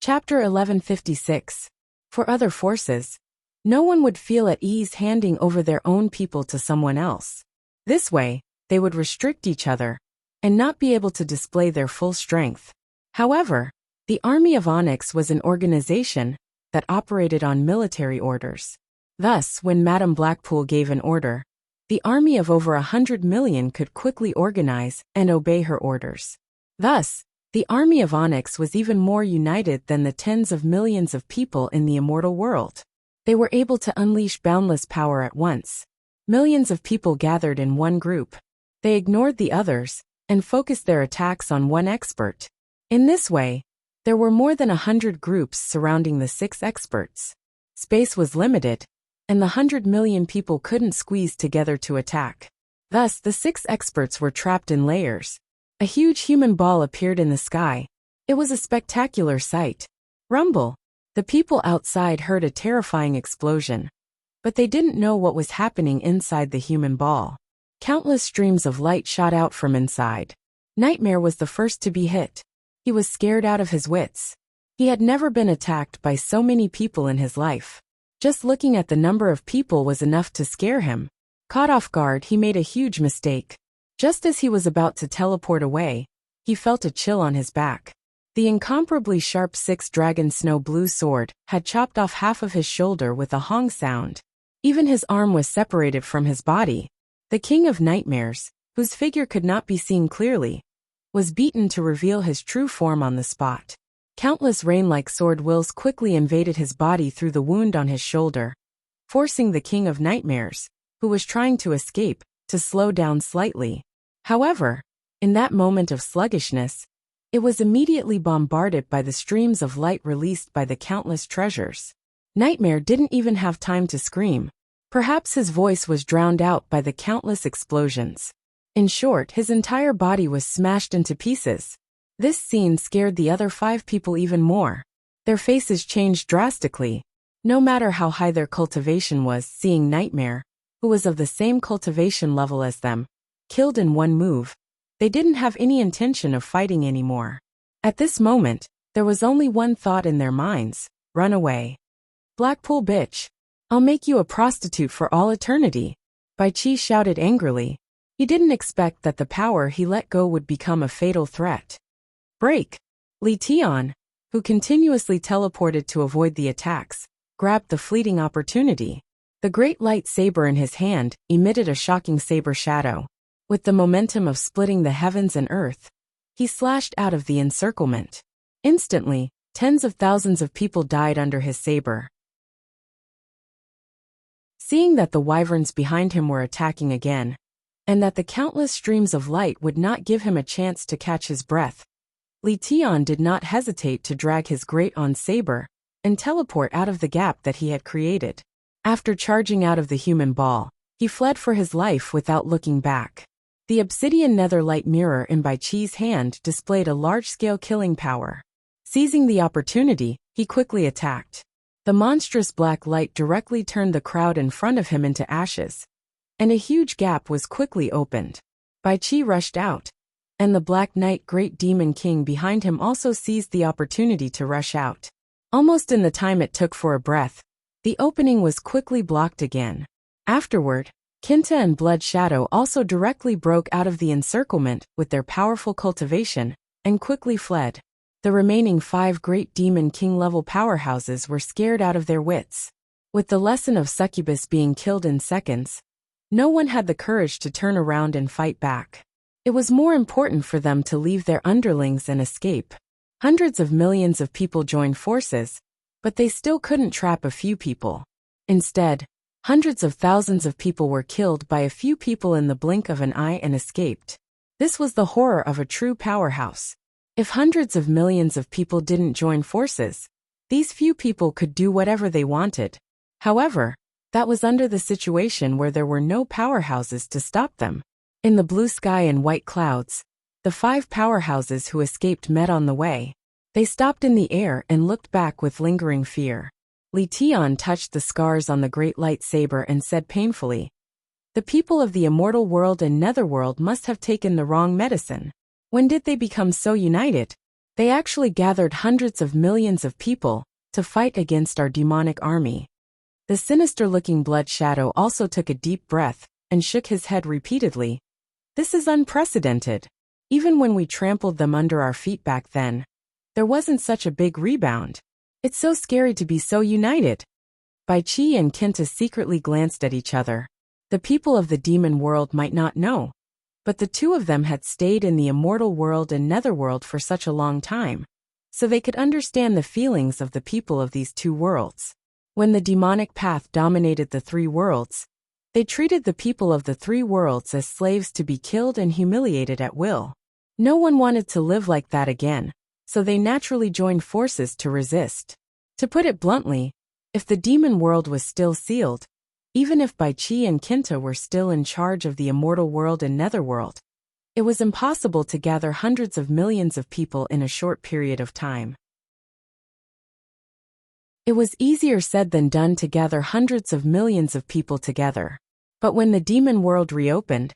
Chapter 1156. For other forces, no one would feel at ease handing over their own people to someone else. This way, they would restrict each other and not be able to display their full strength. However, the Army of Onyx was an organization that operated on military orders. Thus, when Madame Blackpool gave an order, the army of over 100 million could quickly organize and obey her orders. Thus, the Army of Onyx was even more united than the tens of millions of people in the immortal world. They were able to unleash boundless power at once. Millions of people gathered in one group. They ignored the others and focused their attacks on one expert. In this way, there were more than 100 groups surrounding the 6 experts. Space was limited, and the 100 million people couldn't squeeze together to attack. Thus, the 6 experts were trapped in layers. A huge human ball appeared in the sky. It was a spectacular sight. Rumble! The people outside heard a terrifying explosion, but they didn't know what was happening inside the human ball. Countless streams of light shot out from inside. Nightmare was the first to be hit. He was scared out of his wits. He had never been attacked by so many people in his life. Just looking at the number of people was enough to scare him. Caught off guard, he made a huge mistake. Just as he was about to teleport away, he felt a chill on his back. The incomparably sharp 6-dragon snow blue sword had chopped off half of his shoulder with a hong sound. Even his arm was separated from his body. The King of Nightmares, whose figure could not be seen clearly, was beaten to reveal his true form on the spot. Countless rain-like sword wills quickly invaded his body through the wound on his shoulder, forcing the King of Nightmares, who was trying to escape, to slow down slightly. However, in that moment of sluggishness, it was immediately bombarded by the streams of light released by the countless treasures. Nightmare didn't even have time to scream. Perhaps his voice was drowned out by the countless explosions. In short, his entire body was smashed into pieces. This scene scared the other 5 people even more. Their faces changed drastically. No matter how high their cultivation was, seeing Nightmare, who was of the same cultivation level as them, killed in one move, they didn't have any intention of fighting anymore. At this moment, there was only one thought in their minds: run away. Blackpool bitch. I'll make you a prostitute for all eternity. Bai Qi shouted angrily. He didn't expect that the power he let go would become a fatal threat. Break! Li Tian, who continuously teleported to avoid the attacks, grabbed the fleeting opportunity. The great lightsaber in his hand emitted a shocking saber shadow. With the momentum of splitting the heavens and earth, he slashed out of the encirclement. Instantly, tens of thousands of people died under his saber. Seeing that the wyverns behind him were attacking again, and that the countless streams of light would not give him a chance to catch his breath, Li Tian did not hesitate to drag his great saber and teleport out of the gap that he had created. After charging out of the human ball, he fled for his life without looking back. The obsidian netherlight mirror in Bai Qi's hand displayed a large-scale killing power. Seizing the opportunity, he quickly attacked. The monstrous black light directly turned the crowd in front of him into ashes, and a huge gap was quickly opened. Bai Qi rushed out, and the Black Knight Great Demon King behind him also seized the opportunity to rush out. Almost in the time it took for a breath, the opening was quickly blocked again. Afterward, Kinta and Blood Shadow also directly broke out of the encirclement with their powerful cultivation and quickly fled. The remaining 5 Great Demon King level powerhouses were scared out of their wits. With the lesson of Succubus being killed in seconds, no one had the courage to turn around and fight back. It was more important for them to leave their underlings and escape. Hundreds of millions of people joined forces, but they still couldn't trap a few people. Instead, hundreds of thousands of people were killed by a few people in the blink of an eye and escaped. This was the horror of a true powerhouse. If hundreds of millions of people didn't join forces, these few people could do whatever they wanted. However, that was under the situation where there were no powerhouses to stop them. In the blue sky and white clouds, the 5 powerhouses who escaped met on the way. They stopped in the air and looked back with lingering fear. Li Tian touched the scars on the great lightsaber and said painfully, "The people of the immortal world and netherworld must have taken the wrong medicine. When did they become so united? They actually gathered hundreds of millions of people to fight against our demonic army." The sinister-looking Blood Shadow also took a deep breath and shook his head repeatedly. "This is unprecedented. Even when we trampled them under our feet back then, there wasn't such a big rebound. It's so scary to be so united." Bai Qi and Kinta secretly glanced at each other. The people of the demon world might not know, but the two of them had stayed in the immortal world and netherworld for such a long time, so they could understand the feelings of the people of these two worlds. When the demonic path dominated the 3 worlds, they treated the people of the 3 worlds as slaves to be killed and humiliated at will. No one wanted to live like that again, so they naturally joined forces to resist. To put it bluntly, if the demon world was still sealed, even if Bai Qi and Kinta were still in charge of the immortal world and netherworld, it was impossible to gather hundreds of millions of people in a short period of time. It was easier said than done to gather hundreds of millions of people together. But when the demon world reopened,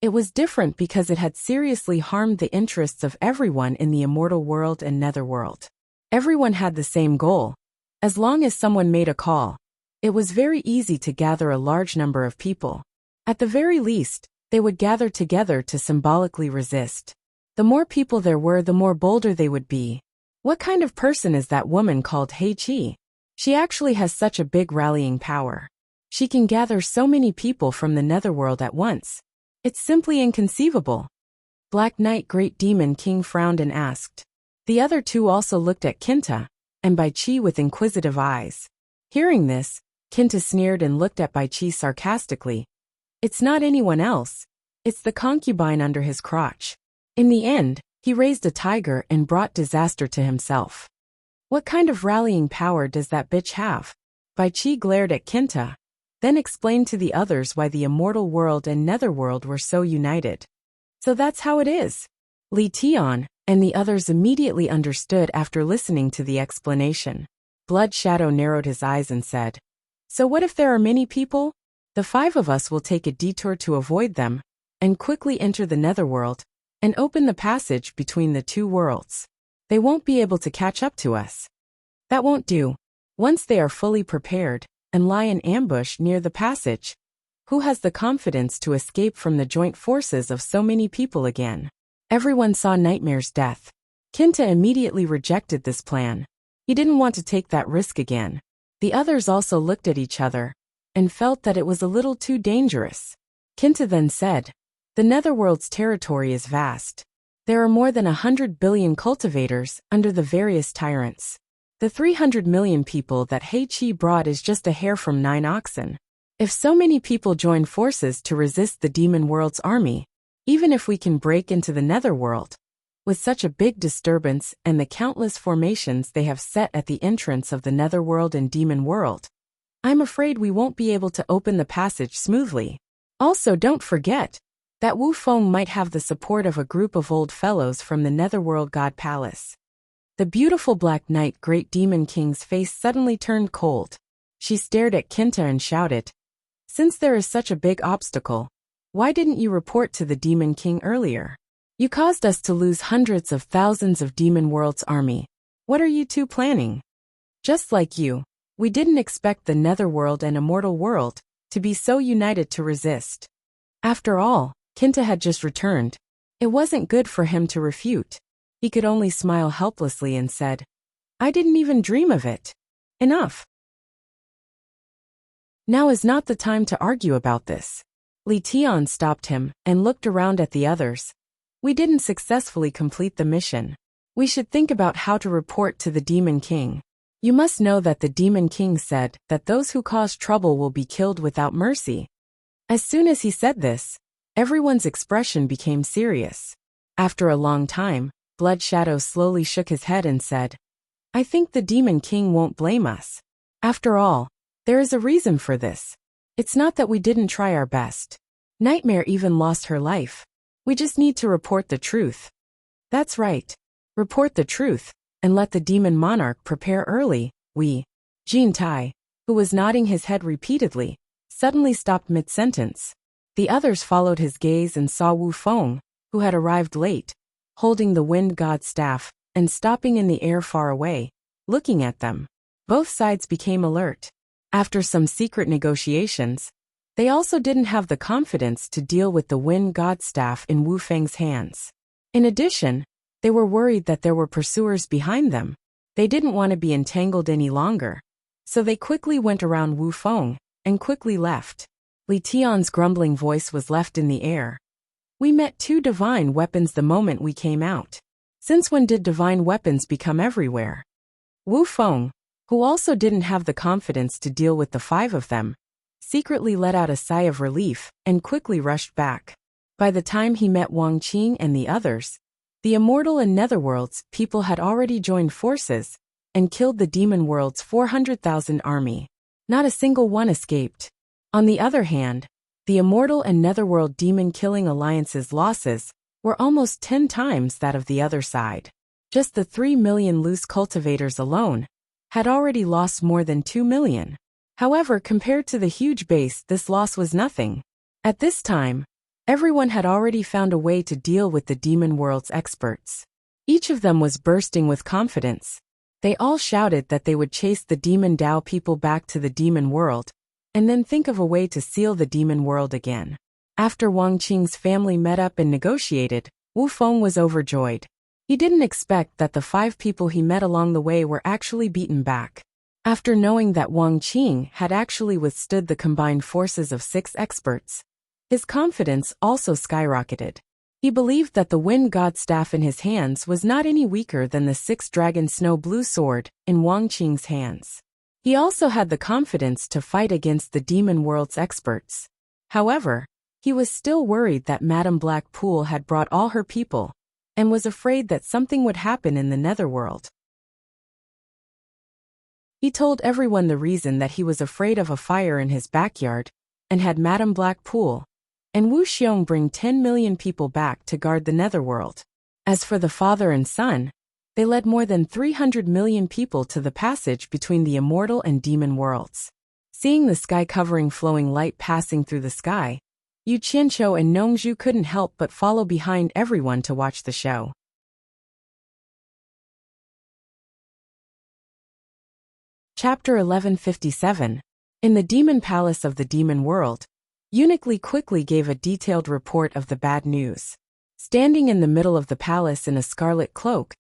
it was different because it had seriously harmed the interests of everyone in the immortal world and netherworld. Everyone had the same goal. As long as someone made a call, it was very easy to gather a large number of people. At the very least, they would gather together to symbolically resist. The more people there were, the more bolder they would be. What kind of person is that woman called Hei Qi? She actually has such a big rallying power. She can gather so many people from the netherworld at once. It's simply inconceivable. Black Knight Great Demon King frowned and asked. The other 2 also looked at Kinta and Bai Qi with inquisitive eyes. Hearing this, Kinta sneered and looked at Bai Qi sarcastically. It's not anyone else. It's the concubine under his crotch. In the end, he raised a tiger and brought disaster to himself. What kind of rallying power does that bitch have? Bai Qi glared at Kinta, then explained to the others why the immortal world and netherworld were so united. So that's how it is. Li Tian and the others immediately understood after listening to the explanation. Blood Shadow narrowed his eyes and said, "So what if there are many people? The 5 of us will take a detour to avoid them, and quickly enter the netherworld, and open the passage between the 2 worlds. They won't be able to catch up to us." "That won't do. Once they are fully prepared and lie in ambush near the passage, who has the confidence to escape from the joint forces of so many people again?" Everyone saw Nightmare's death. Kinta immediately rejected this plan. He didn't want to take that risk again. The others also looked at each other and felt that it was a little too dangerous. Kinta then said, "The Netherworld's territory is vast. There are more than 100 billion cultivators under the various tyrants. The 300 million people that Heichi brought is just a hair from 9 oxen. If so many people join forces to resist the demon world's army, even if we can break into the Netherworld, with such a big disturbance and the countless formations they have set at the entrance of the Netherworld and demon world, I'm afraid we won't be able to open the passage smoothly. Also, don't forget that Wu Feng might have the support of a group of old fellows from the Netherworld God Palace." The beautiful Black Knight Great Demon King's face suddenly turned cold. She stared at Kinta and shouted, "Since there is such a big obstacle, why didn't you report to the Demon King earlier? You caused us to lose hundreds of thousands of Demon World's army. What are you two planning? Just like you, we didn't expect the Netherworld and Immortal World to be so united to resist." After all, Kinta had just returned. It wasn't good for him to refute. He could only smile helplessly and said, "I didn't even dream of it. Enough. Now is not the time to argue about this." Li Tian stopped him and looked around at the others. "We didn't successfully complete the mission. We should think about how to report to the Demon King. You must know that the Demon King said that those who cause trouble will be killed without mercy." As soon as he said this, everyone's expression became serious. After a long time, Blood Shadow slowly shook his head and said, "I think the Demon King won't blame us. After all, there is a reason for this. It's not that we didn't try our best. Nightmare even lost her life. We just need to report the truth." "That's right. Report the truth, and let the Demon Monarch prepare early." Jin Tai, who was nodding his head repeatedly, suddenly stopped mid-sentence. The others followed his gaze and saw Wu Feng, who had arrived late, holding the Wind God's staff and stopping in the air far away, looking at them. Both sides became alert. After some secret negotiations, they also didn't have the confidence to deal with the Wind God's staff in Wu Feng's hands. In addition, they were worried that there were pursuers behind them. They didn't want to be entangled any longer, so they quickly went around Wu Feng and quickly left. Li Tian's grumbling voice was left in the air. "We met 2 divine weapons the moment we came out. Since when did divine weapons become everywhere?" Wu Feng, who also didn't have the confidence to deal with the 5 of them, secretly let out a sigh of relief and quickly rushed back. By the time he met Wang Qing and the others, the Immortal and Netherworld's people had already joined forces and killed the Demon World's 400,000 army. Not a single one escaped. On the other hand, the Immortal and Netherworld Demon-Killing Alliance's losses were almost 10 times that of the other side. Just the 3 million loose cultivators alone had already lost more than 2 million. However, compared to the huge base, this loss was nothing. At this time, everyone had already found a way to deal with the Demon World's experts. Each of them was bursting with confidence. They all shouted that they would chase the Demon Dao people back to the Demon World, and then think of a way to seal the Demon World again. After Wang Qing's family met up and negotiated, Wu Feng was overjoyed. He didn't expect that the 5 people he met along the way were actually beaten back. After knowing that Wang Qing had actually withstood the combined forces of 6 experts, his confidence also skyrocketed. He believed that the Wind God staff in his hands was not any weaker than the 6-dragon snow blue sword in Wang Qing's hands. He also had the confidence to fight against the Demon World's experts. However, he was still worried that Madame Blackpool had brought all her people, and was afraid that something would happen in the Netherworld. He told everyone the reason that he was afraid of a fire in his backyard, and had Madame Blackpool and Wu Xiong bring 10 million people back to guard the Netherworld. As for the father and son, they led more than 300 million people to the passage between the Immortal and Demon Worlds. Seeing the sky-covering flowing light passing through the sky, Yu Qianqiu and Nongzhu couldn't help but follow behind everyone to watch the show. Chapter 1157. In the Demon Palace of the Demon World, Eunuch Li quickly gave a detailed report of the bad news. Standing in the middle of the palace in a scarlet cloak,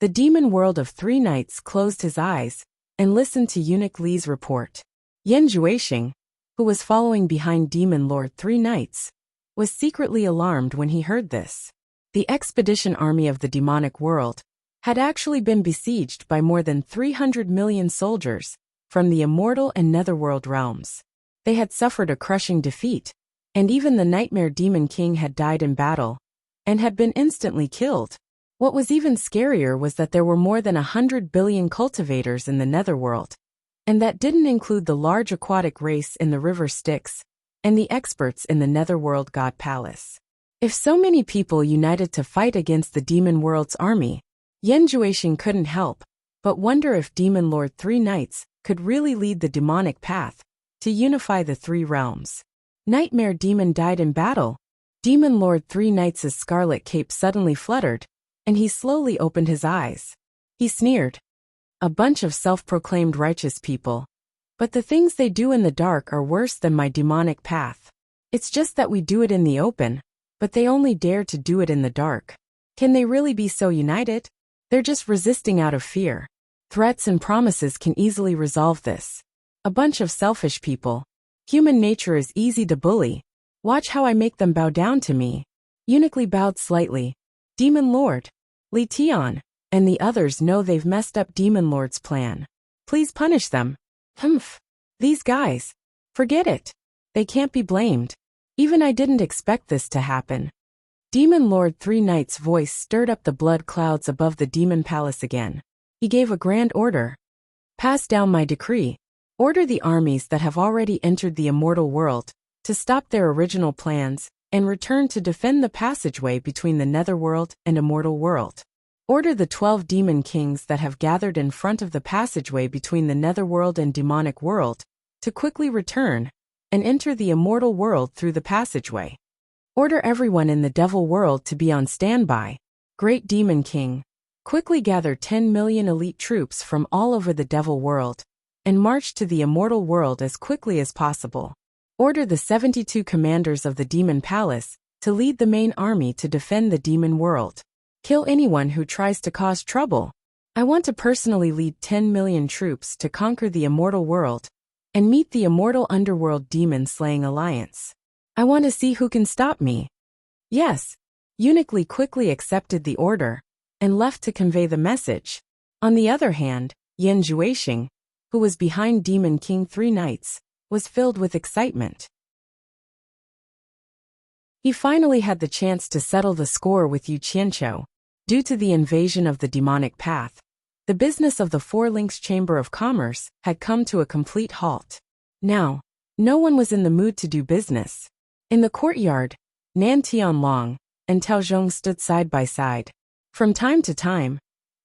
the Demon World of 3 Knights closed his eyes and listened to Eunuch Li's report. Yan Juexing, who was following behind Demon Lord 3 Knights, was secretly alarmed when he heard this. The expedition army of the demonic world had actually been besieged by more than 300 million soldiers from the immortal and netherworld realms. They had suffered a crushing defeat, and even the Nightmare Demon King had died in battle and had been instantly killed. What was even scarier was that there were more than 100 billion cultivators in the netherworld, and that didn't include the large aquatic race in the river Styx and the experts in the netherworld god palace. If so many people united to fight against the demon world's army, Yan Juexing couldn't help but wonder if Demon Lord 3 Knights could really lead the demonic path to unify the 3 realms. Nightmare Demon died in battle. Demon Lord 3 Knights' scarlet cape suddenly fluttered, and he slowly opened his eyes. He sneered. A bunch of self-proclaimed righteous people. But the things they do in the dark are worse than my demonic path. It's just that we do it in the open, but they only dare to do it in the dark. Can they really be so united? They're just resisting out of fear. Threats and promises can easily resolve this. A bunch of selfish people. Human nature is easy to bully. Watch how I make them bow down to me. Eunuch Li bowed slightly. Demon Lord, Li Tian, and the others know they've messed up Demon Lord's plan. Please punish them. Humph. These guys. Forget it. They can't be blamed. Even I didn't expect this to happen. Demon Lord 3 Knights' voice stirred up the blood clouds above the demon palace again. He gave a grand order. Pass down my decree. Order the armies that have already entered the immortal world to stop their original plans and return to defend the passageway between the netherworld and immortal world. Order the 12 demon kings that have gathered in front of the passageway between the netherworld and demonic world to quickly return and enter the immortal world through the passageway. Order everyone in the devil world to be on standby. Great Demon King, quickly gather 10 million elite troops from all over the devil world and march to the immortal world as quickly as possible. Order the 72 commanders of the demon palace to lead the main army to defend the demon world. Kill anyone who tries to cause trouble. I want to personally lead 10 million troops to conquer the immortal world and meet the immortal underworld demon-slaying alliance. I want to see who can stop me. Yes. Eunuch Li quickly accepted the order and left to convey the message. On the other hand, Yan Juexing, who was behind Demon King 3 Knights, was filled with excitement. He finally had the chance to settle the score with Yu Qianqiu. Due to the invasion of the demonic path, the business of the Four Links Chamber of Commerce had come to a complete halt. Now, no one was in the mood to do business. In the courtyard, Nan Tianlong and Tao Zhong stood side by side. From time to time,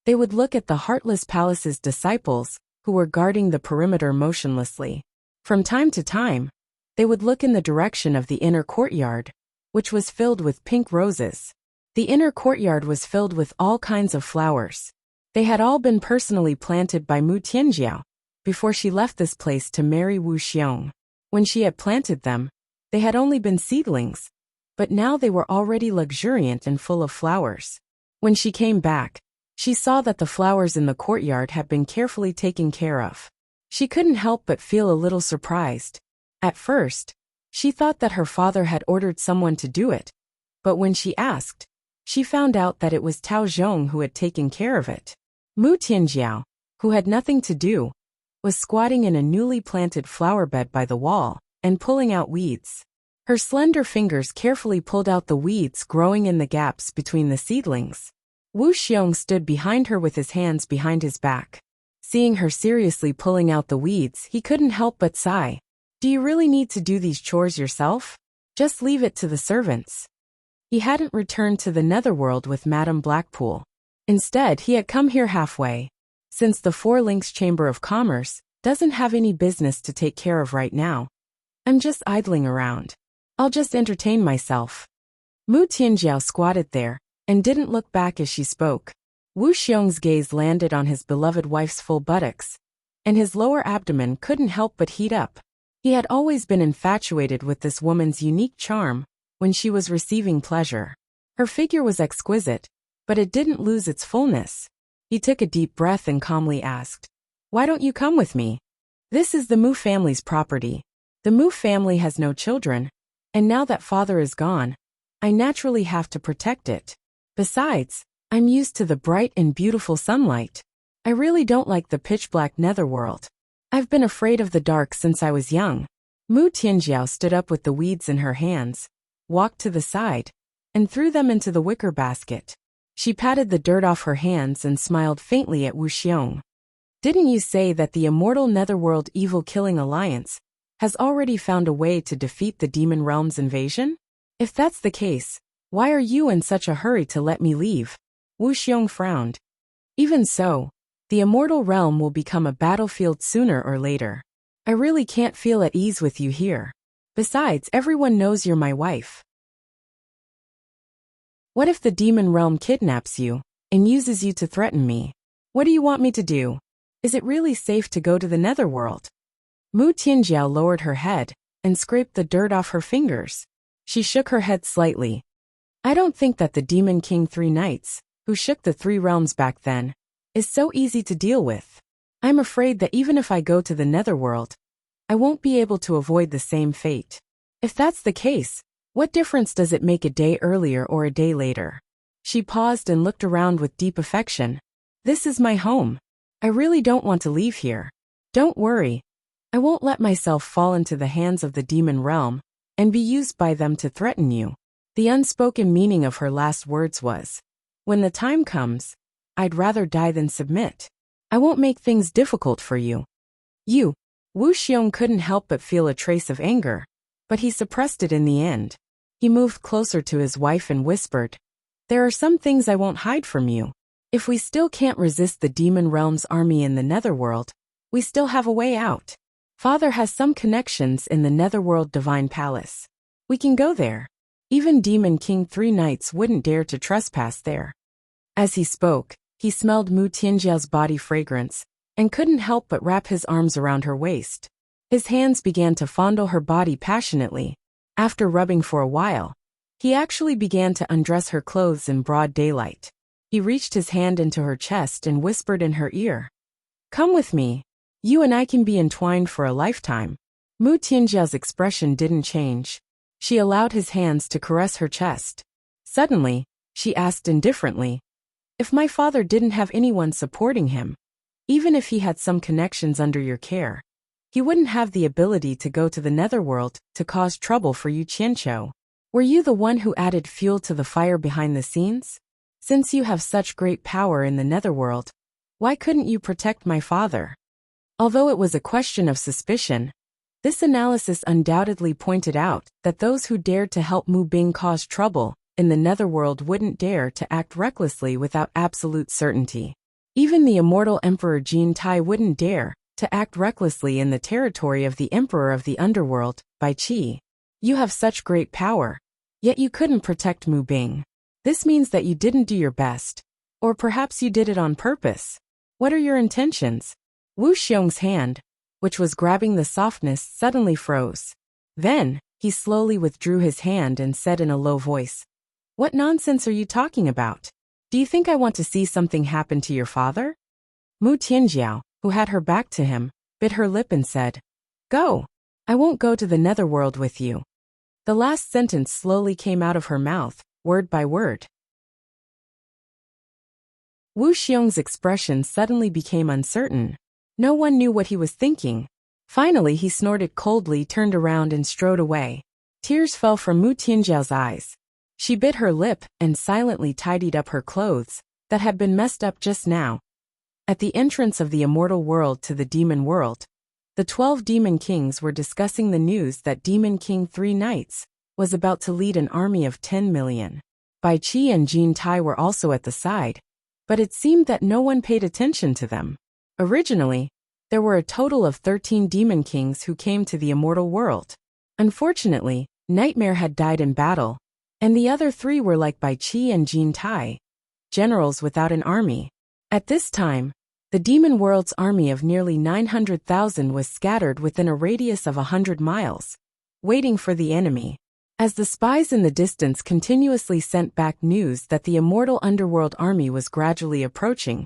they would look at the Heartless Palace's disciples who were guarding the perimeter motionlessly. From time to time, they would look in the direction of the inner courtyard, which was filled with pink roses. The inner courtyard was filled with all kinds of flowers. They had all been personally planted by Mu Tianjiao before she left this place to marry Wu Xiong. When she had planted them, they had only been seedlings, but now they were already luxuriant and full of flowers. When she came back, she saw that the flowers in the courtyard had been carefully taken care of. She couldn't help but feel a little surprised. At first, she thought that her father had ordered someone to do it, but when she asked, she found out that it was Tao Zhong who had taken care of it. Mu Tianjiao, who had nothing to do, was squatting in a newly planted flower bed by the wall and pulling out weeds. Her slender fingers carefully pulled out the weeds growing in the gaps between the seedlings. Wu Xiong stood behind her with his hands behind his back. Seeing her seriously pulling out the weeds, he couldn't help but sigh. Do you really need to do these chores yourself? Just leave it to the servants. He hadn't returned to the netherworld with Madame Blackpool. Instead, he had come here halfway. Since the Four Links Chamber of Commerce doesn't have any business to take care of right now, I'm just idling around. I'll just entertain myself. Mu Tianjiao squatted there and didn't look back as she spoke. Wu Xiong's gaze landed on his beloved wife's full buttocks, and his lower abdomen couldn't help but heat up. He had always been infatuated with this woman's unique charm when she was receiving pleasure. Her figure was exquisite, but it didn't lose its fullness. He took a deep breath and calmly asked, Why don't you come with me? This is the Mu family's property. The Mu family has no children, and now that father is gone, I naturally have to protect it. Besides, I'm used to the bright and beautiful sunlight. I really don't like the pitch-black netherworld. I've been afraid of the dark since I was young. Mu Tianjiao stood up with the weeds in her hands, walked to the side, and threw them into the wicker basket. She patted the dirt off her hands and smiled faintly at Wu Xiong. Didn't you say that the immortal netherworld evil-killing alliance has already found a way to defeat the demon realm's invasion? If that's the case, why are you in such a hurry to let me leave? Wu Xiong frowned. Even so, the immortal realm will become a battlefield sooner or later. I really can't feel at ease with you here. Besides, everyone knows you're my wife. What if the demon realm kidnaps you and uses you to threaten me? What do you want me to do? Is it really safe to go to the netherworld? Mu Tianjiao lowered her head and scraped the dirt off her fingers. She shook her head slightly. I don't think that the Demon King 3 Knights, who shook the 3 realms back then, is so easy to deal with. I'm afraid that even if I go to the netherworld, I won't be able to avoid the same fate. If that's the case, what difference does it make a day earlier or a day later? She paused and looked around with deep affection. This is my home. I really don't want to leave here. Don't worry. I won't let myself fall into the hands of the demon realm and be used by them to threaten you. The unspoken meaning of her last words was, when the time comes, I'd rather die than submit. I won't make things difficult for you. Wu Xiong couldn't help but feel a trace of anger, but he suppressed it in the end. He moved closer to his wife and whispered, there are some things I won't hide from you. If we still can't resist the demon realm's army in the netherworld, we still have a way out. Father has some connections in the netherworld divine palace. We can go there. Even Demon King 3 Knights wouldn't dare to trespass there. As he spoke, he smelled Mu Tianjiao's body fragrance and couldn't help but wrap his arms around her waist. His hands began to fondle her body passionately. After rubbing for a while, he actually began to undress her clothes in broad daylight. He reached his hand into her chest and whispered in her ear, come with me. You and I can be entwined for a lifetime. Mu Tianjiao's expression didn't change. She allowed his hands to caress her chest. Suddenly, she asked indifferently, if my father didn't have anyone supporting him, even if he had some connections under your care, he wouldn't have the ability to go to the netherworld to cause trouble for you, Qianqiu. Were you the one who added fuel to the fire behind the scenes? Since you have such great power in the netherworld, why couldn't you protect my father? Although it was a question of suspicion, this analysis undoubtedly pointed out that those who dared to help Mu Bing cause trouble in the netherworld wouldn't dare to act recklessly without absolute certainty. Even the immortal Emperor Jin Tai wouldn't dare to act recklessly in the territory of the Emperor of the Underworld, Bai Qi. You have such great power, yet you couldn't protect Mu Bing. This means that you didn't do your best. Or perhaps you did it on purpose. What are your intentions? Wu Xiong's hand, which was grabbing the softness, suddenly froze. Then, he slowly withdrew his hand and said in a low voice, what nonsense are you talking about? Do you think I want to see something happen to your father? Mu Tianjiao, who had her back to him, bit her lip and said, go. I won't go to the netherworld with you. The last sentence slowly came out of her mouth, word by word. Wu Xiong's expression suddenly became uncertain. No one knew what he was thinking. Finally, he snorted coldly, turned around and strode away. Tears fell from Mu Tianjiao's eyes. She bit her lip and silently tidied up her clothes that had been messed up just now. At the entrance of the immortal world to the demon world, the 12 demon kings were discussing the news that Demon King 3 Knights was about to lead an army of 10 million. Bai Qi and Jin Tai were also at the side, but it seemed that no one paid attention to them. Originally, there were a total of 13 demon kings who came to the immortal world. Unfortunately, Nightmare had died in battle, and the other 3 were like Bai Qi and Jin Tai, generals without an army. At this time, the demon world's army of nearly 900,000 was scattered within a radius of 100 miles, waiting for the enemy. As the spies in the distance continuously sent back news that the immortal underworld army was gradually approaching,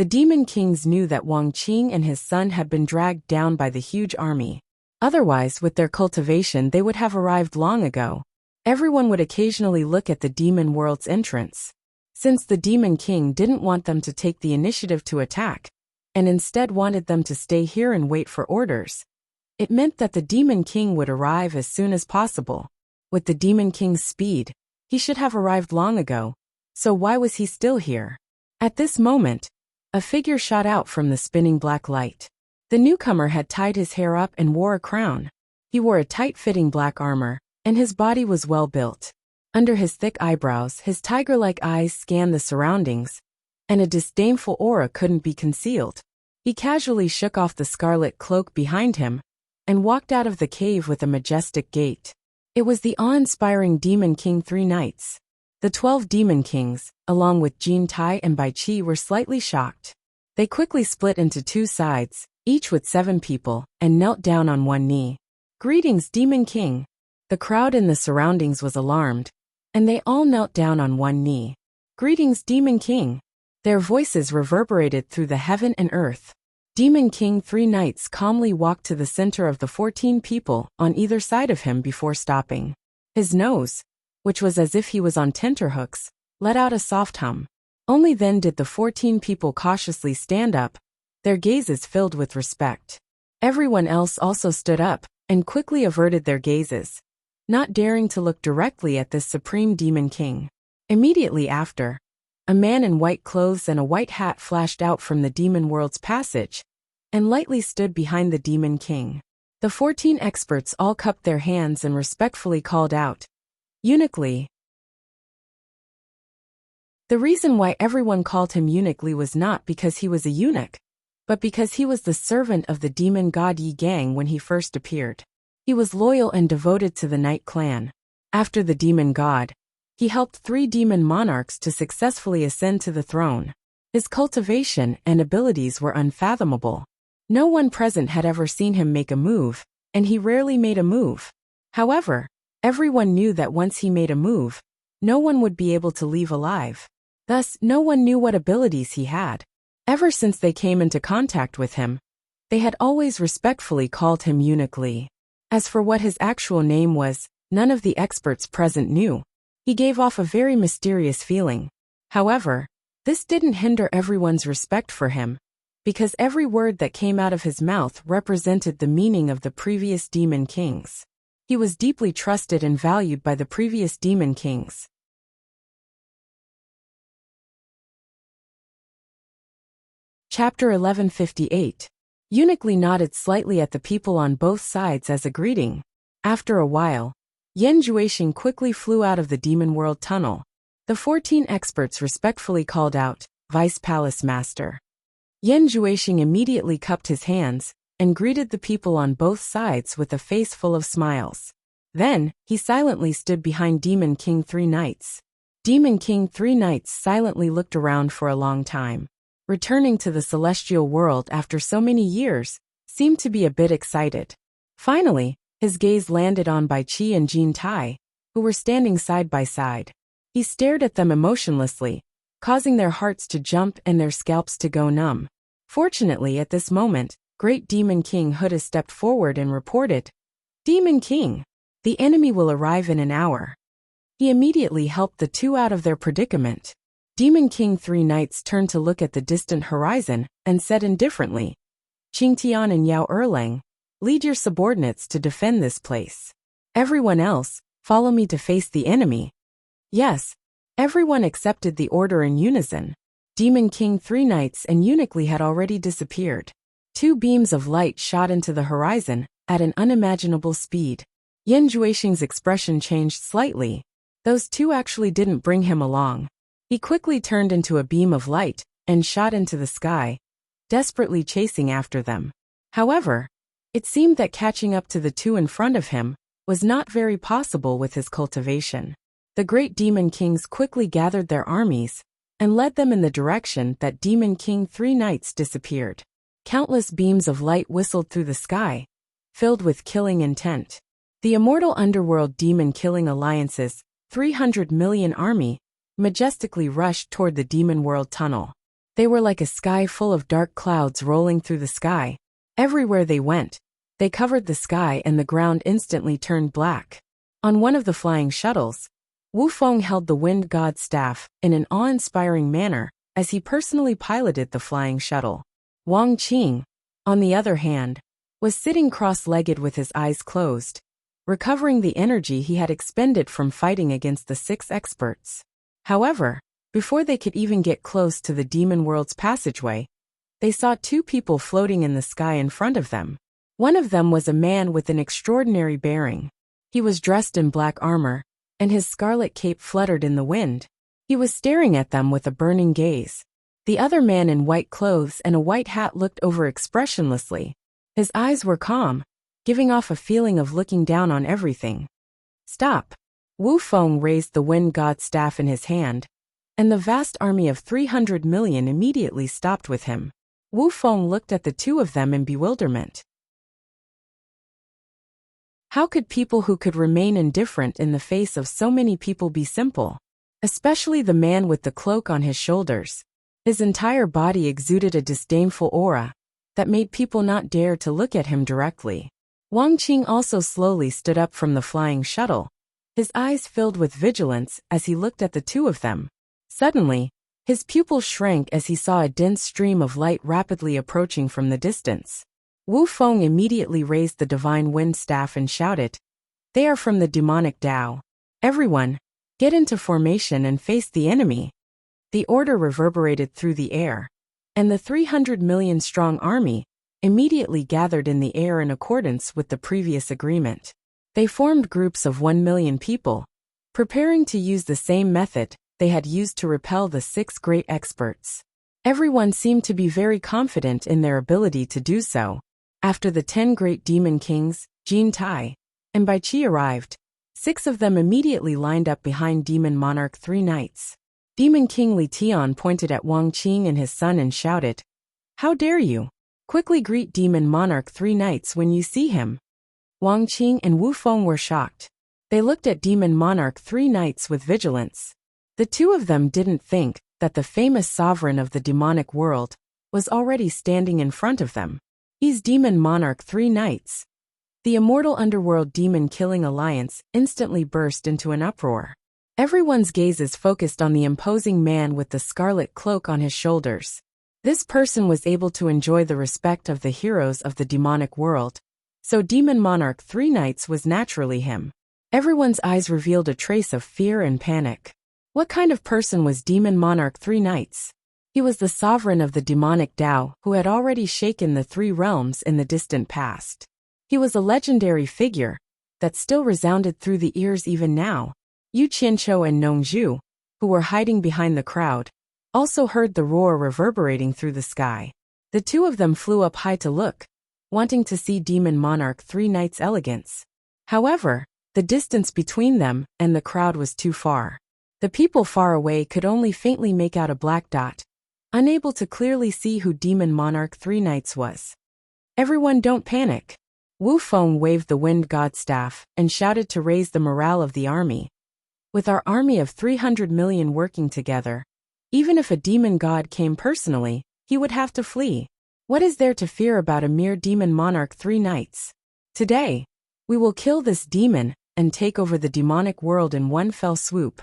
The demon kings knew that Wang Qing and his son had been dragged down by the huge army. Otherwise, with their cultivation, they would have arrived long ago. Everyone would occasionally look at the demon world's entrance. Since the demon king didn't want them to take the initiative to attack, and instead wanted them to stay here and wait for orders, it meant that the demon king would arrive as soon as possible. With the demon king's speed, he should have arrived long ago. So why was he still here? At this moment, a figure shot out from the spinning black light. The newcomer had tied his hair up and wore a crown. He wore a tight-fitting black armor, and his body was well built. Under his thick eyebrows, his tiger-like eyes scanned the surroundings, and a disdainful aura couldn't be concealed. He casually shook off the scarlet cloak behind him, and walked out of the cave with a majestic gait. It was the awe-inspiring Demon King 3 Knights. The 12 Demon Kings, along with Jin Tai and Bai Qi, were slightly shocked. They quickly split into 2 sides, each with 7 people, and knelt down on one knee. "Greetings, Demon King." The crowd in the surroundings was alarmed, and they all knelt down on one knee. "Greetings, Demon King." Their voices reverberated through the heaven and earth. Demon King 3 Knights calmly walked to the center of the 14 people on either side of him before stopping. His nose, which was as if he was on tenterhooks, let out a soft hum. Only then did the 14 people cautiously stand up, their gazes filled with respect. Everyone else also stood up and quickly averted their gazes, not daring to look directly at this supreme demon king. Immediately after, a man in white clothes and a white hat flashed out from the demon world's passage and lightly stood behind the demon king. The 14 experts all cupped their hands and respectfully called out, "Eunuch Li." The reason why everyone called him Eunuch Li was not because he was a eunuch, but because he was the servant of the demon god Yi Gang when he first appeared. He was loyal and devoted to the Knight clan. After the demon god, he helped 3 demon monarchs to successfully ascend to the throne. His cultivation and abilities were unfathomable. No one present had ever seen him make a move, and he rarely made a move. However, everyone knew that once he made a move, no one would be able to leave alive. Thus, no one knew what abilities he had. Ever since they came into contact with him, they had always respectfully called him Eunuch Li. As for what his actual name was, none of the experts present knew. He gave off a very mysterious feeling. However, this didn't hinder everyone's respect for him, because every word that came out of his mouth represented the meaning of the previous demon kings. He was deeply trusted and valued by the previous demon kings. Chapter 1158. Eunuch Li nodded slightly at the people on both sides as a greeting. After a while, Yan Juexing quickly flew out of the demon world tunnel. The 14 experts respectfully called out, "Vice Palace Master." Yan Juexing immediately cupped his hands and greeted the people on both sides with a face full of smiles. Then, he silently stood behind Demon King 3 Knights. Demon King 3 Knights silently looked around for a long time. Returning to the celestial world after so many years, seemed to be a bit excited. Finally, his gaze landed on Bai Qi and Jin Tai, who were standing side by side. He stared at them emotionlessly, causing their hearts to jump and their scalps to go numb. Fortunately, at this moment, Great Demon King Huda stepped forward and reported, "Demon King, the enemy will arrive in an hour." He immediately helped the 2 out of their predicament. Demon King 3 Knights turned to look at the distant horizon and said indifferently, "Qing Tian and Yao Erlang, lead your subordinates to defend this place. Everyone else, follow me to face the enemy." Yes, everyone accepted the order in unison. Demon King 3 Knights and Eunuch Li had already disappeared. 2 beams of light shot into the horizon at an unimaginable speed. Yan Juexing's expression changed slightly. Those 2 actually didn't bring him along. He quickly turned into a beam of light and shot into the sky, desperately chasing after them. However, it seemed that catching up to the 2 in front of him was not very possible with his cultivation. The great demon kings quickly gathered their armies and led them in the direction that Demon King 3 Knights disappeared. Countless beams of light whistled through the sky, filled with killing intent. The immortal underworld demon killing alliance's 300 million army majestically rushed toward the demon world tunnel. They were like a sky full of dark clouds rolling through the sky. Everywhere they went, they covered the sky and the ground instantly turned black. On one of the flying shuttles, Wu Feng held the wind god's staff in an awe-inspiring manner as he personally piloted the flying shuttle. Wang Qing, on the other hand, was sitting cross-legged with his eyes closed, recovering the energy he had expended from fighting against the 6 experts. However, before they could even get close to the demon world's passageway, they saw 2 people floating in the sky in front of them. One of them was a man with an extraordinary bearing. He was dressed in black armor, and his scarlet cape fluttered in the wind. He was staring at them with a burning gaze. The other man in white clothes and a white hat looked over expressionlessly. His eyes were calm, giving off a feeling of looking down on everything. Stop! Wu Feng raised the wind god's staff in his hand, and the vast army of 300 million immediately stopped with him. Wu Feng looked at the 2 of them in bewilderment. How could people who could remain indifferent in the face of so many people be simple? Especially the man with the cloak on his shoulders. His entire body exuded a disdainful aura that made people not dare to look at him directly. Wang Qing also slowly stood up from the flying shuttle, his eyes filled with vigilance as he looked at the 2 of them. Suddenly, his pupils shrank as he saw a dense stream of light rapidly approaching from the distance. Wu Feng immediately raised the divine wind staff and shouted, "They are from the demonic Tao. Everyone, get into formation and face the enemy." The order reverberated through the air, and the 300 million strong army immediately gathered in the air in accordance with the previous agreement. They formed groups of 1 million people, preparing to use the same method they had used to repel the 6 great experts. Everyone seemed to be very confident in their ability to do so. After the 10 great demon kings, Jin Tai, and Bai Qi arrived, 6 of them immediately lined up behind Demon Monarch 3 knights. Demon King Li Tian pointed at Wang Qing and his son and shouted, "How dare you? Quickly greet Demon Monarch 3 knights when you see him." Wang Qing and Wu Feng were shocked. They looked at Demon Monarch 3 knights with vigilance. The 2 of them didn't think that the famous sovereign of the demonic world was already standing in front of them. He's Demon Monarch 3 knights. The immortal underworld demon-killing alliance instantly burst into an uproar. Everyone's gazes focused on the imposing man with the scarlet cloak on his shoulders. This person was able to enjoy the respect of the heroes of the demonic world, so Demon Monarch 3 knights was naturally him. Everyone's eyes revealed a trace of fear and panic. What kind of person was Demon Monarch 3 knights? He was the sovereign of the demonic Tao who had already shaken the 3 realms in the distant past. He was a legendary figure that still resounded through the ears even now. Yu Qianqiu and Nong Zhu, who were hiding behind the crowd, also heard the roar reverberating through the sky. The 2 of them flew up high to look, wanting to see Demon Monarch 3 knights' elegance. However, the distance between them and the crowd was too far. The people far away could only faintly make out a black dot, unable to clearly see who Demon Monarch 3 knights was. "Everyone don't panic." Wu Feng waved the wind god staff and shouted to raise the morale of the army. "With our army of 300 million working together, even if a demon god came personally, he would have to flee. What is there to fear about a mere Demon Monarch 3 knights? Today, we will kill this demon and take over the demonic world in one fell swoop."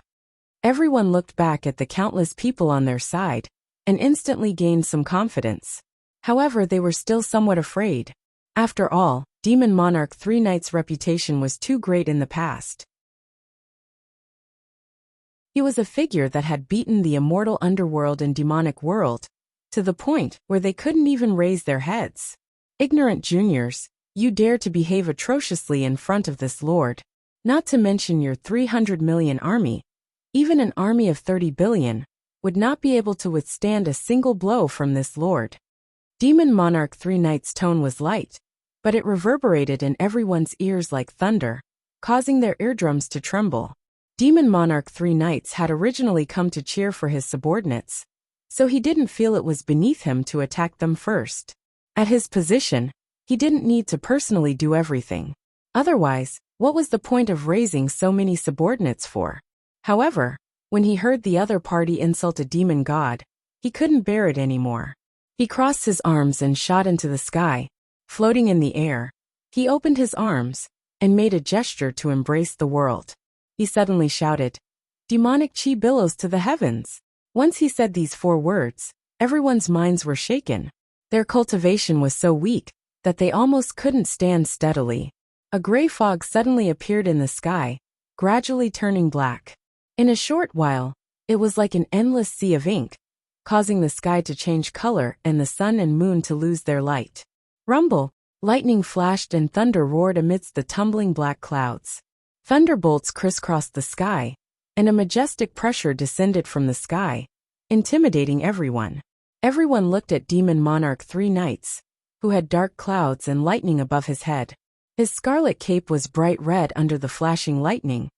Everyone looked back at the countless people on their side and instantly gained some confidence. However, they were still somewhat afraid. After all, Demon Monarch 3 knights' reputation was too great in the past. He was a figure that had beaten the immortal underworld and demonic world, to the point where they couldn't even raise their heads. "Ignorant juniors, you dare to behave atrociously in front of this lord. Not to mention your 300 million army. Even an army of 30 billion would not be able to withstand a single blow from this lord." Demon Monarch 3 knights' tone was light, but it reverberated in everyone's ears like thunder, causing their eardrums to tremble. Demon Monarch 3 knights had originally come to cheer for his subordinates, so he didn't feel it was beneath him to attack them first. At his position, he didn't need to personally do everything. Otherwise, what was the point of raising so many subordinates for? However, when he heard the other party insult a demon god, He couldn't bear it anymore. He crossed his arms and shot into the sky, floating in the air. He opened his arms and made a gesture to embrace the world. He suddenly shouted, "Demonic chi billows to the heavens." Once he said these 4 words, everyone's minds were shaken. Their cultivation was so weak that they almost couldn't stand steadily. A gray fog suddenly appeared in the sky, gradually turning black. In a short while, it was like an endless sea of ink, causing the sky to change color and the sun and moon to lose their light. Rumble, lightning flashed and thunder roared amidst the tumbling black clouds. Thunderbolts crisscrossed the sky, and a majestic pressure descended from the sky, intimidating everyone. Everyone looked at Demon Monarch 3 Knights, who had dark clouds and lightning above his head. His scarlet cape was bright red under the flashing lightning,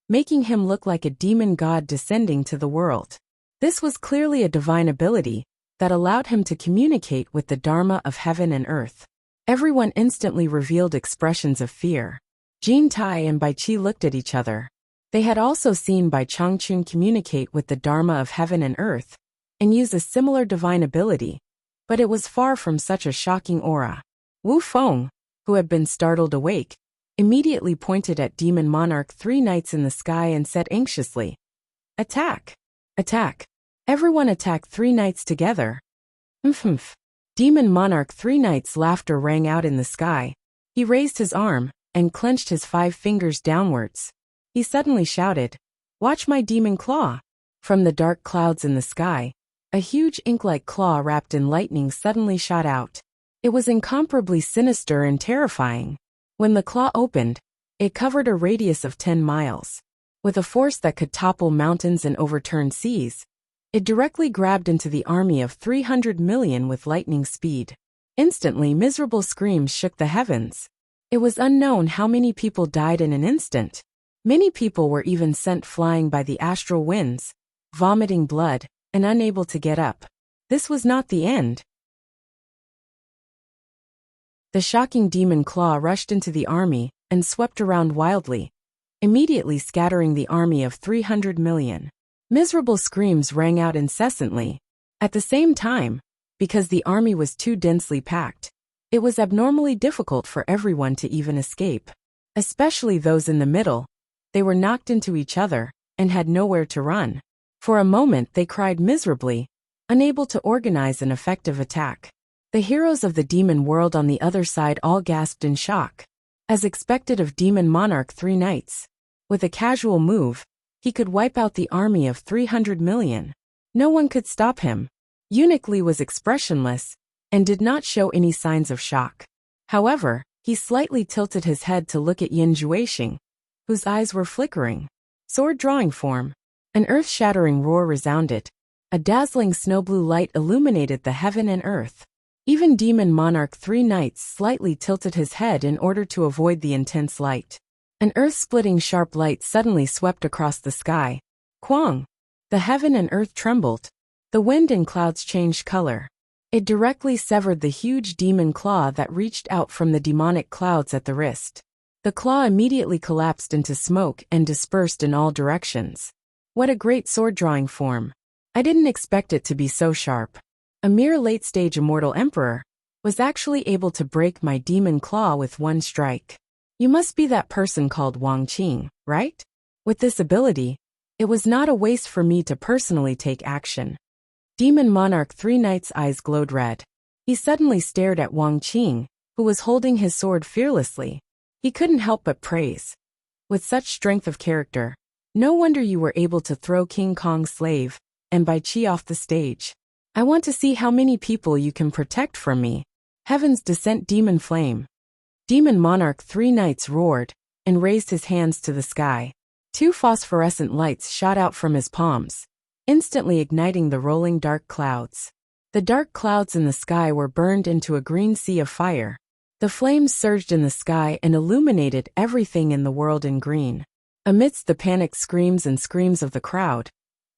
making him look like a demon god descending to the world. This was clearly a divine ability that allowed him to communicate with the Dharma of heaven and earth. Everyone instantly revealed expressions of fear. Jin Tai and Bai Qi looked at each other. They had also seen Bai Changchun communicate with the Dharma of heaven and earth and use a similar divine ability, but it was far from such a shocking aura. Wu Feng, who had been startled awake, immediately pointed at Demon Monarch 3 Knights in the sky and said anxiously, "Attack! Attack! Everyone attack 3 Knights together!" Mf. Demon Monarch 3 Knights' laughter rang out in the sky. He raised his arm and clenched his 5 fingers downwards. He suddenly shouted, "Watch my demon claw!" From the dark clouds in the sky, a huge ink-like claw wrapped in lightning suddenly shot out. It was incomparably sinister and terrifying. When the claw opened, it covered a radius of 10 miles. With a force that could topple mountains and overturn seas, it directly grabbed into the army of 300 million with lightning speed. Instantly, miserable screams shook the heavens. It was unknown how many people died in an instant. Many people were even sent flying by the astral winds, vomiting blood, and unable to get up. This was not the end. The shocking demon claw rushed into the army and swept around wildly, immediately scattering the army of 300 million. Miserable screams rang out incessantly. At the same time, because the army was too densely packed, it was abnormally difficult for everyone to even escape. Especially those in the middle. They were knocked into each other and had nowhere to run. For a moment they cried miserably, unable to organize an effective attack. The heroes of the demon world on the other side all gasped in shock. As expected of Demon Monarch 3 Knights, with a casual move, he could wipe out the army of 300 million. No one could stop him. Eunuch Li was expressionless and did not show any signs of shock. However, he slightly tilted his head to look at Yin Juexing, whose eyes were flickering. Sword drawing form. An earth-shattering roar resounded. A dazzling snow-blue light illuminated the heaven and earth. Even Demon Monarch 3 Knights slightly tilted his head in order to avoid the intense light. An earth-splitting sharp light suddenly swept across the sky. Quang! The heaven and earth trembled. The wind and clouds changed color. It directly severed the huge demon claw that reached out from the demonic clouds at the wrist. The claw immediately collapsed into smoke and dispersed in all directions. What a great sword-drawing form. I didn't expect it to be so sharp. A mere late-stage immortal emperor was actually able to break my demon claw with one strike. You must be that person called Wang Qing, right? With this ability, it was not a waste for me to personally take action. Demon Monarch 3 Knights' eyes glowed red. He suddenly stared at Wang Qing, who was holding his sword fearlessly. He couldn't help but praise. With such strength of character, no wonder you were able to throw King Kong's slave and Bai Qi off the stage. I want to see how many people you can protect from me. Heaven's Descent Demon Flame. Demon Monarch 3 Knights roared and raised his hands to the sky. 2 phosphorescent lights shot out from his palms, instantly igniting the rolling dark clouds. The dark clouds in the sky were burned into a green sea of fire. The flames surged in the sky and illuminated everything in the world in green. Amidst the panicked screams and screams of the crowd,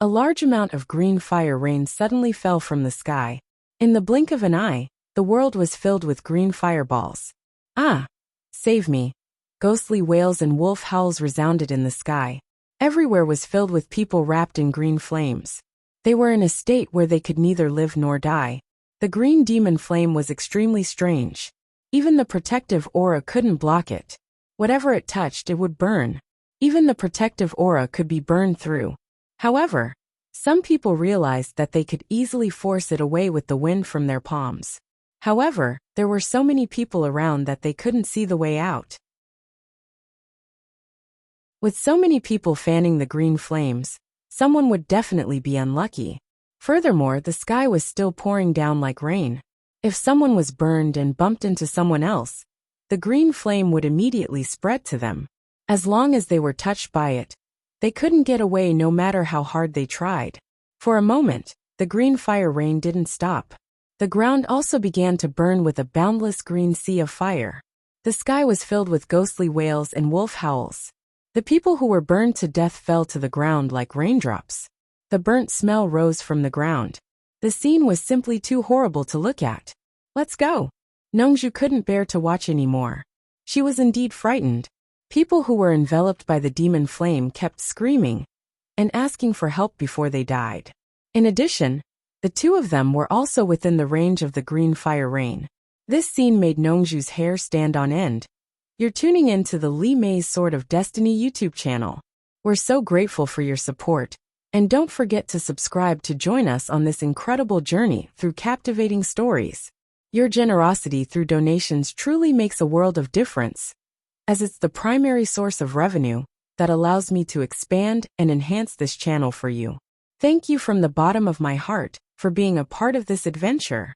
a large amount of green fire rain suddenly fell from the sky. In the blink of an eye, the world was filled with green fireballs. Ah! Save me! Ghostly wails and wolf howls resounded in the sky. Everywhere was filled with people wrapped in green flames. They were in a state where they could neither live nor die. The green demon flame was extremely strange. Even the protective aura couldn't block it. Whatever it touched, it would burn. Even the protective aura could be burned through. However, some people realized that they could easily force it away with the wind from their palms. However, there were so many people around that they couldn't see the way out. With so many people fanning the green flames, someone would definitely be unlucky. Furthermore, the sky was still pouring down like rain. If someone was burned and bumped into someone else, the green flame would immediately spread to them. As long as they were touched by it, they couldn't get away no matter how hard they tried. For a moment, the green fire rain didn't stop. The ground also began to burn with a boundless green sea of fire. The sky was filled with ghostly wails and wolf howls. The people who were burned to death fell to the ground like raindrops. The burnt smell rose from the ground. The scene was simply too horrible to look at. Let's go. Nongju couldn't bear to watch anymore. She was indeed frightened. People who were enveloped by the demon flame kept screaming and asking for help before they died. In addition, the two of them were also within the range of the green fire rain. This scene made Nongju's hair stand on end. You're tuning in to the Li Mei's Sword of Destiny YouTube channel. We're so grateful for your support, and don't forget to subscribe to join us on this incredible journey through captivating stories. Your generosity through donations truly makes a world of difference, as it's the primary source of revenue that allows me to expand and enhance this channel for you. Thank you from the bottom of my heart for being a part of this adventure.